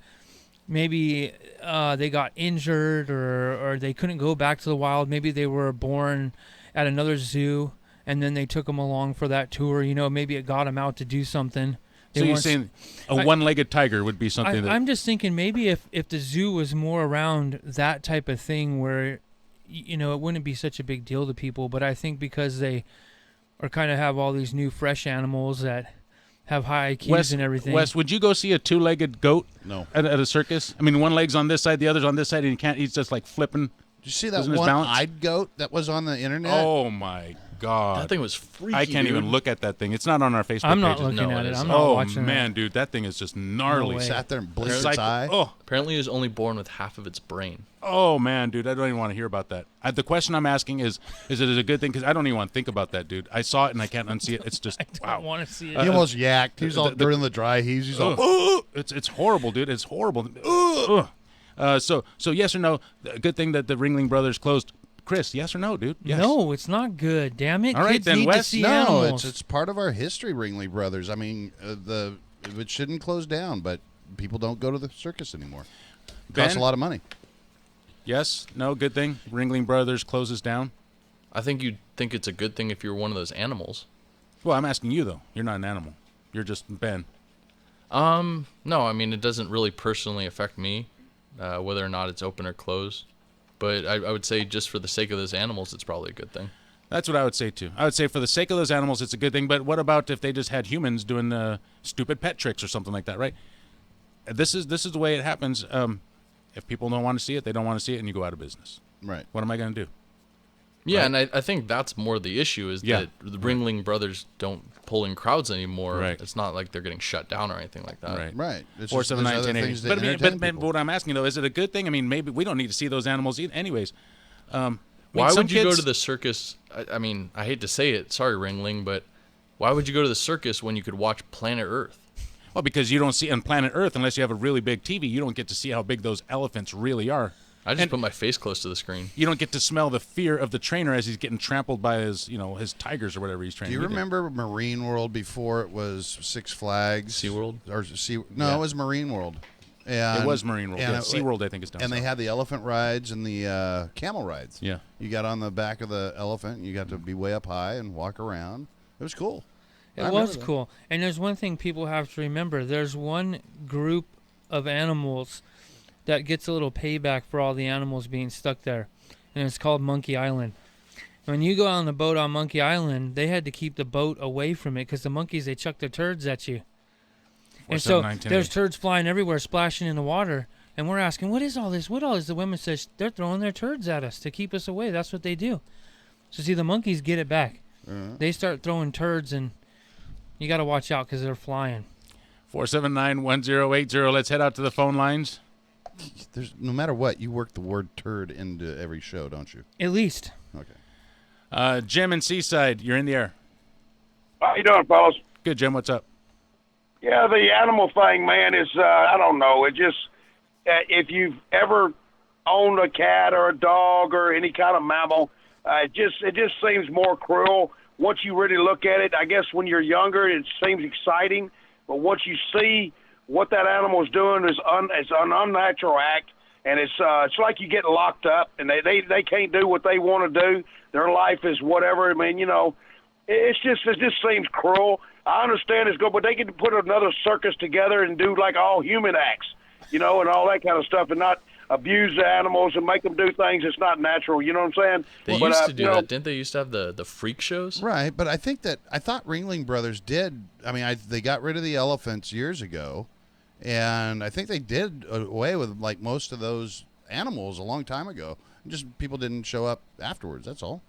maybe they got injured or they couldn't go back to the wild, maybe they were born at another zoo and then they took them along for that tour, maybe it got them out to do something. So you're saying a one-legged tiger would be something that... I'm just thinking maybe if the zoo was more around that type of thing where, it wouldn't be such a big deal to people, but I think because they are kind of have all these new fresh animals that have high IQs and everything. Wes, would you go see a two-legged goat? No. At a circus? I mean, one leg's on this side, the other's on this side, and he's just like flipping. you see that Losing his balance? one-eyed goat that was on the internet? Oh my God, That thing was freaky. I can't even look at that thing. It's not on our Facebook. I'm not pages. looking No, at it it. isn't. I'm not Oh watching man, dude, that thing is just gnarly. No way. Sat there and blinked It's its like, eye. oh, Apparently, he was only born with half of its brain. oh man, dude, I don't even want to hear about that. The question I'm asking is it a good thing? Because I don't even want to think about that, dude. I saw it and I can't unsee it. It's just I don't want to see it. He almost yacked. He was all during the dry heaves. He's all, Ugh. It's horrible, dude. It's horrible. Ugh. So yes or no? Good thing that the Ringling Brothers closed. Chris, yes or no, dude? Yes. No, it's not good. Damn it. All right, Kids then, need to Wes, see no, animals. it's part of our history, Ringling Brothers. I mean, it shouldn't close down, but people don't go to the circus anymore. It costs Ben? a lot of money. Yes. No. Good thing Ringling Brothers closes down. I think you'd think it's a good thing if you were one of those animals. Well, I'm asking you though. You're not an animal. You're just Ben. No, I mean, it doesn't really personally affect me, whether or not it's open or closed. But I would say just for the sake of those animals, it's probably a good thing. That's what I would say too. I would say for the sake of those animals, it's a good thing. But what about if they just had humans doing stupid pet tricks or something like that, right? This is the way it happens. If people don't want to see it, they don't want to see it, and you go out of business. Right. What am I going to do? Yeah, Right. and I think that's more the issue is Yeah. that the Ringling Brothers don't pull in crowds anymore. Right. It's not like they're getting shut down or anything like that. Right. Right. It's Four just- seven there's nine other 1080. things that But I mean, entertain but people. what I'm asking though, is it a good thing? I mean, maybe we don't need to see those animals anyways. Why some would you go kids- to the circus? I mean, I hate to say it. Sorry, Ringling, but why would you go to the circus when you could watch Planet Earth? Well, because you don't see on planet Earth unless you have a really big TV. You don't get to see how big those elephants really are. I just And put my face close to the screen. you don't get to smell the fear of the trainer as he's getting trampled by his tigers or whatever he's Do training. you either. remember Marine World before it was Six Flags? SeaWorld? Or Sea? No, Yeah. it was Marine World. And, It was Marine World. and Yeah, it- SeaWorld, I think, is down And they south. had the elephant rides and the camel rides. Yeah. You got on the back of the elephant. And you got to be way up high and walk around. It was cool. I It remember was that. cool. And there's one thing people have to remember. There's one group of animals that gets a little payback for all the animals being stuck there. And it's called Monkey Island. When you go on the boat on Monkey Island, they had to keep the boat away from it because the monkeys, they chuck their turds at you. And so 479-1080. there's turds flying everywhere, splashing in the water. And we're asking, what is all this? What all is? The women says, they're throwing their turds at us to keep us away. That's what they do. So see, the monkeys get it back. They start throwing turds, and you got to watch out because they're flying. 479-1080. Let's head out to the phone lines. There's no matter what, you work the word turd into every show, don't you? At least. Okay. Jim in Seaside, you're in the air. How you doing, fellas? Good, Jim. What's up? Yeah, the animal thing, man, is I don't know. It just if you've ever owned a cat or a dog or any kind of mammal, it just seems more cruel. Once you really look at it, I guess when you're younger, it seems exciting, but once you see what that animal is doing, it's an unnatural act, and it's like you get locked up, and they can't do what they want to do. Their life is whatever. I mean, it just seems cruel. I understand it's good, but they can put another circus together and do like all human acts, and all that kind of stuff, and not abuse the animals and make them do things that's not natural. You know what I'm saying? They But, used to do you know, that, didn't they? Used to have the freak shows. Right, but I thought Ringling Brothers did. I mean, they got rid of the elephants years ago, and I think they did away with like most of those animals a long time ago. Just people didn't show up afterwards. That's all.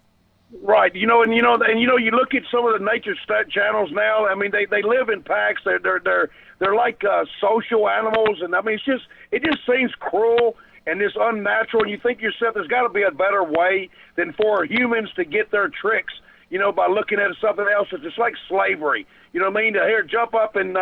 Right, you look at some of the nature channels now. I mean, they live in packs. They're like social animals, and I mean, it just seems cruel and it's unnatural. And you think to yourself, there's got to be a better way than for humans to get their tricks. By looking at something else. It's just like slavery. You know what I mean? To here, jump up and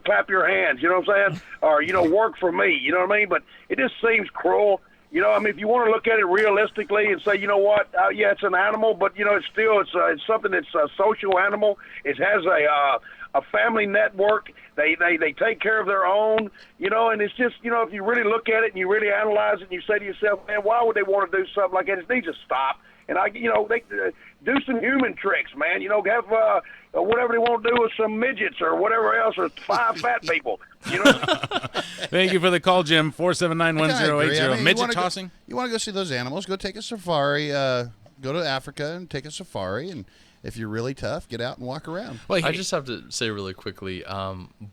clap your hands. You know what I'm saying? Or work for me. You know what I mean? But it just seems cruel. I mean, if you want to look at it realistically and say, you know what, yeah, it's an animal, but it's something that's a social animal. It has a family network. They take care of their own, and it's just, if you really look at it and you really analyze it and you say to yourself, man, why would they want to do something like that? It needs to stop. And they do some human tricks, man. Have whatever they want to do with some midgets or whatever else, or 5 fat people. Thank you for the call, Jim. 479-1080. I mean, Midget tossing? You want to go see those animals? Go take a safari. Go to Africa and take a safari. And if you're really tough, get out and walk around. I just have to say really quickly,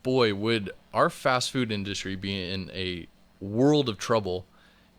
boy, would our fast food industry be in a world of trouble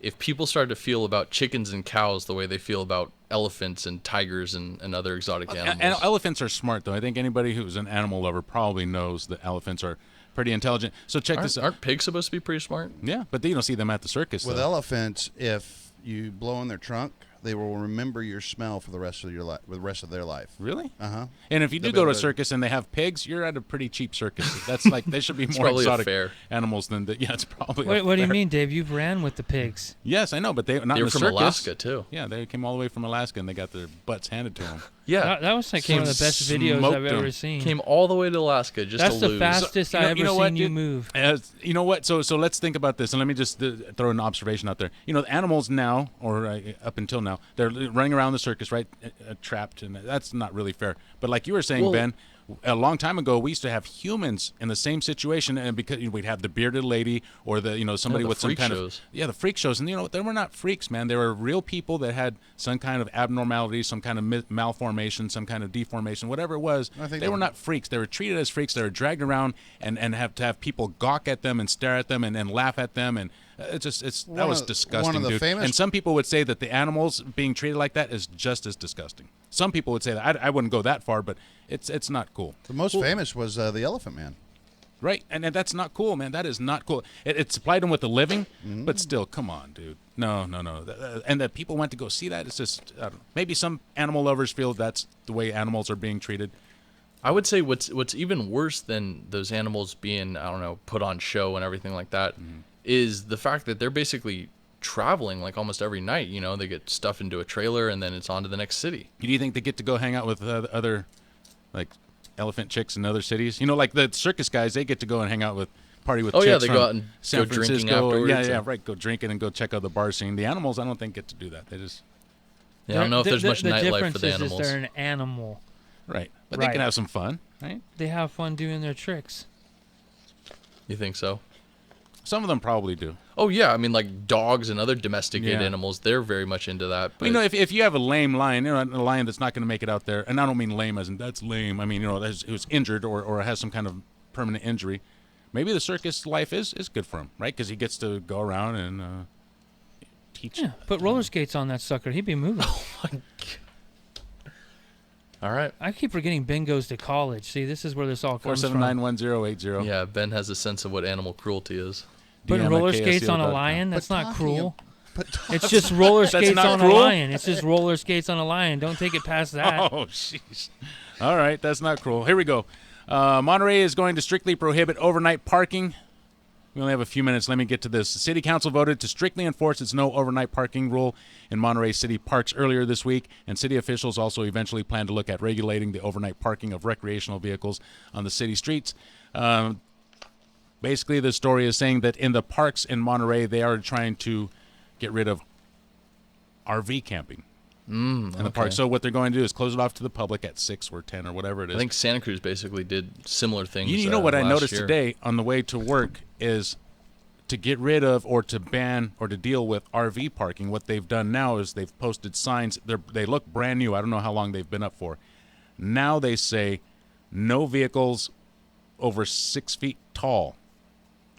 if people started to feel about chickens and cows the way they feel about elephants and tigers and other exotic animals. And elephants are smart, though. I think anybody who's an animal lover probably knows that elephants are pretty intelligent. So check this out. Aren't pigs supposed to be pretty smart? Yeah, but you don't see them at the circus. With though. elephants, if you blow in their trunk, they will remember your smell for the rest of your life, the rest of their life. Really? Uh-huh. And if you do go to a circus and they have pigs, you're at a pretty cheap circus. That's like they should be It's more probably exotic fair. animals than the. Yeah, it's probably. What do you fair. mean, Dave? You've ran with the pigs. Yes, I know, but they not They in were the from circus. Alaska, too. Yeah, they came all the way from Alaska and they got their butts handed to them. Yeah, That was like one of the best videos I've ever seen. Came all the way to Alaska just That's to the lose. fastest I ever seen you dude? move. You know what? So let's think about this, and let me just throw an observation out there. You know, the animals now, or up until now, they're running around the circus, right, trapped, and that's not really fair. But like you were saying, Well- Ben, a long time ago, we used to have humans in the same situation, and because we'd have the bearded lady or somebody the with some freak kind shows. of the freak shows, and they were not freaks, man. They were real people that had some kind of abnormality, some kind of malformation, some kind of deformation, whatever it was. I think They were not freaks. They were treated as freaks. They were dragged around and have to have people gawk at them and stare at them and laugh at them, and that was disgusting, the dude. famous- And some people would say that the animals being treated like that is just as disgusting. Some people would say that. I wouldn't go that far, but it's not cool. The most famous was the Elephant Man. Right, and that's not cool, man. That is not cool. It supplied him with a living, but still, come on, dude. No. And that people went to go see that. It's just maybe some animal lovers feel that's the way animals are being treated. I would say what's even worse than those animals being, I don't know, put on show and everything like that is the fact that they're basically traveling like almost every night. You know, they get stuffed into a trailer and then it's on to the next city. Do you think they get to go hang out with other, like, elephant chicks in other cities? You know, like the circus guys, they get to go and hang out with, party with Oh, chicks yeah, they from go out and San go drinking Francisco. afterwards. Yeah, right. Go drinking and go check out the bar scene. The animals, I don't think, get to do that. They just... Yeah, I don't know if there's much the nightlife difference for the is animals. they're an animal. Right. But they can have some fun, right? They have fun doing their tricks. You think so? Some of them probably do. Oh, yeah. I mean, like dogs and other domesticated Yeah. animals, they're very much into that. But, you know, if you have a lame lion, you know, a lion that's not going to make it out there, and I don't mean lame as in that's lame. I mean, you know, who's injured or has some kind of permanent injury, maybe the circus life is good for him, right? Because he gets to go around and teach. Yeah, put roller skates on that sucker. He'd be moving. Oh, my God. All right. I keep forgetting Ben goes to college. See, this is where this all comes from. 4791080. Yeah, Ben has a sense of what animal cruelty is. Putting roller skates on a lion, that's not cruel. It's just roller skates on a lion. It's just roller skates on a lion. Don't take it past that. Oh, jeez. All right, that's not cruel. Here we go. Monterey is going to strictly prohibit overnight parking. We only have a few minutes. Let me get to this. The City Council voted to strictly enforce its no overnight parking rule in Monterey City parks earlier this week, and city officials also eventually plan to look at regulating the overnight parking of recreational vehicles on the city streets. Basically, the story is saying that in the parks in Monterey, they are trying to get rid of RV camping in the park. So what they're going to do is close it off to the public at 6 or 10 or whatever it is. I think Santa Cruz basically did similar things. You know what I last noticed year. today on the way to work is to get rid of or to ban or to deal with RV parking. What they've done now is they've posted signs. They look brand new. I don't know how long they've been up for. Now they say no vehicles over 6 feet tall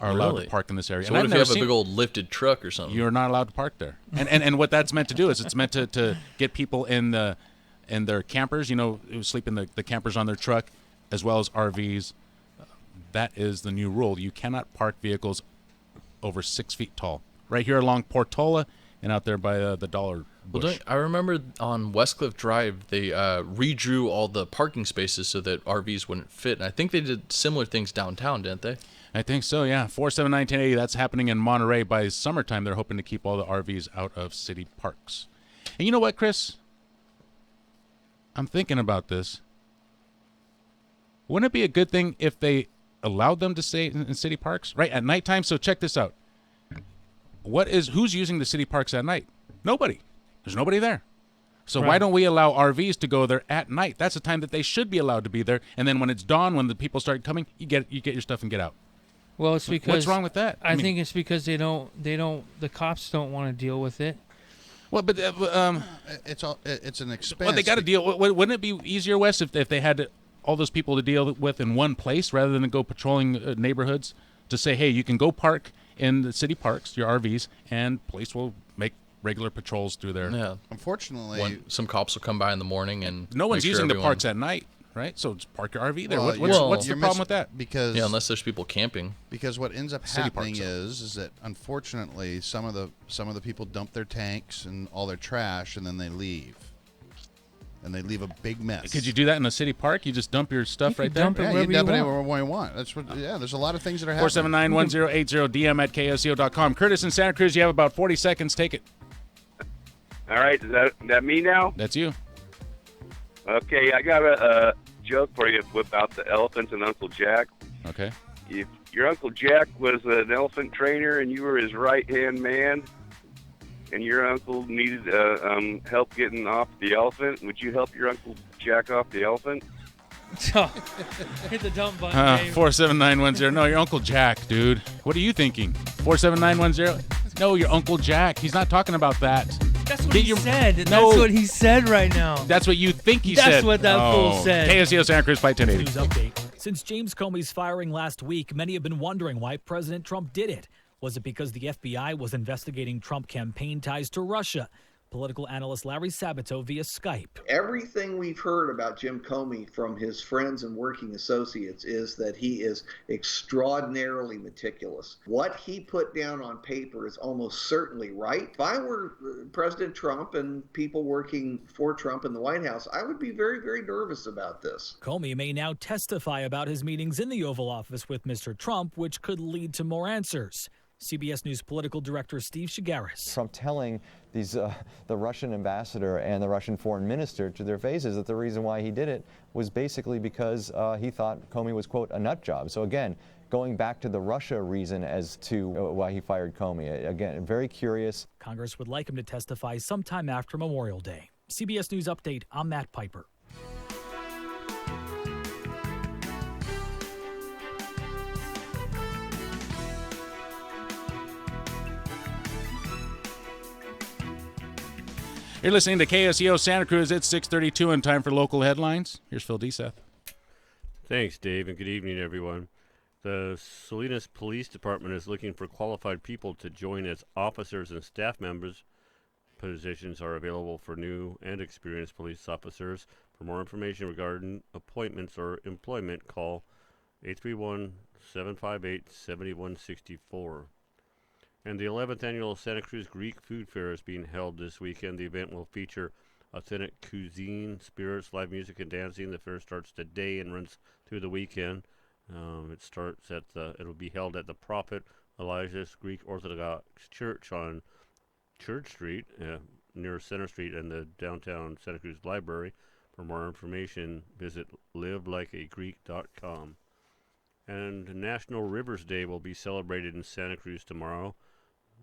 are allowed Really? to park in this area. So And what I've if you never have a seen- big old lifted truck or something? You're not allowed to park there. And what that's meant to do is it's meant to get people in their campers, you know, who sleep in the campers on their truck, as well as RVs. That is the new rule. You cannot park vehicles over 6 feet tall. Right here along Portola and out there by the Dollar Well, Bush. I remember on Westcliff Drive, they redrew all the parking spaces so that RVs wouldn't fit. And I think they did similar things downtown, didn't they? I think so, yeah. 479-1080, that's happening in Monterey. By summertime, they're hoping to keep all the RVs out of city parks. And you know what, Chris? I'm thinking about this. Wouldn't it be a good thing if they allowed them to stay in city parks, right, at nighttime? So check this out. Who's using the city parks at night? Nobody. There's nobody there. So why Right. don't we allow RVs to go there at night? That's the time that they should be allowed to be there. And then when it's dawn, when the people start coming, you get your stuff and get out. Well, it's because What's wrong with that? I think it's because the cops don't want to deal with it. Well, but it's an expense. well, they got to deal. Wouldn't it be easier, Wes, if they had all those people to deal with in one place rather than to go patrolling neighborhoods to say, hey, you can go park in the city parks, your RVs, and police will make regular patrols through there. Yeah. Unfortunately, some cops will come by in the morning and no one's make sure using the everyone- parks at night, right? So just park your RV there. Well, What's the you're problem with that? Because unless there's people camping. Because what ends up City happening parks, is that unfortunately some of the people dump their tanks and all their trash and then they leave. And they leave a big mess. Could you do that in a city park? You just dump your stuff right there? You can dump it anywhere you want. That's what. Yeah, there's a lot of things that are happening. 479-1080, DM at KSCO.com. Curtis in Santa Cruz, you have about 40 seconds. Take it. All right, is that me now? That's you. Okay, I got a joke for you about the elephants and Uncle Jack. Okay. If your Uncle Jack was an elephant trainer and you were his right-hand man, and your uncle needed help getting off the elephant, would you help your Uncle Jack off the elephant? Hit the dump button, Dave. 47910. No, your Uncle Jack, dude. What are you thinking? 47910. No, your Uncle Jack. He's not talking about that. That's what he said. No. That's what he said right now. That's what you think he said. That's what that fool said. KSCO Santa Cruz, Flight 1080. News update. Since James Comey's firing last week, many have been wondering why President Trump did it. Was it because the FBI was investigating Trump campaign ties to Russia? Political analyst Larry Sabato via Skype. Everything we've heard about Jim Comey from his friends and working associates is that he is extraordinarily meticulous. What he put down on paper is almost certainly right. If I were President Trump and people working for Trump in the White House, I would be very, very nervous about this. Comey may now testify about his meetings in the Oval Office with Mr. Trump, which could lead to more answers. CBS News political director Steve Shigaris. Trump telling the Russian ambassador and the Russian foreign minister to their faces that the reason why he did it was basically because he thought Comey was, quote, a nut job. So again, going back to the Russia reason as to why he fired Comey, again, very curious. Congress would like him to testify sometime after Memorial Day. CBS News Update, I'm Matt Piper. You're listening to KSCO Santa Cruz. It's 6:32 and time for local headlines. Here's Phil Deseth. Thanks, Dave, and good evening, everyone. The Salinas Police Department is looking for qualified people to join as officers and staff members. Positions are available for new and experienced police officers. For more information regarding appointments or employment, call 831-758-7164. And the 11th annual Santa Cruz Greek Food Fair is being held this weekend. The event will feature authentic cuisine, spirits, live music, and dancing. The fair starts today and runs through the weekend. It'll be held at the Prophet Elijah's Greek Orthodox Church on Church Street, near Center Street and the downtown Santa Cruz Library. For more information, visit livelikeagreek.com. And National Rivers Day will be celebrated in Santa Cruz tomorrow.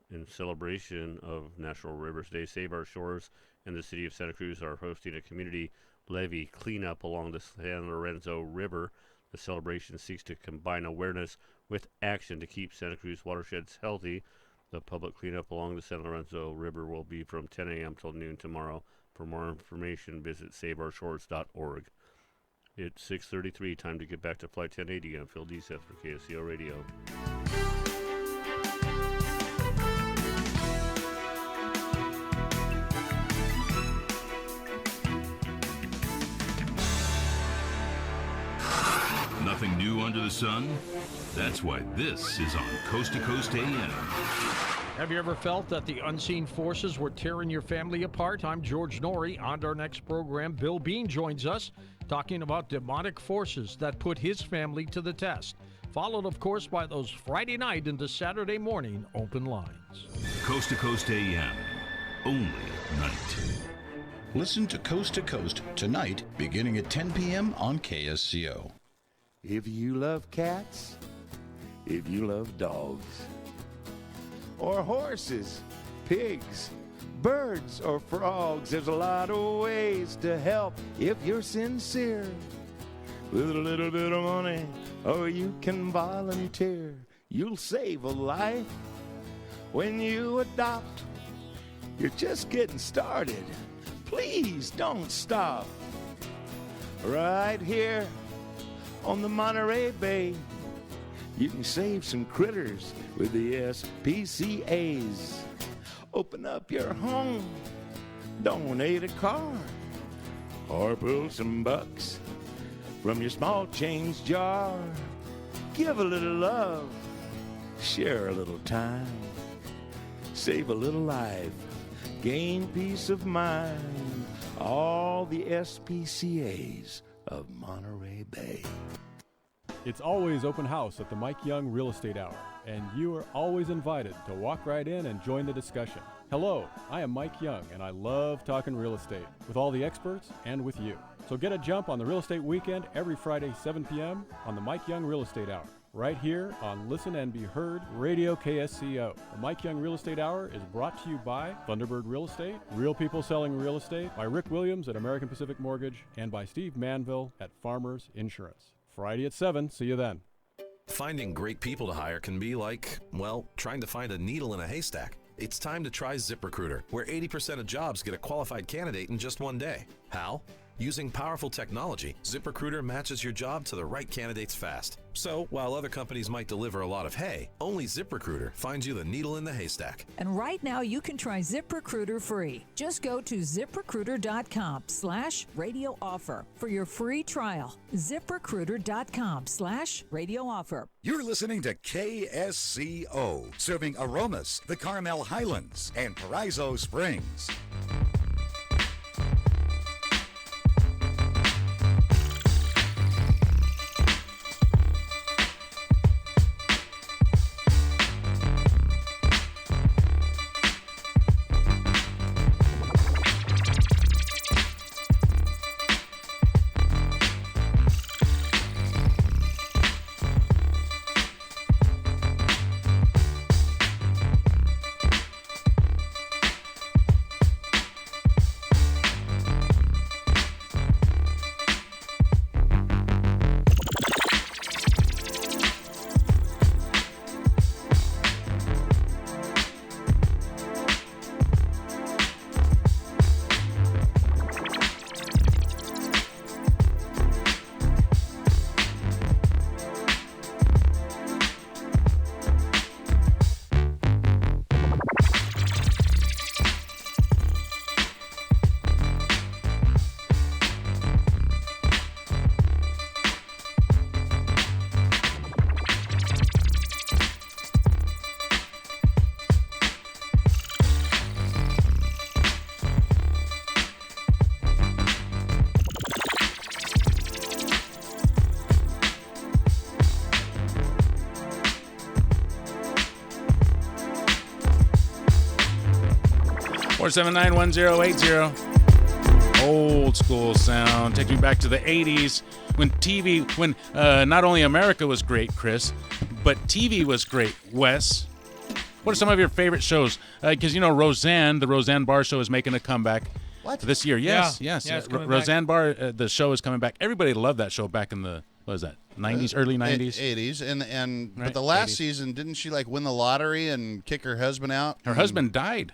In celebration of National Rivers Day, Save Our Shores and the city of Santa Cruz are hosting a community levee cleanup along the San Lorenzo River. The celebration seeks to combine awareness with action to keep Santa Cruz watersheds healthy. The public cleanup along the San Lorenzo River will be from 10 a.m. till noon tomorrow. For more information, visit saveourshores.org. It's 6:33, time to get back to Flight 1080. I'm Phil Deseth for KSCO Radio. Nothing new under the sun? That's why this is on Coast to Coast AM. Have you ever felt that the unseen forces were tearing your family apart? I'm George Norrie. On our next program, Bill Bean joins us talking about demonic forces that put his family to the test. Followed, of course, by those Friday night into Saturday morning open lines. Coast to Coast AM. Only night. Listen to Coast tonight, beginning at 10 p.m. on KSCO. If you love cats, if you love dogs, or horses, pigs, birds, or frogs, there's a lot of ways to help if you're sincere. With a little bit of money, or you can volunteer. You'll save a life when you adopt. You're just getting started. Please don't stop. Right here on the Monterey Bay, you can save some critters with the SPCAs. Open up your home, donate a car, or pull some bucks from your small change jar. Give a little love, share a little time, save a little life, gain peace of mind. All the SPCAs of Monterey Bay. It's always open house at the Mike Young Real Estate Hour, and you are always invited to walk right in and join the discussion. Hello, I am Mike Young, and I love talking real estate with all the experts and with you. So get a jump on the Real Estate Weekend every Friday, 7 p.m. on the Mike Young Real Estate Hour, right here on Listen and Be Heard Radio KSCO. The Mike Young Real Estate Hour is brought to you by Thunderbird Real Estate, Real People Selling Real Estate, by Rick Williams at American Pacific Mortgage, and by Steve Manville at Farmers Insurance. Friday at 7. See you then. Finding great people to hire can be like, well, trying to find a needle in a haystack. It's time to try ZipRecruiter, where 80% of jobs get a qualified candidate in just one day. How? Using powerful technology, ZipRecruiter matches your job to the right candidates fast. So, while other companies might deliver a lot of hay, only ZipRecruiter finds you the needle in the haystack. And right now you can try ZipRecruiter free. Just go to ZipRecruiter.com/radio offer for your free trial. ZipRecruiter.com/radio offer. You're listening to KSCO, serving Aromas, the Carmel Highlands, and Paraiso Springs. Four 479-1080. Old school sound, taking you back to the 80s when not only America was great, Chris, but TV was great. Wes, what are some of your favorite shows? Because Roseanne, the Roseanne Barr show is making a comeback this year. Yes. it's coming Roseanne Barr, the show is coming back. Everybody loved that show back in the, what was that, 90s, early 90s? 80s. Right, But the last 80s. season, didn't she win the lottery and kick her husband out? Her husband died.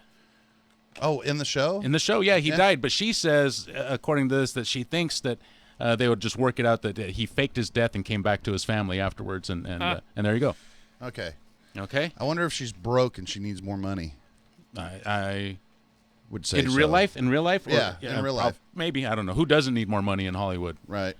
Oh, in the show? In the show, yeah, he died. But she says, according to this, that she thinks that they would just work it out, that he faked his death and came back to his family afterwards, and there you go. Okay. Okay. I wonder if she's broke and she needs more money. I would say in real life. In real life. Yeah, in real life. Maybe, I don't know. Who doesn't need more money in Hollywood? Right.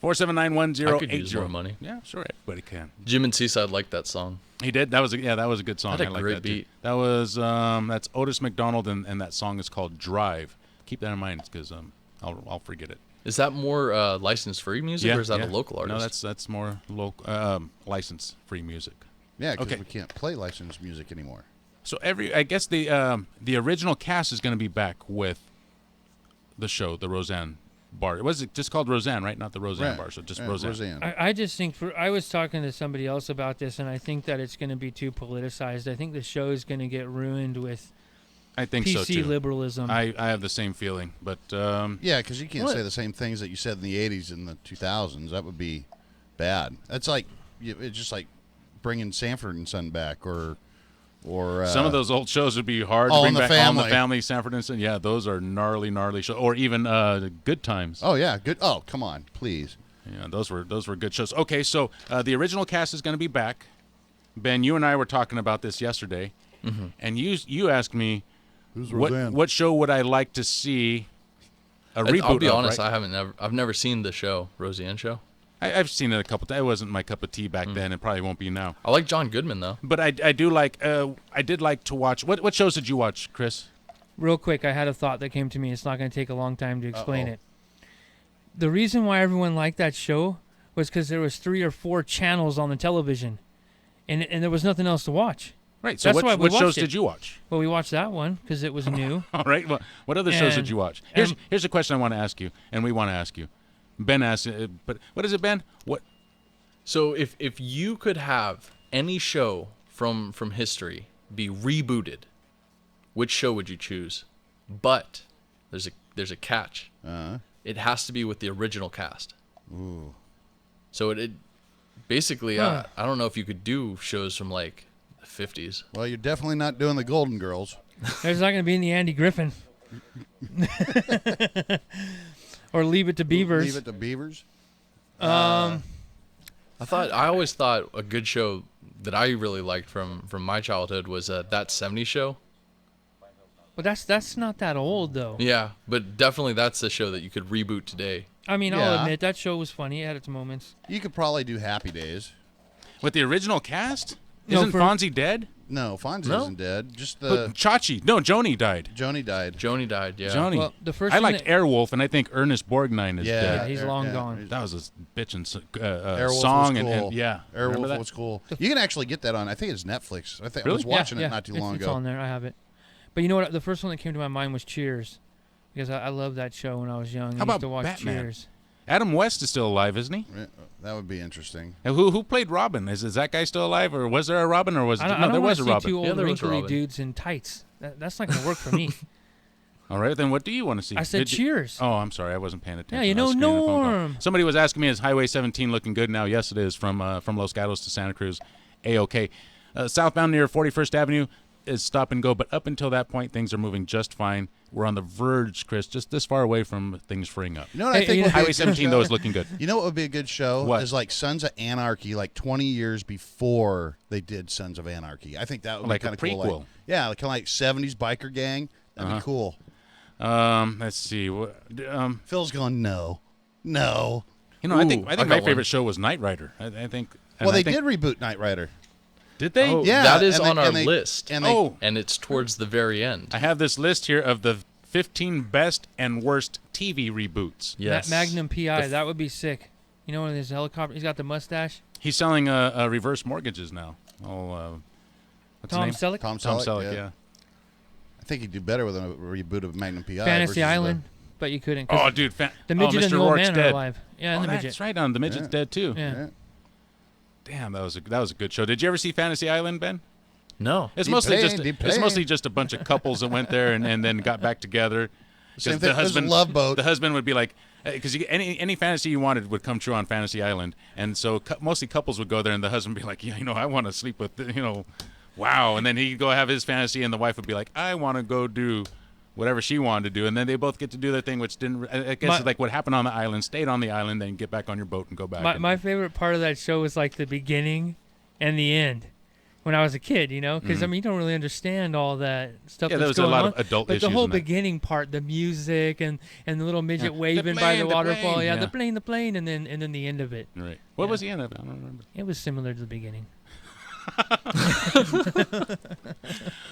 479-1080. I could use more money. Yeah, sure, everybody can. Jim and Seaside liked that song. He did. That was a good song. Had a I like great that too. beat. That was that's Otis McDonald, and that song is called Drive. Keep that in mind because I'll forget it. Is that more license-free music, or is that a local artist? No, that's more local license-free music. Yeah, because we can't play licensed music anymore. So I guess the original cast is going to be back with the show, the Roseanne Barr. Was it just called Roseanne, right? Not the Roseanne Barr, so just Roseanne. I just think I was talking to somebody else about this, and I think that it's going to be too politicized. I think the show is going to get ruined with I think PC so too. liberalism. I have the same feeling, but yeah, because you can't say the same things that you said in the 80s and the 2000s. That would be bad. That's like it's just like bringing Sanford and Son back, or some of those old shows would be hard to All bring in the back. All in the Family. Family, Sanford and Son. Yeah, those are gnarly shows. Or even Good Times. Oh yeah, good. Oh come on, please. Yeah, those were good shows. Okay, so the original cast is going to be back. Ben, you and I were talking about this yesterday, and you asked me Who's Roseanne? what show would I like to see a reboot I'll be of, honest, right? I've never seen the show, Roseanne show. I've seen it a couple times. It wasn't my cup of tea back then. It probably won't be now. I like John Goodman though. But I do like I did like to watch. What shows did you watch, Chris? Real quick, I had a thought that came to me. It's not going to take a long time to explain Uh-oh. it. The reason why everyone liked that show was because there was 3 or 4 channels on the television, and there was nothing else to watch. Right. So That's why we what shows watched it. did you watch? Well, we watched that one because it was new. All right. Well, what other shows did And- you watch? and- Here's a question I want to ask you, and we want to ask you. Ben asked, but what is it, Ben? What? So if you could have any show from history be rebooted, which show would you choose? But there's a catch. It has to be with the original cast. Ooh. So it basically Huh. I don't know if you could do shows from like the 50s. Well, you're definitely not doing the Golden Girls. There's not going to be any Andy Griffin. Or Leave It to Beavers. Leave It to Beavers. I always thought a good show that I really liked from my childhood was That 70s Show. But that's not that old though. Yeah, but definitely that's a show that you could reboot today. I mean, Yeah. I'll admit that show was funny. It had its moments. You could probably do Happy Days. With the original cast? No, Isn't for- Fonzie dead? No, Fonzie No? isn't dead. Just But the Chachi. No, Joni died. Joni died. Joni died, yeah. Joni. Well, the first I one liked that- Airwolf, and I think Ernest Borgnine is Yeah, dead. he's long gone. That was a bitchin' Airwolf song, was cool. and yeah, remember Airwolf that? was cool. You can actually get that on. I think it's Netflix. I Really? was watching yeah, it not too it's, long it's ago. on there. I have it. But you know what? The first one that came to my mind was Cheers, because I loved that show when I was young. How I about used to watch Batman? Cheers. Adam West is still alive, isn't he? Yeah, that would be interesting. And who played Robin? Is that guy still alive, or was there a Robin, or was I don't, no? I don't There wanna was a see Robin. two Yeah, old there was a wrinkly Robin. dudes in tights. That's not going to work for me. All right, then what do you want to see? I said Did you- Cheers. Oh, I'm sorry, I wasn't paying attention. Yeah, you I know was screening the phone call. Norm. Somebody was asking me, is Highway 17 looking good now? Yes, it is. From Los Gatos to Santa Cruz, A-OK. Southbound near 41st Avenue is stop and go, but up until that point, things are moving just fine. We're on the verge, Chris, just this far away from things freeing up. You know what I think? would be a Highway good 17 though show? is looking good. You know what would be a good show? What? Is like Sons of Anarchy, like 20 years before they did Sons of Anarchy. I think that would Like be a kind of cool. prequel. Like, yeah, kind of like 70s biker gang. That'd be cool. Let's see. Phil's going no. You know, I think I my got favorite one. show was Knight Rider. I think. and Well, I they think- did reboot Knight Rider. Did they? Oh, Yeah, that is and they- on our and they- list. and they- Oh. And it's towards the very end. I have this list here of the 15 best and worst TV reboots. Yes. Magnum PI, that would be sick. You know, when his helicopter, he's got the mustache. He's selling reverse mortgages now. Oh, what's Tom his name? Selleck? Tom Selleck, yeah. I think he'd do better with a reboot of Magnum PI. Fantasy versus Island, but you couldn't. 'cause Oh, dude, the midget Mr. and the old Rourke's man dead. are alive. Yeah, and Oh, the midget. that's right. The midget's Yeah. dead too. Yeah. Damn, that was a good show. Did you ever see Fantasy Island, Ben? No. It's Deep mostly Plain, just Deep it's Plain. mostly just a bunch of couples that went there and then got back together. Same Because thing. It was a Love Boat. The husband would be like, because any fantasy you wanted would come true on Fantasy Island, and so mostly couples would go there, and the husband would be like, yeah, I want to sleep with, wow, and then he'd go have his fantasy, and the wife would be like, I want to go do whatever she wanted to do, and then they both get to do their thing, which didn't. I guess it's like what happened on the island, stayed on the island, then get back on your boat and go back. My favorite part of that show was like the beginning and the end. When I was a kid, because I mean, you don't really understand all that stuff. Yeah, there that's was a going lot on, of adult but issues the whole in that. beginning part, the music and the little midget Yeah. waving The by plane, the the waterfall, plane, yeah, yeah. the plane, and then the end of it. Right. What was the end of it? I don't remember. It was similar to the beginning.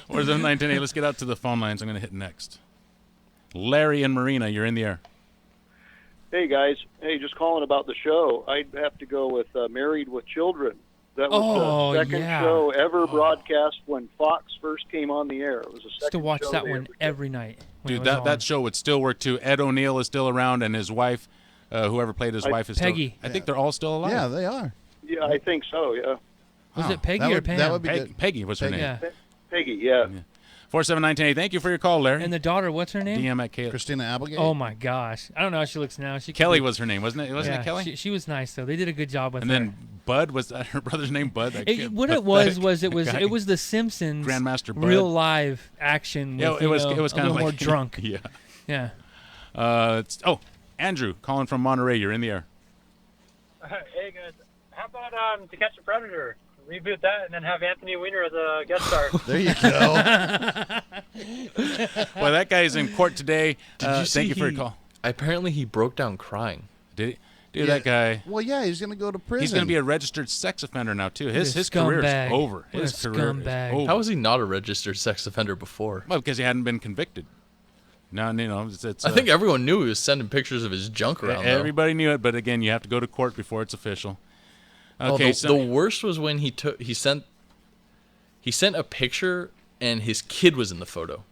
Or is it 19? Let's get out to the phone lines. I'm going to hit next. Larry and Marina, you're in the air. Hey guys, hey, just calling about the show. I'd have to go with Married with Children. That was the second show ever broadcast when Fox first came on the air. It was the second Used to watch show that they one ever did. every night. when it Dude, was on. that show would still work too. Ed O'Neill is still around, and his wife, whoever played his wife, is Peggy. still. I think they're all still alive. Yeah, they are. Yeah, I think so. Yeah, Was it Peggy That or would- Pam? that would be good. Peggy was her Peggy. name. Yeah. Peggy. Yeah. 47910. Thank you for your call, Larry. And the daughter, what's her name? DM at Kayla. Christina Applegate. Oh my gosh, I don't know how she looks now. She could Kelly be- was her name, wasn't it? Wasn't yeah, it Kelly? She was nice though. They did a good job with And her. then Bud, was that her brother's name? Bud. That kid, What it pathetic was it was guy. it was the Simpsons Grandmaster Bud. real live action. Yeah, With, it was you know, kind a of little like more drunk. Yeah. Yeah. Andrew calling from Monterey. You're in the air. Hey guys, how about To Catch a Predator? reboot that and then have Anthony Weiner as a guest star. There you go. Well, that guy is in court today. Did you see thank you for your call. Apparently, he broke down crying. Did he? Dude, that guy. Well, yeah, he's going to go to prison. He's going to be a registered sex offender now, too. His What a career scumbag. is over. What a His career scumbag. is over. How was he not a registered sex offender before? Well, because he hadn't been convicted. No, it's I think everyone knew he was sending pictures of his junk around. though. everybody knew it, but again, you have to go to court before it's official. Okay, the worst was when he sent a picture and his kid was in the photo.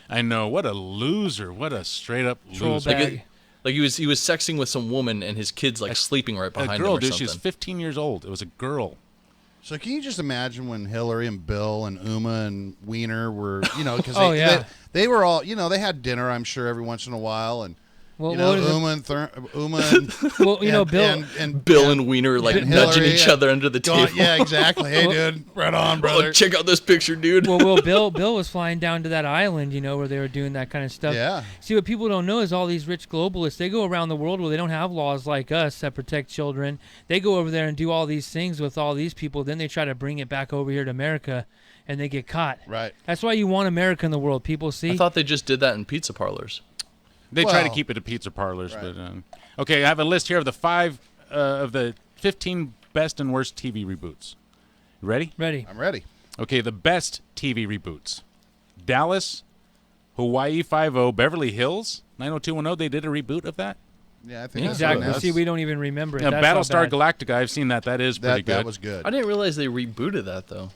I know, what a loser! What a straight up loser! Like he was sexing with some woman and his kid's like sleeping right behind a him girl, or dude. something. She's 15 years old. It was a girl. So can you just imagine when Hillary and Bill and Uma and Wiener were, because Oh, yeah. they were all, they had dinner, I'm sure, every once in a while, and Well, Uma and Well, Bill and Bill and Wiener like and nudging Hillary each other under the going- table. Yeah, exactly. Hey, dude, right on, brother. Oh, check out this picture, dude. Well, Bill was flying down to that island, where they were doing that kind of stuff. Yeah. See, what people don't know is all these rich globalists, they go around the world where they don't have laws like us that protect children. They go over there and do all these things with all these people. Then they try to bring it back over here to America, and they get caught. Right. That's why you want America in the world, people. See? I thought they just did that in pizza parlors. They try to keep it to pizza parlors, but okay. I have a list here of the 15 best and worst TV reboots. You ready? Ready. I'm ready. Okay, the best TV reboots: Dallas, Hawaii 5-0, Beverly Hills 90210. They did a reboot of that. Yeah, I think exactly. See, we don't even remember it. Yeah, That's how Battlestar bad. Galactica. I've seen that. That is pretty good. That was good. I didn't realize they rebooted that though.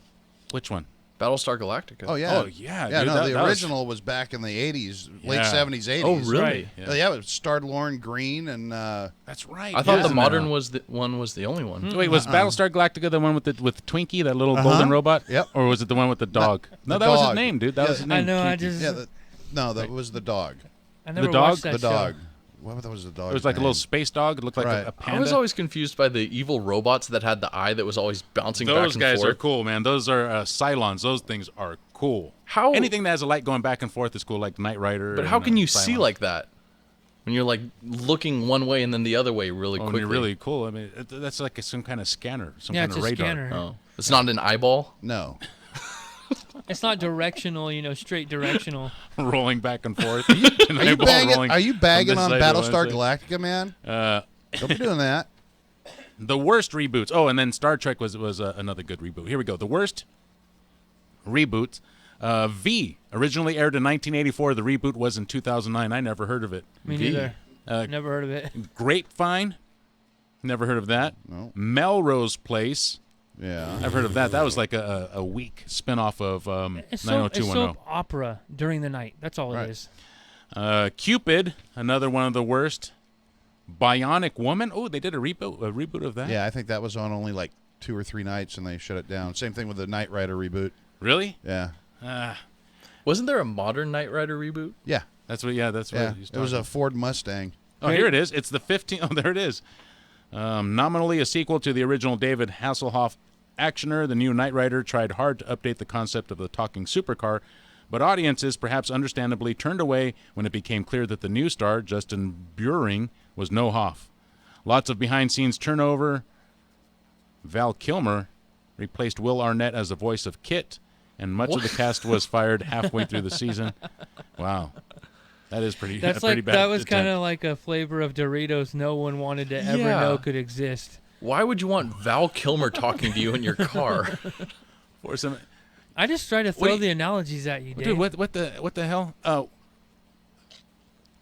Which one? Battlestar Galactica. Oh yeah. Yeah, dude, no, the that original was back in the 80s, late Yeah. 70s, 80s. Oh, really? Right. Yeah, it starred Lauren Green and That's right. I thought yeah. the modern was the only one. Wait, was Battlestar Galactica the one with Twinkie, that little golden robot? Yep. Or was it the one with the dog? No, The that was his dog. name, dude. That Yeah. was his name. I know, I Twinkie. just- no, that was the dog. I never dog? watched that The show. dog. What was the dog? It was like a little space dog. It looked like Right. a panda. I was always confused by the evil robots that had the eye that was always bouncing back Those and guys forth. are cool, man. Those are Cylons. Those things are cool. How- Anything that has a light going back and forth is cool, like Knight Rider. But how and, can you see Cylons. like that when you're like looking one way and then the other way really Oh, and quickly? you're really cool. I mean, that's like some kind of scanner, some Yeah, kind it's of a radar. scanner. Oh, it's not an eyeball. No. It's not directional, straight directional. Rolling back and forth. Are you bagging on Battlestar Galactica? Galactica, man? Don't be doing that. The worst reboots. Oh, and then Star Trek was another good reboot. Here we go. The worst reboots. V originally aired in 1984. The reboot was in 2009. I never heard of it. Me neither. Never heard of it. Grapevine. Never heard of that. No. Melrose Place. Yeah. I've heard of that. That was like a weak spinoff of It's 90210. soap opera during the night. That's all it is. Cupid, another one of the worst. Bionic Woman. Oh, they did a reboot of that. Yeah, I think that was on only like 2 or 3 nights and they shut it down. Same thing with the Knight Rider reboot. Really? Yeah. Wasn't there a modern Knight Rider reboot? Yeah. That's what. Yeah, that's what. Yeah. he's It was talking. a Ford Mustang. Oh, here it is. It's the 15th. Oh, there it is. Nominally a sequel to the original David Hasselhoff actioner, the new Knight Rider tried hard to update the concept of the talking supercar, but audiences, perhaps understandably, turned away when it became clear that the new star, Justin Buring, was no Hoff. Lots of behind-scenes turnover. Val Kilmer replaced Will Arnett as the voice of Kit, and much of the cast was fired halfway through the season. Wow. That is pretty, That's pretty like bad. that was attempt. kind of like a flavor of Doritos no one wanted to ever Yeah. know could exist. Why would you want Val Kilmer talking to you in your car? For some, I just try to What throw do you- the analogies at you, Dave. dude, what the hell?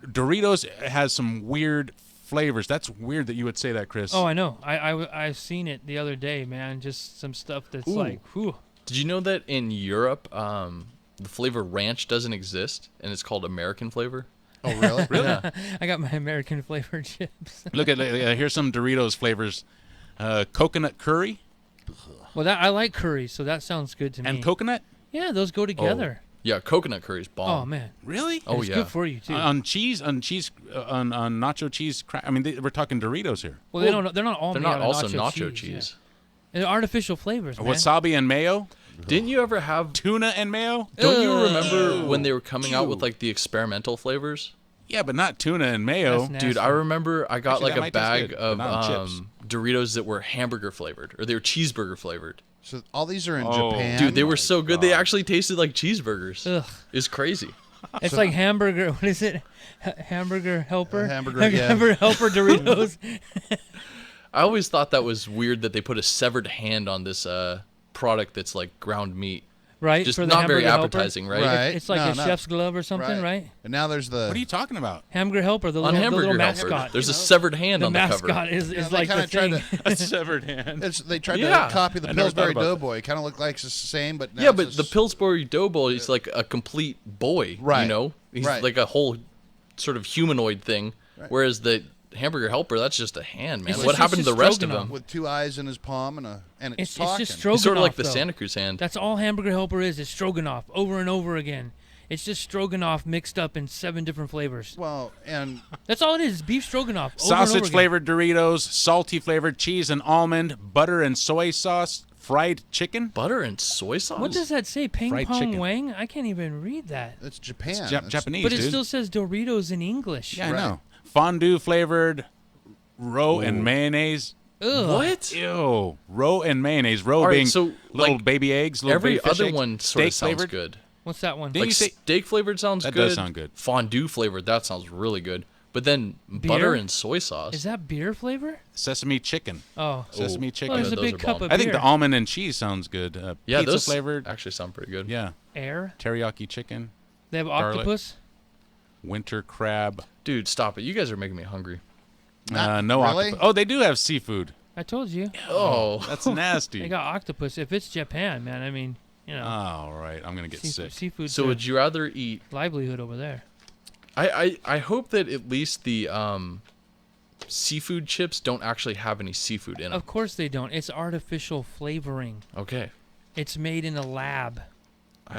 Doritos has some weird flavors. That's weird that you would say that, Chris. Oh, I know. I've seen it the other day, man. Just some stuff that's Ooh. like, whew. Did you know that in Europe, the flavor ranch doesn't exist, and it's called American flavor? Oh, really? Really? Yeah. I got my American flavored chips. Look at here's some Doritos flavors: coconut curry Well, I like curry, so that sounds good to me. and coconut. Yeah, those go together. Yeah, coconut curry's bomb. Oh man. Really? Oh, it's yeah. good for you too. On nacho cheese. I mean, we're talking Doritos here. well, they're not all They're made not out of also nacho, nacho cheese. cheese. Yeah. They're artificial flavors, man. Wasabi and mayo. Didn't you ever have tuna and mayo? Don't you remember when they were coming out with like the experimental flavors? Yeah, but not tuna and mayo. Dude, I remember I got Actually, that like a might taste bag good, of but not on chips. Doritos that were hamburger flavored or they were cheeseburger flavored. So all these are in Oh. Japan. Dude, they were so good. They actually tasted like cheeseburgers. Ugh. It's crazy. It's like hamburger. What is it? Hamburger helper. Hamburger, yeah. Hamburger helper Doritos. I always thought that was weird that they put a severed hand on this product that's like ground meat. Right, Just for the not very hamburger helper? appetizing, right? Right. It's like a chef's glove or something, right? And now there's the. What are you talking about? Hamburger helper, the On little, Hamburger the little Helper, mascot. there's a severed hand the on the cover. mascot is they like the kinda tried thing. A severed hand. They tried Yeah. to copy the I never thought Pillsbury about that. Doughboy. It kind of looked like it's the same, but now Yeah, it's but just- the Pillsbury Doughboy is like a complete boy, Right. you know? He's Right. like a whole sort of humanoid thing, Right. whereas the Hamburger Helper, that's just a hand, man. It's What just- happened it's to the just rest of stroganoff. him? with two eyes in his palm and it's talking. It's just stroganoff. He's sort of like the though. Santa Cruz hand. That's all hamburger helper is stroganoff over and over again. It's just stroganoff mixed up in 7 different flavors. Well, and That's all it is. Beef stroganoff. Over and over Sausage again. flavored Doritos, salty flavored cheese and almond, butter and soy sauce, fried chicken. Butter and soy sauce? What does that say? Ping Fried pong chicken. wang? I can't even read that. it's Japan. It's It's- Japanese, But it dude. still says Doritos in English. Yeah, I Right. know. Fondue flavored roe and mayonnaise. Ugh. What? Ew. Roe and mayonnaise. Roe All right, being so, little like, baby eggs. Little Every baby fish other eggs. one sort of Steak sounds flavored. good. What's that one? Didn't Like you say steak flavored sounds That good. does sound good. Fondue flavored, that sounds really good. But then butter and soy sauce. Is that beer flavor? sesame chicken? Oh. Sesame chicken. Well, there's a Those big are cup bomb. of I think beer. the almond and cheese sounds good. Yeah, pizza those flavored. actually sound pretty good. Yeah. Air. Teriyaki chicken. They have Garlic. octopus. Winter crab. Dude, stop it. You guys are making me hungry. No really? octopus. Oh, they do have seafood. I told you. Oh. That's nasty. They got octopus. If it's Japan, man, I mean, you know, All right, I'm gonna get sick. seafood. So would you rather eat... livelihood over there? I hope that at least the seafood chips don't actually have any seafood in them. Of course they don't. It's artificial flavoring. Okay. It's made in a lab.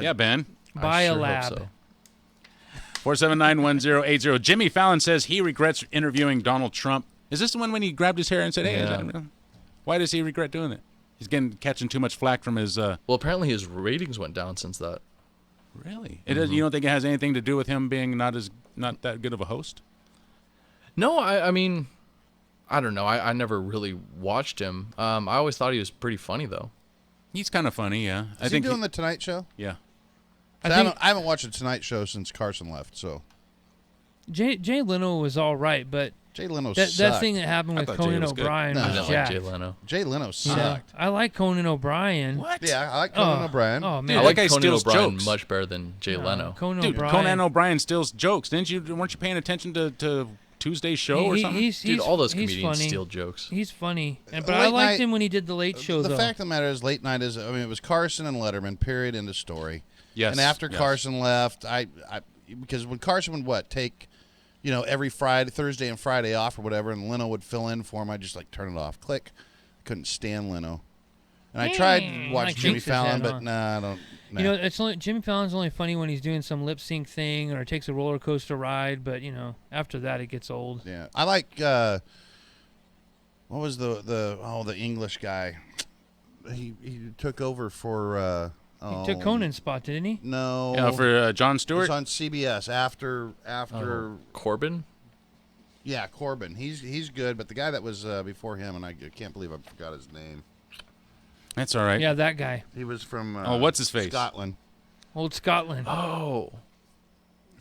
Yeah, Ben. By a sure hope lab. so. 479-1080. Jimmy Fallon says he regrets interviewing Donald Trump. Is this the one when he grabbed his hair and said, "Hey"? Yeah. Why does he regret doing it? He's catching too much flack from his. Well, apparently his ratings went down since that. Really? It does, you don't think it has anything to do with him being not that good of a host? No, I mean, I don't know. I never really watched him. I always thought he was pretty funny, though. He's kind of funny, yeah. Is he doing the Tonight Show? Yeah. I haven't watched the Tonight Show since Carson left. So Jay Leno was all right, but Jay Leno that sucked. thing that happened I with thought Jay Conan was good. O'Brien No, I was didn't jacked. like Jay Leno. Jay Leno You know, sucked. I like Conan O'Brien. What? Yeah, I like Conan O'Brien. Oh Dude, man, I like like how he Conan steals O'Brien jokes. much better than Jay Leno. Conan Dude, O'Brien. Conan O'Brien steals jokes. Weren't you paying attention to Tuesday's show or something? Dude, all those he's comedians funny. steal jokes. He's funny, but Late I liked night- him when he did the Late Show. The though. fact of the matter is, late night is. I mean, it was Carson and Letterman. Period. End of story. Yes. And after yes. Carson left, I because when Carson would take, every Thursday and Friday off or whatever, and Leno would fill in for him, I'd just turn it off. Click. Couldn't stand Leno. And I tried watching like Jimmy Jinx's Fallon, head, but huh? nah, I don't. Nah. You know, it's only Jimmy Fallon's only funny when he's doing some lip sync thing or takes a roller coaster ride. But after that, it gets old. Yeah, I like. What was the English guy? He took over for. He took Conan's spot, didn't he? No. Yeah, for Jon It Stewart. was on CBS after. Corbin? Yeah, Corbin. He's good, but the guy that was before him, and I can't believe I forgot his name. That's all right. Yeah, that guy. He was from. what's his face? Scotland. Old Scotland. Oh.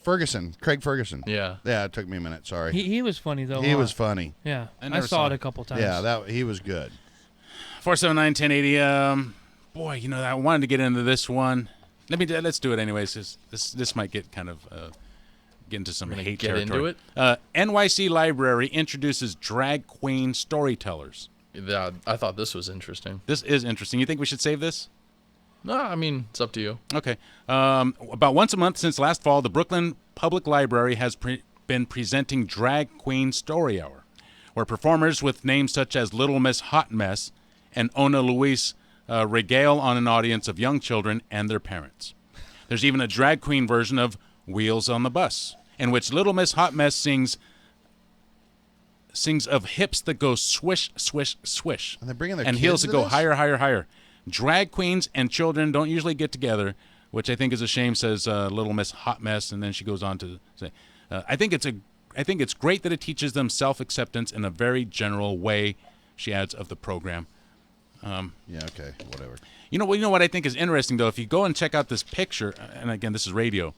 Ferguson. Craig Ferguson. Yeah. Yeah, it took me a minute. Sorry. He was funny though. He huh? was funny. Yeah, I I never saw saw it it. a couple times. Yeah, he was good. 479-1080. Boy, I wanted to get into this one. Let's do it anyways. This might get kind of get into some hate get territory. into NYC Library introduces drag queen storytellers. Yeah, I thought this was interesting. This is interesting. You think we should save this? No, I mean, it's up to you. Okay. About once a month since last fall, the Brooklyn Public Library has been presenting Drag Queen Story Hour, where performers with names such as Little Miss Hot Mess and Ona Luis regale on an audience of young children and their parents. There's even a drag queen version of Wheels on the Bus, in which Little Miss Hot Mess sings of hips that go swish, swish, swish, And they're bringing their and kids heels to that go this? higher, higher, higher. Drag queens and children don't usually get together, which I think is a shame, says Little Miss Hot Mess, and then she goes on to say, I think it's great that it teaches them self-acceptance in a very general way, she adds, of the program. Yeah, okay, whatever. You know what I think is interesting, though? If you go and check out this picture, and again, this is radio,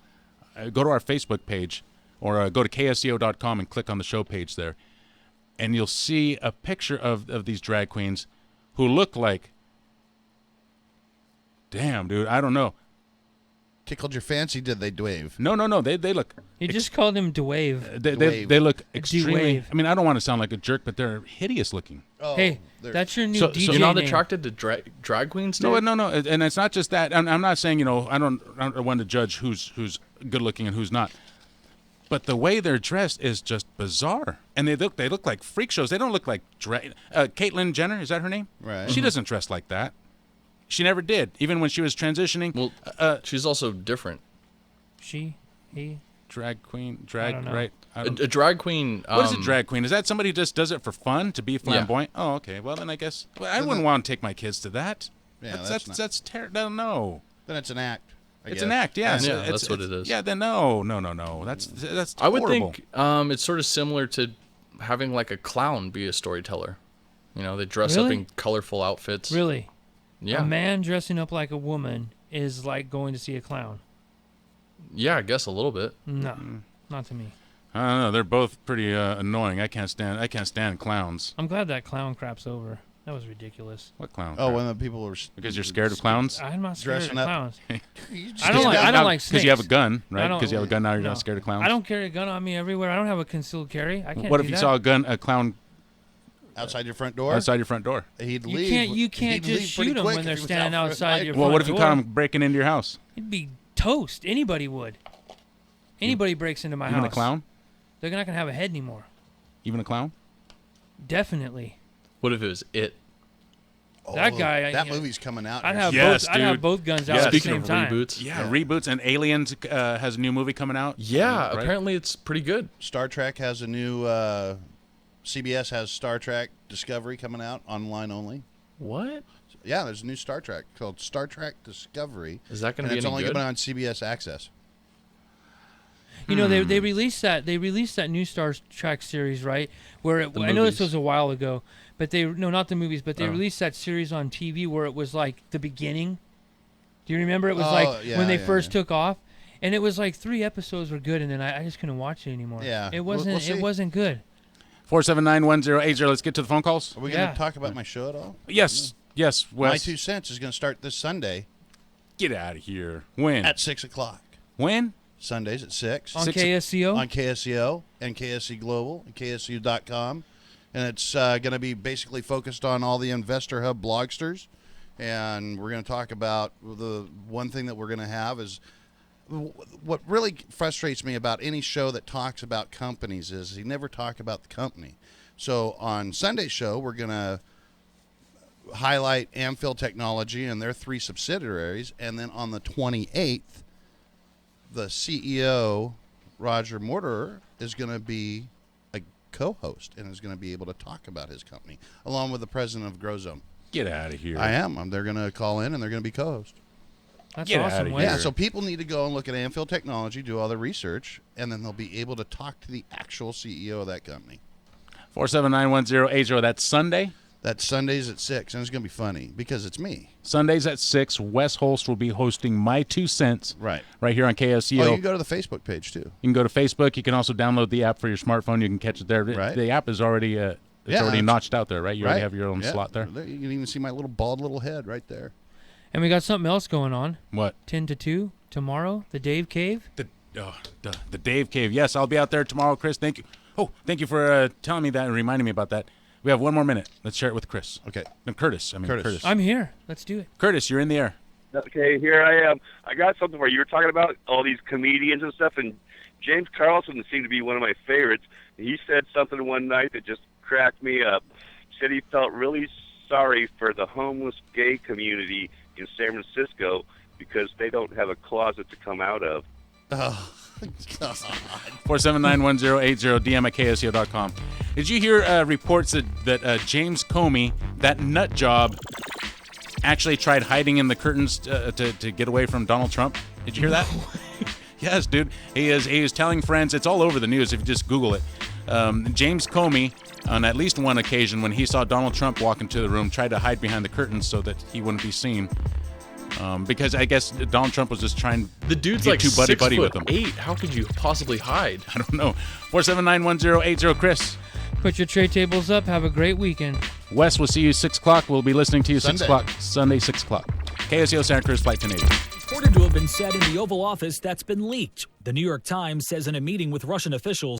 go to our Facebook page or go to ksco.com and click on the show page there, and you'll see a picture of these drag queens who look like, damn, dude, I don't know. Tickled your fancy, did they, Dwave? No, they look... You just called him Dwave. They look extremely... Dwave. I mean, I don't want to sound like a jerk, but they're hideous looking. Oh, hey, that's your new So DJ you're You're not name. attracted to drag queens, No, Dave? no, and it's not just that. I'm not saying, you know, I don't want to judge who's good looking and who's not. But the way they're dressed is just bizarre, and they look like freak shows. They don't look like Caitlyn Jenner. Is that her name? Right. She doesn't dress like that. She never did, even when she was transitioning. Well, she's also different. He. Drag queen, I don't know. right? A drag queen. What is a drag queen? Is that somebody who just does it for fun, to be flamboyant? Yeah. Oh, okay. Well, then I guess I wouldn't want to take my kids to that. Yeah, that's terrible. No. Then it's an act. It's an act, yeah. Yeah, that's what it is. Yeah, then no. That's I would horrible. think it's sort of similar to having like a clown be a storyteller. You know, they dress up Really? in colorful outfits. Really? Yeah. A man dressing up like a woman is like going to see a clown. Yeah, I guess a little bit. No, not to me. I don't know. They're both pretty annoying. I can't stand clowns. I'm glad that clown crap's over. That was ridiculous. What clown? Oh, when the people were because you're scared of clowns. I'm not scared Dressing of up. clowns. just I don't like snakes. Because you have a gun, right? I don't- Because you have a gun now, you're no. not scared of clowns. I don't carry a gun on me everywhere. I don't have a concealed carry. I can't. What do if you that. saw a clown outside your front door? outside your front door? He'd You leave. you can't He'd just leave shoot pretty them quick when if they're he was standing out for a outside night. your Well, front what if you door. caught him breaking into your house? It'd be toast. Anybody would. Anybody breaks into my Even house. a clown? They're not gonna have a head anymore. Even a clown? Definitely. What if it was it? That guy. That you know, movie's coming out. I'd here have soon. both. I'd have both guns out at the same time. Yeah, reboots, and Aliens has a new movie coming out. Yeah, right? apparently it's pretty good. Star Trek has a new. CBS has Star Trek Discovery coming out online only. What? Yeah, there's a new Star Trek called Star Trek Discovery. Is that going to and be it's any only good? coming on CBS Access. You know, they released that new Star Trek series, right? Where it, The I know this movies. was a while ago, but not the movies, but they Oh. released that series on TV where it was like the beginning. Do you remember? It was Oh, like yeah, when they yeah, first yeah. took off, and it was like 3 episodes were good, and then I just couldn't watch it anymore. Yeah, it we'll wasn't. see. It wasn't good. 479-1080. Let's get to the phone calls. Are we going Yeah. to talk about my show at all? Yes, yes. My Wes. 2 cents is going to start this Sunday Get out of here. When? at 6 o'clock. When? Sundays at 6. On KSCO? On KSCO and KSC Global and KSCO.com. And it's going to be basically focused on all the Investor Hub blogsters. And we're going to talk about the one thing that we're going to have is what really frustrates me about any show that talks about companies is you never talk about the company. So on Sunday's show, we're going to highlight Amphil Technology and their 3 subsidiaries. And then on the 28th, the CEO, Roger Morterer, is going to be a co-host and is going to be able to talk about his company, along with the president of GrowZone. Get out of here. I am. They're going to call in and they're going to be co-host. That's Get awesome. outta Wes. here. Yeah, so people need to go and look at Amphil Technology, do all the research, and then they'll be able to talk to the actual CEO of that company. 479-1080. That's Sunday. That's Sundays at 6, and it's going to be funny because it's me. Sundays at 6. Wes Holst will be hosting My 2 Cents Right. right here on KSCO. Oh, you can go to the Facebook page, too. You can go to Facebook. You can also download the app for your smartphone. You can catch it there. Right. The app is already Yeah, notched out there, right? You already Right. have your own Yeah. slot there. You can even see my little bald little head right there. And we got something else going on. What? 10 to 2 tomorrow. The Dave Cave. The Dave Cave. Yes, I'll be out there tomorrow, Chris. Thank you. Oh, thank you for telling me that and reminding me about that. We have 1 more minute. Let's share it with Chris. Okay. No, Curtis. Curtis. I'm here. Let's do it. Curtis, you're in the air. Okay, here I am. I got something where you were talking about all these comedians and stuff, and James Carlson seemed to be one of my favorites. He said something one night that just cracked me up. He said he felt really sorry for the homeless gay community in San Francisco because they don't have a closet to come out of. Oh, God. 479-1080, DM at KSCO.com. Did you hear reports that James Comey, that nut job, actually tried hiding in the curtains to get away from Donald Trump? Did you hear that? Yes, dude. He is telling friends. It's all over the news if you just Google it. James Comey, on at least one occasion when he saw Donald Trump walk into the room, tried to hide behind the curtains so that he wouldn't be seen. Because I guess Donald Trump was just trying The dude's to like get too buddy-buddy with him. 6'8". How could you possibly hide? I don't know. 479-1080, Chris. Put your tray tables up. Have a great weekend. Wes, we'll see you 6 o'clock. We'll be listening to you 6 Sunday. o'clock. Sunday, 6 o'clock. KSEO Santa Cruz, Flight 1080. Reported to have been said in the Oval Office that's been leaked. The New York Times says in a meeting with Russian officials,